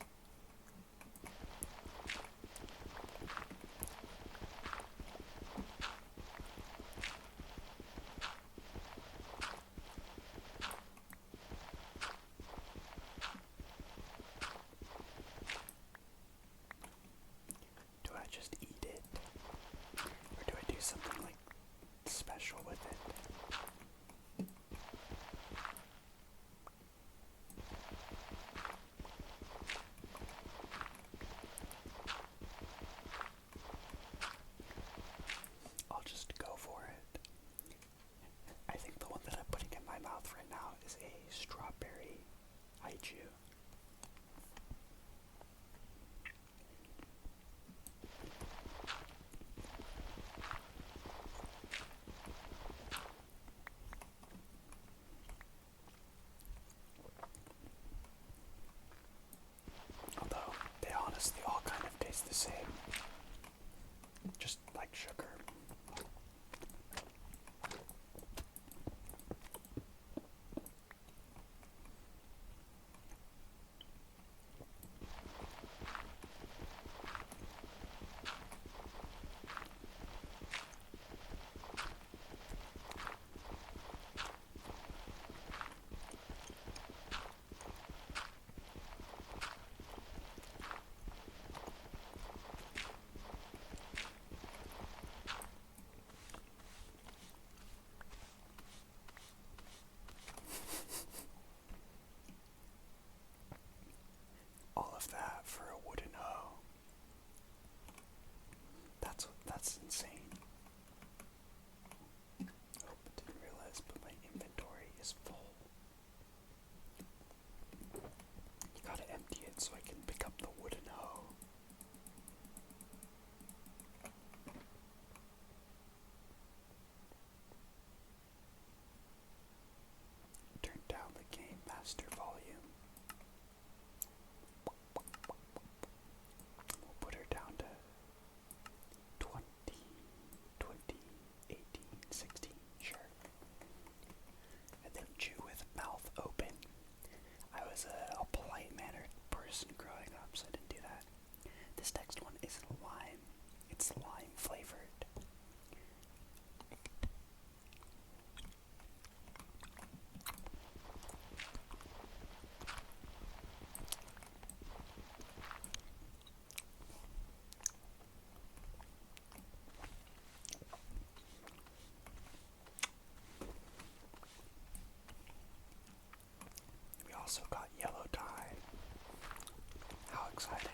Do I just eat it? Or do I do something like special with it? I'll just go for it. I think the one that I'm putting in my mouth right now is a strawberry haiju. Although they honestly all kind of taste the same, just like sugar. All of that for a wooden hoe. That's insane. Oh, didn't realize, but my inventory is full. You gotta empty it so I can pick up the wooden hoe. Turn down the game master volume. We'll put her down to 20, 20, 18, 16, sure. And then chew with mouth open. I was a polite-mannered person growing up, so I didn't do that. This next one is lime. It's lime flavored. We also got yellow dye. How exciting.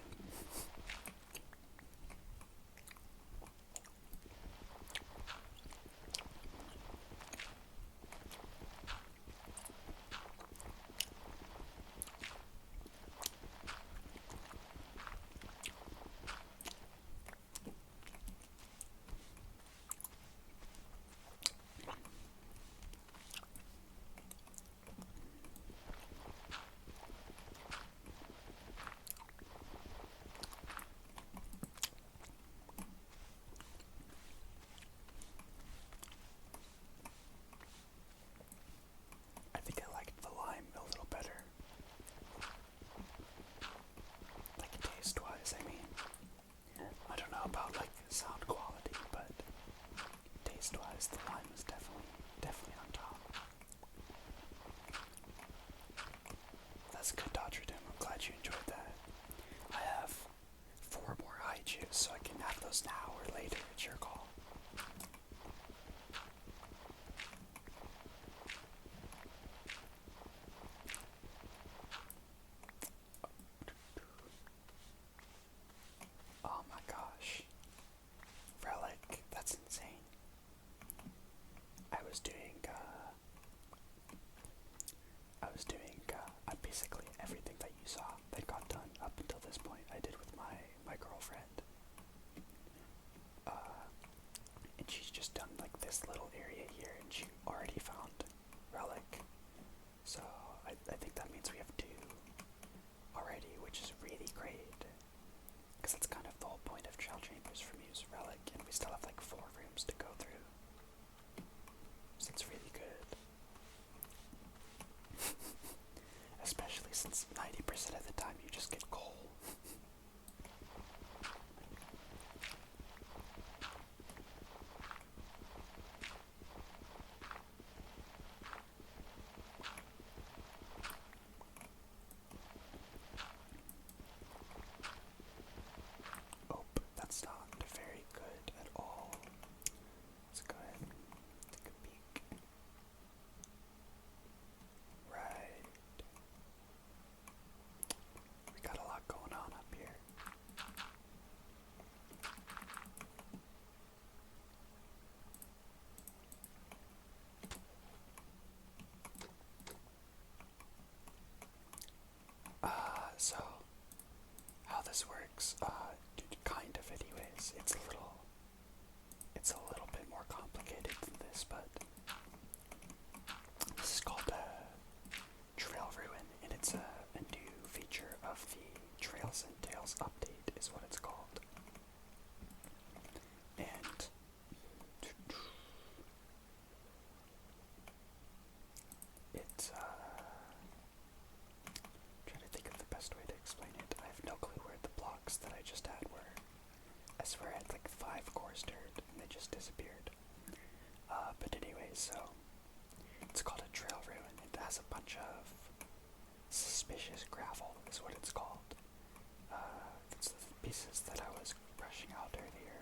I think I liked the lime a little better. Like taste-wise, I mean. I don't know about like sound quality, but taste-wise, the lime is definitely on top. That's good, Dodger Dim. I'm glad you enjoyed that. I have 4 more haijus, so I can have those now or later. It's your call. Oh my gosh. Relic, that's insane. I was doing basically everything that you saw that got done up until this point I did with my girlfriend. which is really great, because that's kind of the whole point of Trail Chambers for me is Relic, and we still have like 4 rooms to go through, so it's really good. Especially since 90% of the time you just get coal. Oh, that's not very good at all. Let's go ahead and take a peek. Right. We got a lot going on up here. So how this works, kind of anyways, it's a little bit more complicated than this, but this is called Trail Ruin, and it's a new feature of the Trails and Tales update is what it's called. And it's trying to think of the best way to explain it. I have no clue where the blocks that I just had were. I swear I had like 5 coarse dirt and they just disappeared. But anyway, so it's called a Trail Ruin. It has a bunch of suspicious gravel is what it's called. It's the pieces that I was brushing out earlier.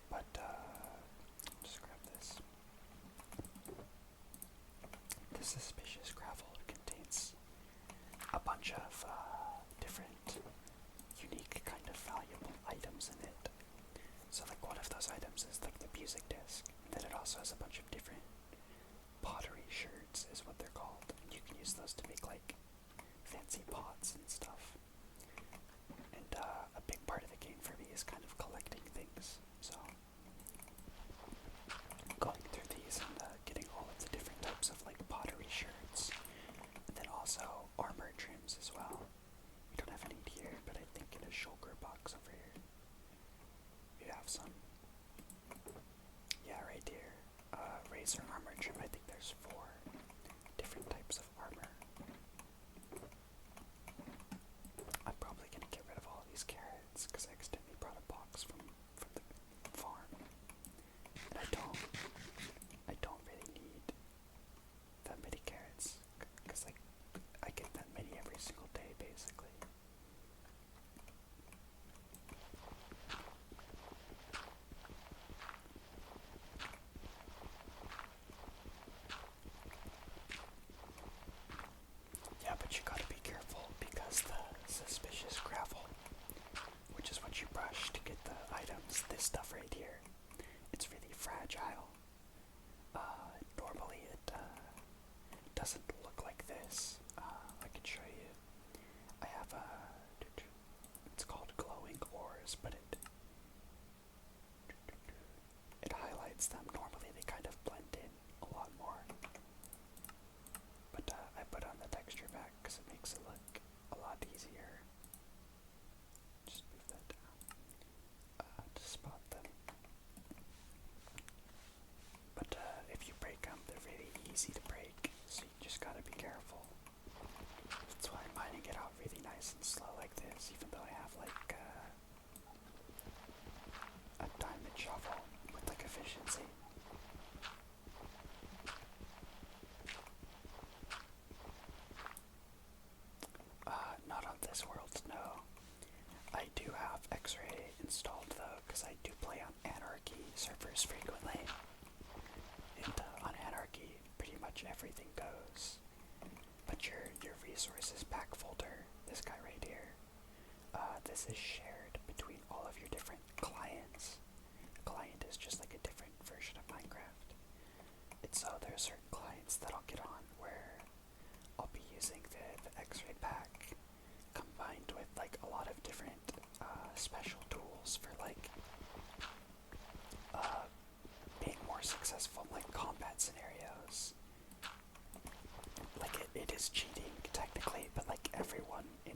But just grab this. The suspicious gravel contains a bunch of different, unique, kind of valuable items in it. So like one of those items is like the music disc, and then it also has a bunch of different pottery sherds is what they're called. And you can use those to make like fancy pots and stuff. And a big part of the game for me is kind of collecting things. So going through these and getting all of the different types of like pottery sherds, and then also armor trims as well. We don't have any here, but I think in a shulker box over here we have some. Yeah, right here. Razor armor trim. I think there's 4 different types of armor. I'm probably gonna get rid of all of these carrots because I accidentally brought a box from the farm, and I don't really need that many carrots because like I get that many every single day basically. Yeah, but you gotta be careful because the suspicious gravel, which is what you brush to get the items, this stuff right here, it's really fragile. Normally it doesn't look like this. I can show you. I have it's called glowing ores, but it highlights them. Normally they kind of blend in a lot more. But I put on the texture pack because it makes it look a lot easier. Just move that down to spot them. But if you break them, they're really easy to break, so you just gotta be careful. That's why I'm mining it out really nice and slow like this, even though I have like a diamond shovel with like efficiency. Not on this world, no. I do have X-Ray installed though, because I do play on Anarchy servers frequently. And on Anarchy, pretty much everything goes. But your resources pack folder, this guy right here, this is shared between all of your different clients. A client is just like a different version of Minecraft. And so there are certain clients that I'll get on where I'll be using the X-Ray pack combined with like a lot of different special tools for like being more successful in like combat scenarios. Like it is cheating technically, but like everyone in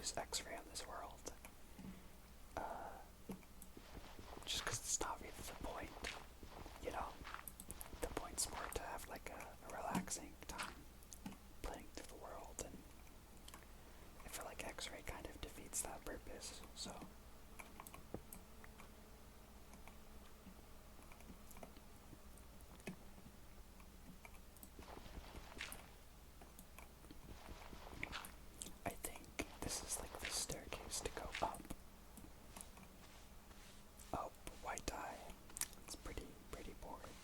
use X-ray on this world. Just because it's not really the point, you know? The point's more to have like a relaxing time playing through the world, and I feel like X-ray kind of defeats that purpose, so. I think this is like the staircase to go up. Oh, white die. It's pretty boring.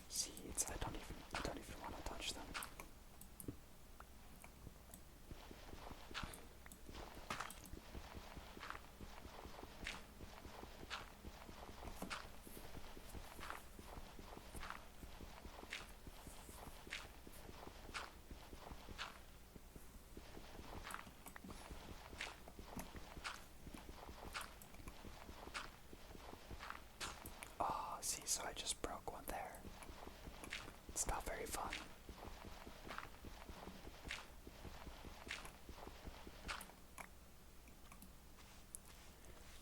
Seeds, I don't even want to touch them. Oh, see, so I just broke one there. It's not very fun.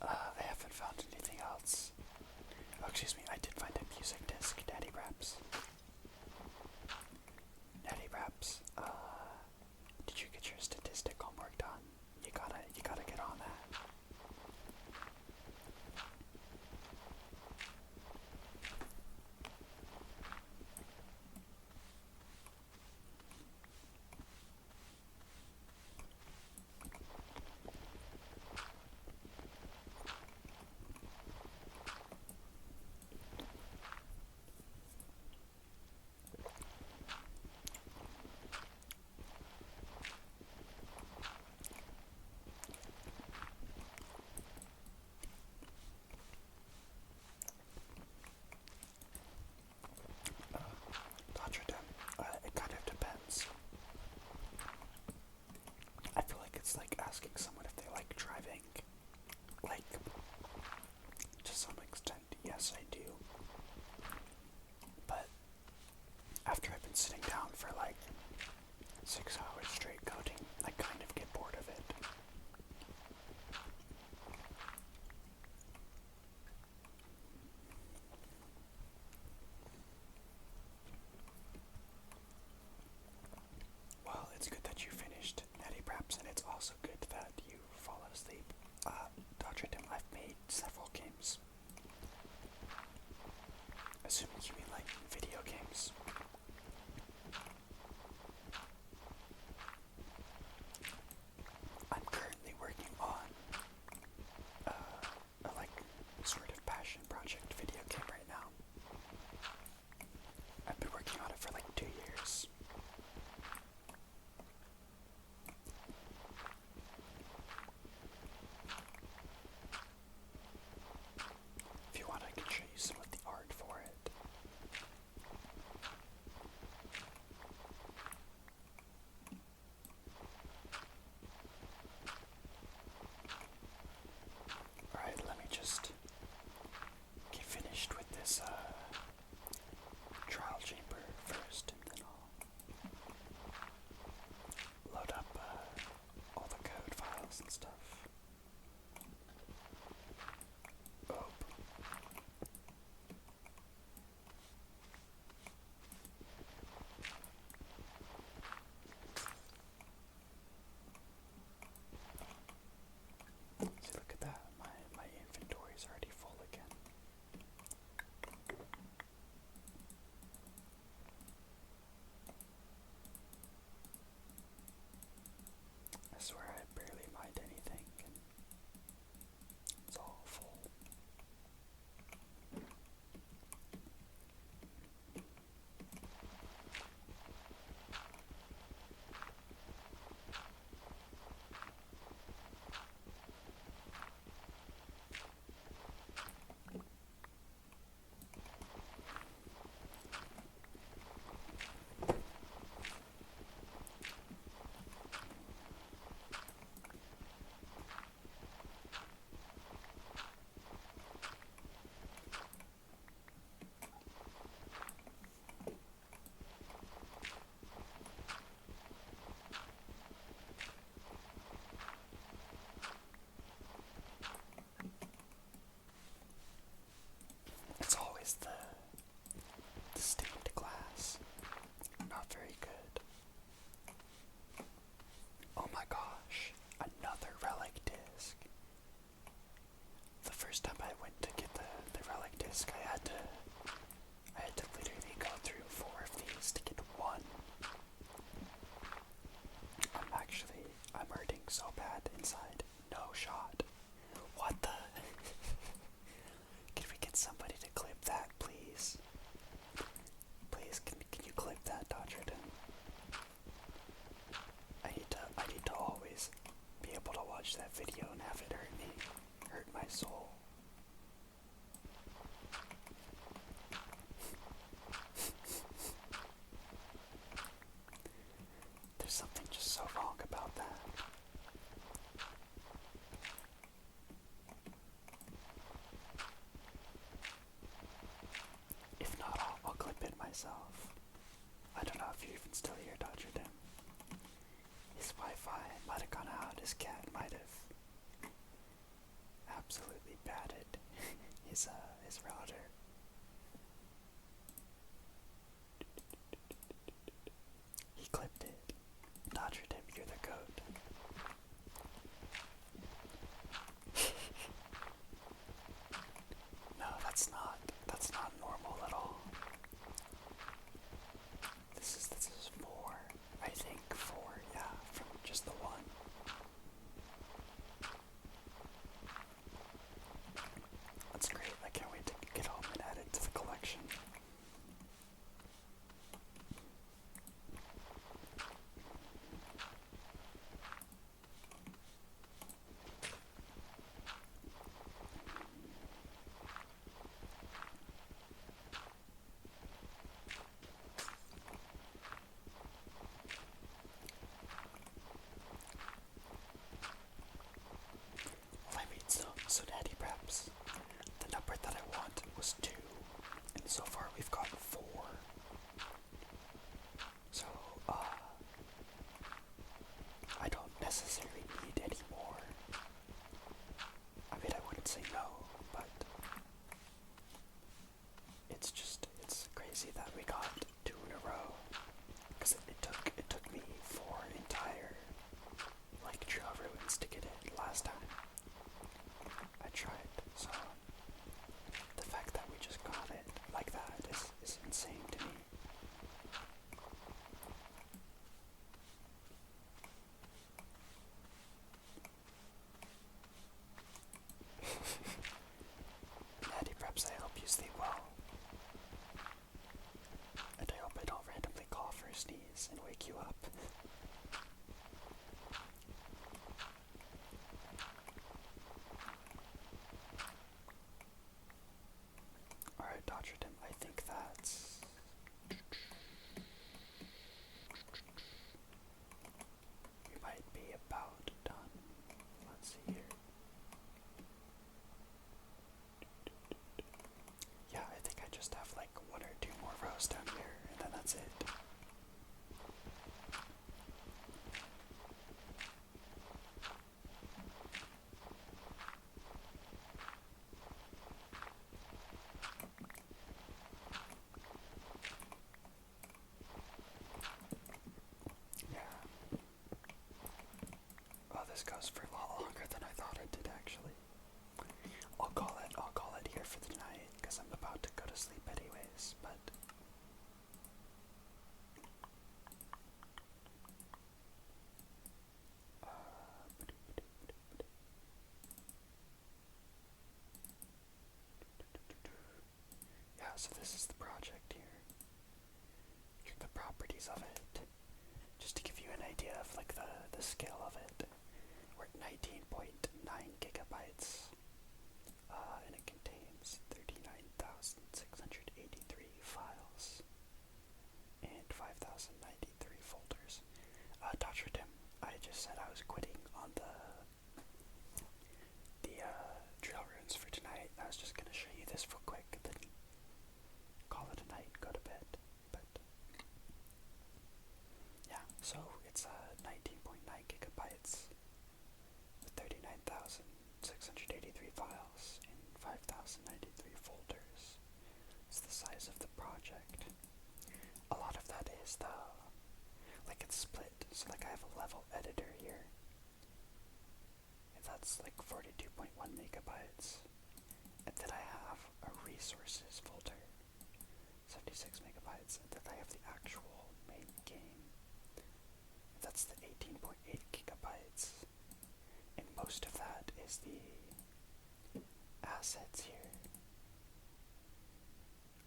I haven't found anything else. Oh, excuse me, I did find a music disc, Daddy Raps. Daddy Raps, did you get your statistic homework done? You gotta get on that. It kind of depends. I feel like it's like asking someone if they like driving. Like, to some extent, yes, I do. But after I've been sitting down for like 6 hours straight coding, I kind of get bored of it. Well, it's good that you finished Natty Praps, and it's also good that you fall asleep. Dr. Tim, I've made several games. Assuming you mean like video games. I'm currently working on a like sort of passion project video game right now. I've been working on it for like 2 years. If you want, I can show you some of the art for it. can still hear Dodger Dim. His Wi-Fi might have gone out. His cat might have absolutely batted his router. He clipped it. Dodger Dim, you're the goat. No, that's not normal at all. This is 4. I think 4, yeah, from just the one. That's great. I can't wait to get home and add it to the collection. Well, I mean, so Daddy Preps, the number that I want was 2, and so far we've got 4. So, I don't necessarily need any more. I mean, I wouldn't say no, but it's crazy that we got 2 in a row, because it took me 4 entire, like, Trail Ruins to get it last time. I tried, so the fact that we just got it like that is insane to me. Natty Preps, I hope you sleep well. And I hope I don't randomly cough or sneeze and wake you up. Alright, Dodger Dim, I think that's... we might be about done. Let's see here. Yeah, I think I just have like 1 or 2 more rows down here, and then that's it. Yeah. Oh, this goes for a lot longer than I thought it did, actually. I'll call it here for the night, because I'm about to go to sleep anyways, but... yeah, so this is the project here. Here are the properties of it. Just to give you an idea of like the scale of it. We're at 19.9 gigabytes. And it contains 39,683 files and 5,093 folders. Dr. Tim, I just said I was quitting on the drill runes for tonight. I was just gonna show you this real quick, then call it a night, go to bed. But yeah, so it's 19.9 gigabytes with 39,683 files and 5,093 folders. It's the size of the project. A lot of that is like it's split, so like I have a level editor here, and that's like 42.1 megabytes, and then I have a resources folder, 76 megabytes, and then I have the actual main game, and that's the 18.8 gigabytes, and most of that is the assets here.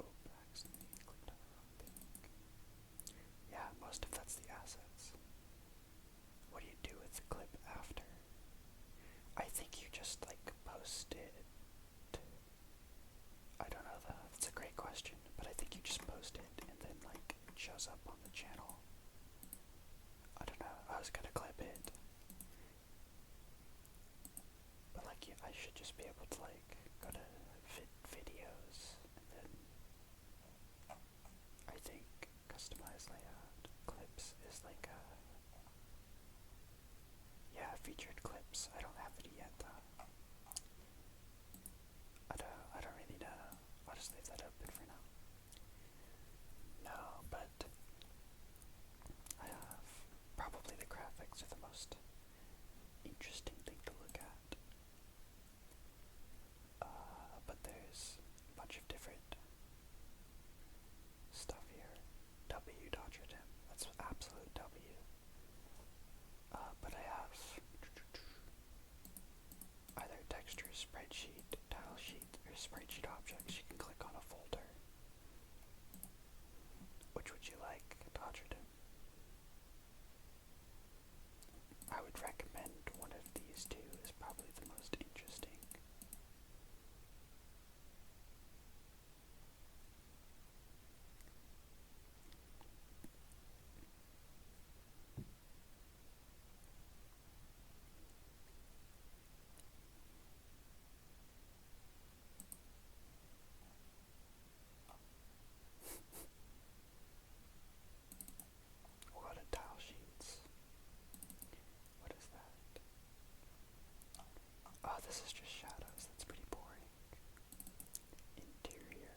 Oh, I accidentally clicked on the wrong thing. Yeah, most of that's the assets. What do you do with the clip after? I think you just like post it. I don't know, that's a great question, but I think you just post it and then like it shows up on the channel. I don't know, I was gonna clip it, but like I should just be able to like go to videos and then I think customize layout, clip. featured clips. I don't have any yet though. I don't really know. I'll just leave that open for now. No, but I have probably the graphics are the most interesting thing to look at. But there's a bunch of different stuff here. W Dodger Tim. That's absolute W. But I have either texture, spreadsheet, tile sheet, or spreadsheet objects. You can click on a folder. Which would you like, Dodger Tim? I would recommend one of these two is probably the most interesting. We'll go to tile sheets. What is that? Oh, this is just shadows. That's pretty boring. Interior.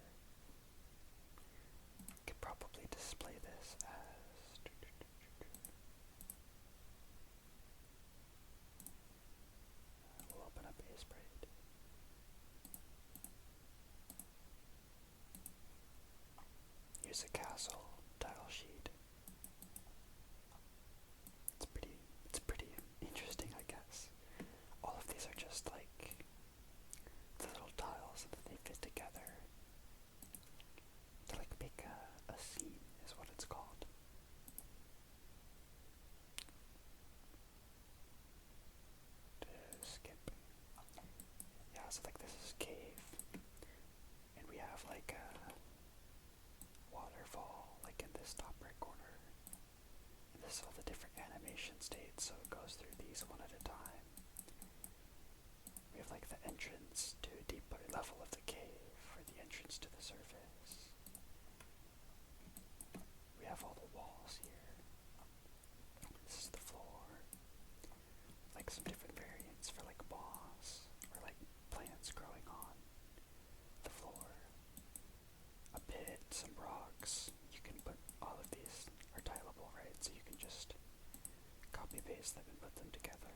Could probably display this as we'll open up Asprade. Use a castle tile sheet. It's pretty interesting, I guess. All of these are just like the little tiles that they fit together to like make a scene is what it's called. Skip. Yeah, so like this is cave, and we have like a waterfall like in this top right corner. And this is all the different animation states, so it goes through these one at a time. We have like the entrance to a deeper level of the cave, or the entrance to the surface. We have all the walls here. This is the floor. Like some different variants for like moss, or like plants growing on the floor. A pit, some rocks. You can put all of these are tileable, right? So you can just copy paste them and put them together.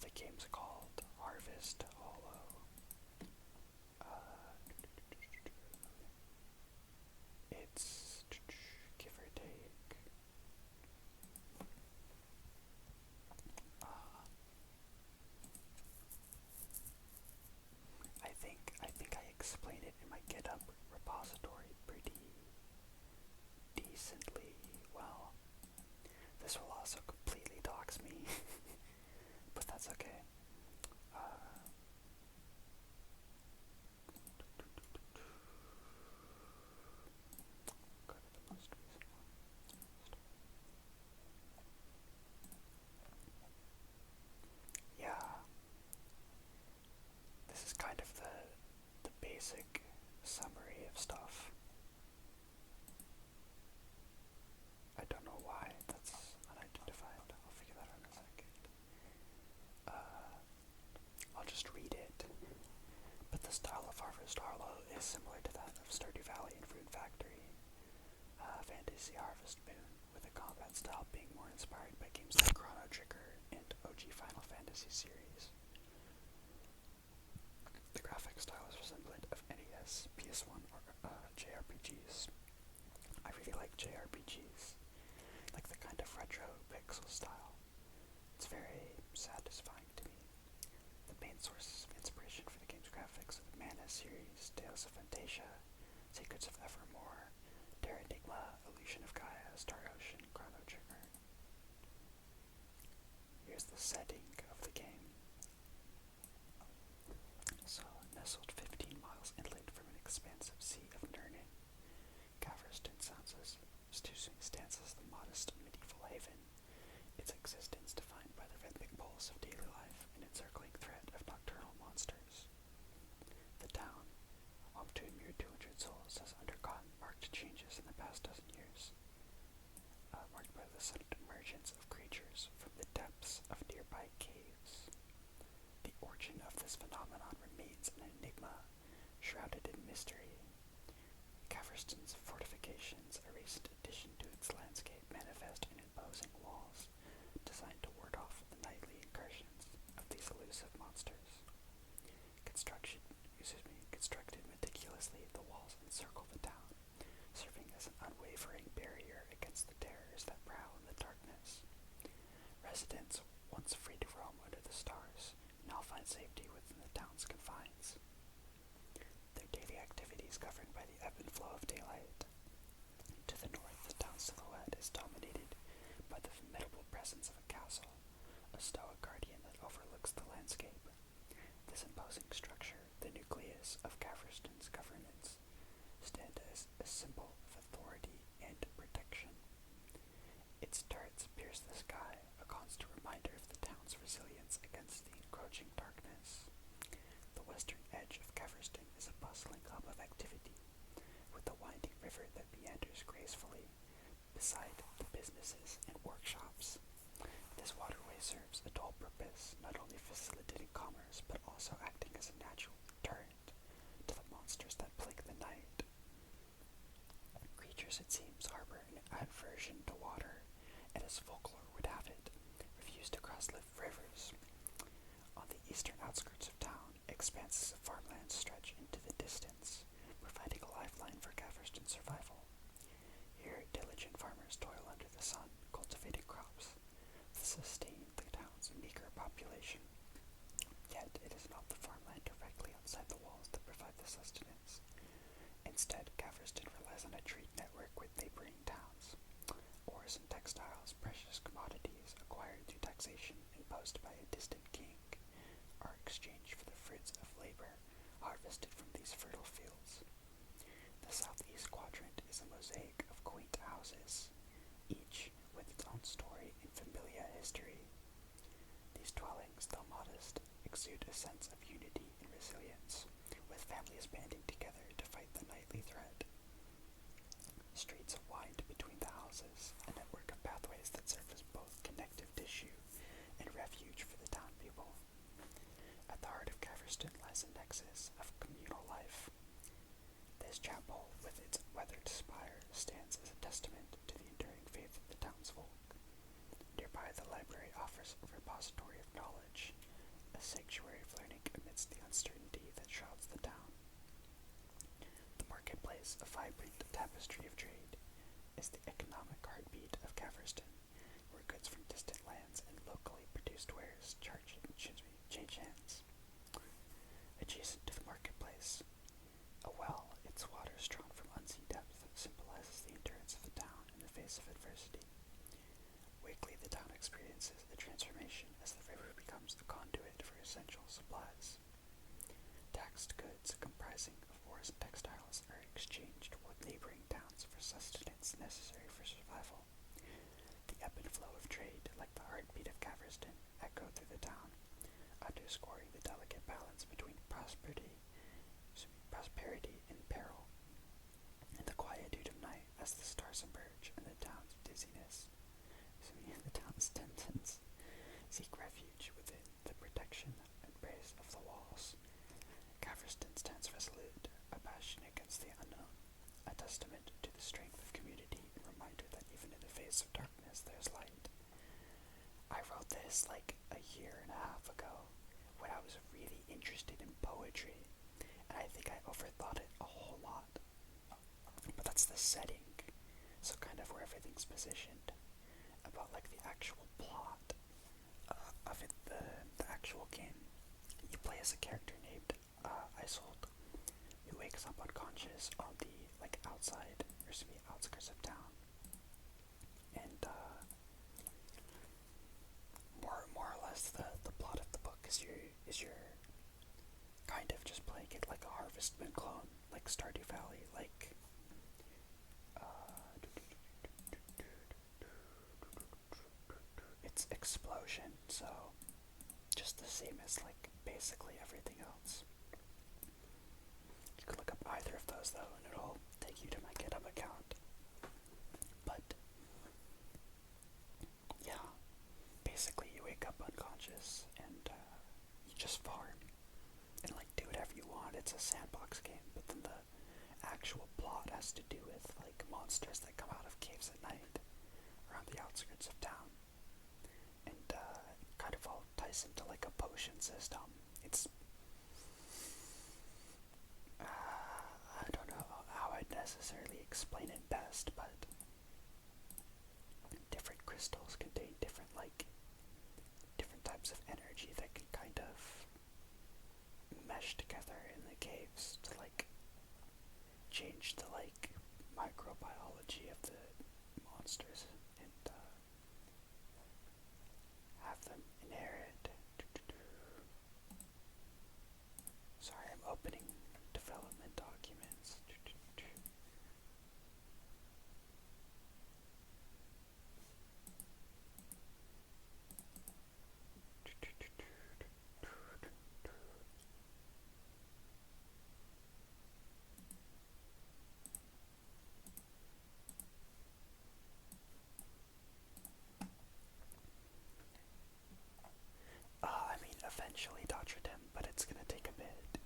The game's called Harvest Hollow. It's give or take. I think I explained it in my GitHub repository pretty decently well. This will also completely dox me, but that's okay. Go to the most recent one. Yeah. This is kind of the basic summary of stuff. I don't know why that's unidentified. I'll figure that out in a second. I'll just read it. But the style of Harvest Hollow is similar to that of Stardew Valley and Fruit Factory. Fantasy Harvest Moon, with the combat style being more inspired by games like Chrono Trigger and OG Final Fantasy series. The graphic style is resemblant of NES, PS1, or JRPGs. I really like JRPGs, like the kind of retro pixel style. It's very satisfying to me. The main sources of inspiration for the game's graphics are the Mana series, Tales of Fantasia, Secrets of Evermore, Terra Enigma, Illusion of Gaia, Star Ocean, Chrono Trigger. Here's the setting of the game. So, nestled 15 miles inland from an expansive sea of Nirnin, Caverston stands as the modest medieval haven, its existence defined by the rhythmic pulse of daily life and encircling threat of nocturnal monsters. The town, home to a mere 200 souls, has undergone marked changes in the past dozen years, marked by the sudden emergence of creatures from the depths of nearby caves. The origin of this phenomenon remains an enigma, shrouded in mystery. Caverston's fortifications, a recent addition to its landscape, manifest in imposing walls designed to ward off the nightly incursions of these elusive monsters. Constructed meticulously, the walls encircle the town, serving as an unwavering barrier against the terrors that prowl in the darkness. Residents, once free to roam under the stars, now find safety within the town's confines. Their daily activities governed by the ebb and flow of daylight. To the north, the town's silhouette is dominated by the formidable presence of a castle, a stoic guardian that overlooks the landscape. This imposing structure, the nucleus of Caverston's governance, stands as a symbol of authority and protection. Its turrets pierce the sky, a constant reminder of the town's resilience against the encroaching darkness. The western edge of Caverston is a bustling hub of activity, with a winding river that meanders gracefully beside the businesses and workshops. This waterway serves a dual purpose, not only facilitating commerce, but also acting as a natural deterrent to the monsters that plague the night. Creatures, it seems, harbor an aversion to water, and as folklore would have it, refuse to cross rivers. On the eastern outskirts of town, expanses of farmland stretch into the distance, providing a lifeline for Caverston's survival. Here, diligent farmers toil under the sun, cultivating crops to sustain the town's meager population. Yet, it is not the farmland directly outside the walls that provide the sustenance. Instead, Caverston relies on a trade network with neighboring towns. Ores and textiles, precious commodities acquired through taxation imposed by a distant king, are exchanged for the fruits of labor harvested from these fertile fields. The southeast quadrant is a mosaic of quaint houses, each with its own story and familiar history. These dwellings, though modest, exude a sense of unity and resilience, with families banding together to fight the nightly threat. Streets wind between the houses, a network of pathways that serve as both connective tissue and refuge for the town people. At the heart of Caverston lies a nexus of communal life. This chapel, with its weathered spire, stands as a testament to the enduring faith of the townsfolk. Nearby, the library offers a repository of knowledge, a sanctuary of learning amidst the uncertainty that shrouds the town. The marketplace, a vibrant tapestry of trade, is the economic heartbeat of Caverston, where goods from distant lands and locally produced wares change hands. Adjacent to the marketplace, a well, its waters drawn from unseen depth, symbolizes the endurance of the town in the face of adversity. Weekly, the town experiences a transformation as the river becomes a conduit for essential supplies. Taxed goods comprising of ores and textiles are exchanged with neighboring towns for sustenance necessary for survival. The ebb and flow of trade, like the heartbeat of Caverston, echo through the town, underscoring the delicate balance between prosperity and peril. In the quietude of night, as the stars emerge and the town's denizens seek refuge within the protection and embrace of the walls, Caverston stands resolute, a bastion against the unknown, a testament to the strength of community and reminder that even in the face of darkness there's light. I wrote this like a year and a half ago when I was really interested in poetry, and I think I overthought it a whole lot. But that's the setting, so kind of where everything's positioned. About like the actual plot of it, the actual game. You play as a character named Isolde, who wakes up unconscious on the outskirts of town, and more or less the plot of the book is you're kind of just playing it like a Harvestman clone, like Stardew Valley, like it's Explosion, so just the same as like basically everything else. You could look up either of those though, and it'll take you to my GitHub account. But yeah, basically you wake up unconscious, and you just farm and like do whatever you want. It's a sandbox game, but then the actual plot has to do with like monsters that come out of caves at night around the outskirts of town, and kind of all ties into like a potion system. It's I don't know how I'd necessarily explain it best, but different crystals contain different types of energy that can kind of mesh together in the caves to like change the like microbiology of the monsters and have them inherit. Sorry, I'm opening development documents. I mean, eventually Dodger Dem, but it's gonna take a bit.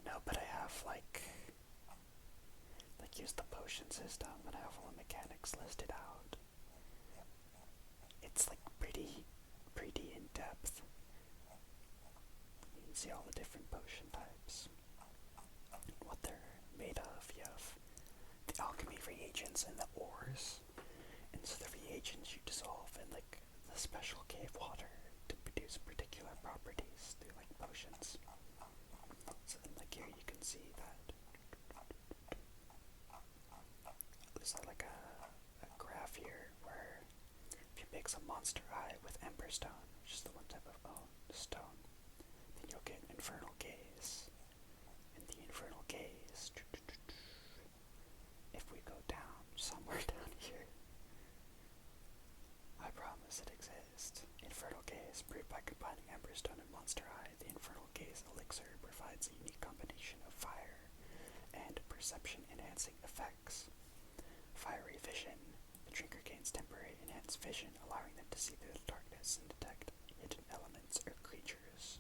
No, but I have like use the potion system and I have all the mechanics listed out. It's like pretty in depth. You can see all the different potion types, what they're made of. You have the alchemy reagents and the ores, and so the reagents you dissolve in like the special cave water to produce particular properties through like potions. So then like here you can see that there's like a graph here where if you mix a monster eye with emberstone, which is the one type of stone, then you'll get infernal gaze. And the infernal gaze, if we go down somewhere down here, I promise it exists. Infernal gaze, brewed by combining emberstone and monster eye, the infernal gaze elixir provides a unique combination of fire and perception enhancing effects. Fiery vision. The drinker gains temporary enhanced vision, allowing them to see through the darkness and detect hidden elements or creatures.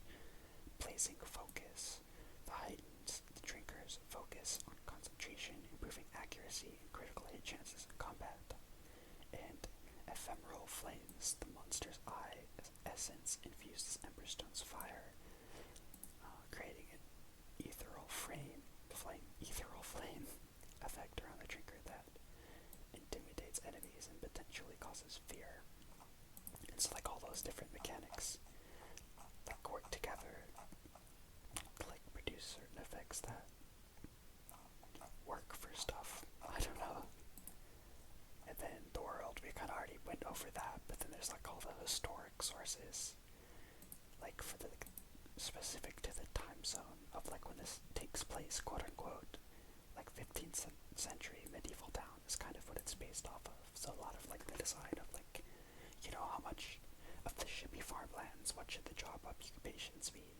Blazing focus. The heightens the drinker's focus on concentration, improving accuracy and critical hit chances in combat. And ephemeral flames. The monster's eye essence infuses emberstone's fire, creating an ethereal flame effect around the drinker that intimidates enemies and potentially causes fear. It's like all those different mechanics that work together to like produce certain effects that work for stuff. I don't know. And then the world, we kind of already went over that, but then there's like all the historic sources, like for the specific to the time zone of like when this takes place, quote unquote, like 15th century medieval town is kind of what it's based off of. So a lot of like the design of like, you know, how much of this should be farmlands, what should the job occupations be,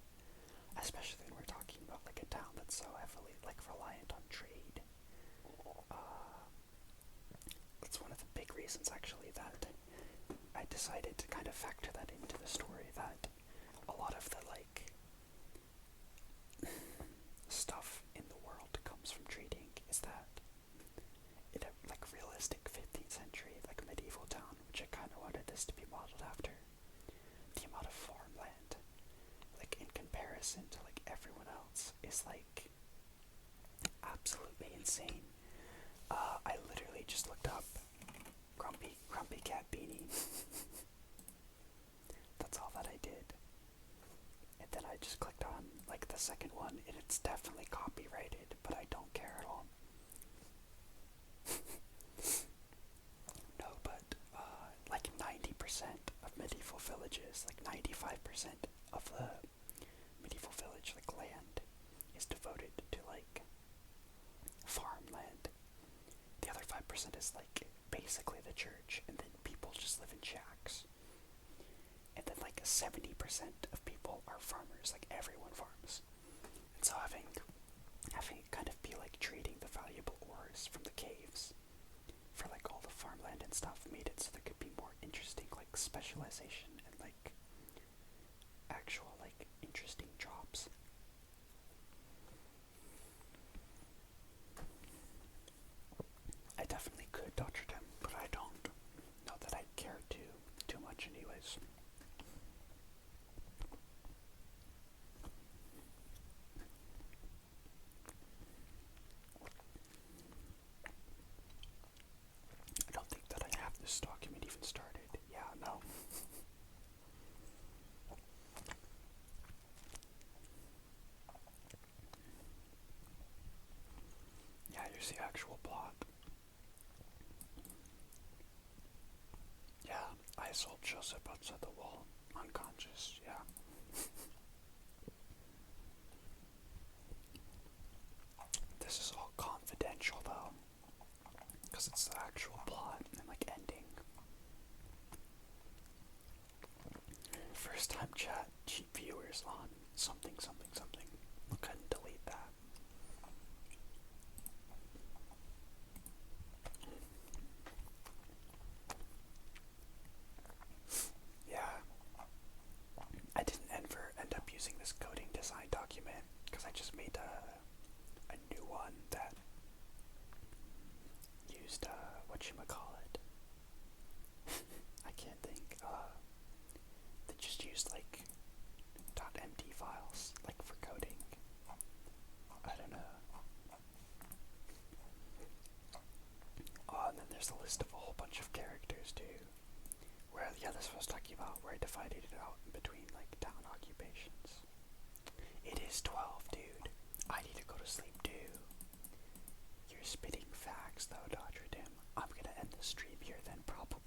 especially when we're talking about like a town that's so heavily like reliant on trade. That's one of the big reasons actually that I decided to kind of factor that into the story, that a lot of the like stuff in the world comes from trading, is that in a like realistic 15th century like medieval town, which I kind of wanted this to be modeled after, the amount of farmland like in comparison to like everyone else is like absolutely insane. I literally just looked up Grumpy Cat Beanie. That's all that I did. And then I just clicked on like the second one, and it's definitely copyrighted, but I don't care at all. No, but like 90% of medieval villages, like 95% of the medieval village like land is devoted to like farmland. The other 5% is like basically the church, and then people just live in shacks. And then like 70% of people are farmers, like everyone farms. And so having it kind of be like trading the valuable ores from the caves for like all the farmland and stuff made it so there could be more interesting like specialization and like this document even started. Yeah, no. Yeah, here's the actual plot. Yeah, I assault Joseph outside the wall, unconscious, yeah. This is all confidential though, because it's the actual plot and like ending. First time chat, cheap viewers on something something something. I'll go ahead and delete that. Yeah, I didn't ever end up using this coding design document because I just made a new one that used whatchamacallit. I can't think. That just used like .md files, like for coding. I don't know. Oh, and then there's a list of a whole bunch of characters too. Where, yeah, that's what I was talking about, where I divided it out in between like town occupations. It is 12, dude. I need to go to sleep too. You're spitting facts though, Dodger Dim. I'm gonna end the stream here then, probably.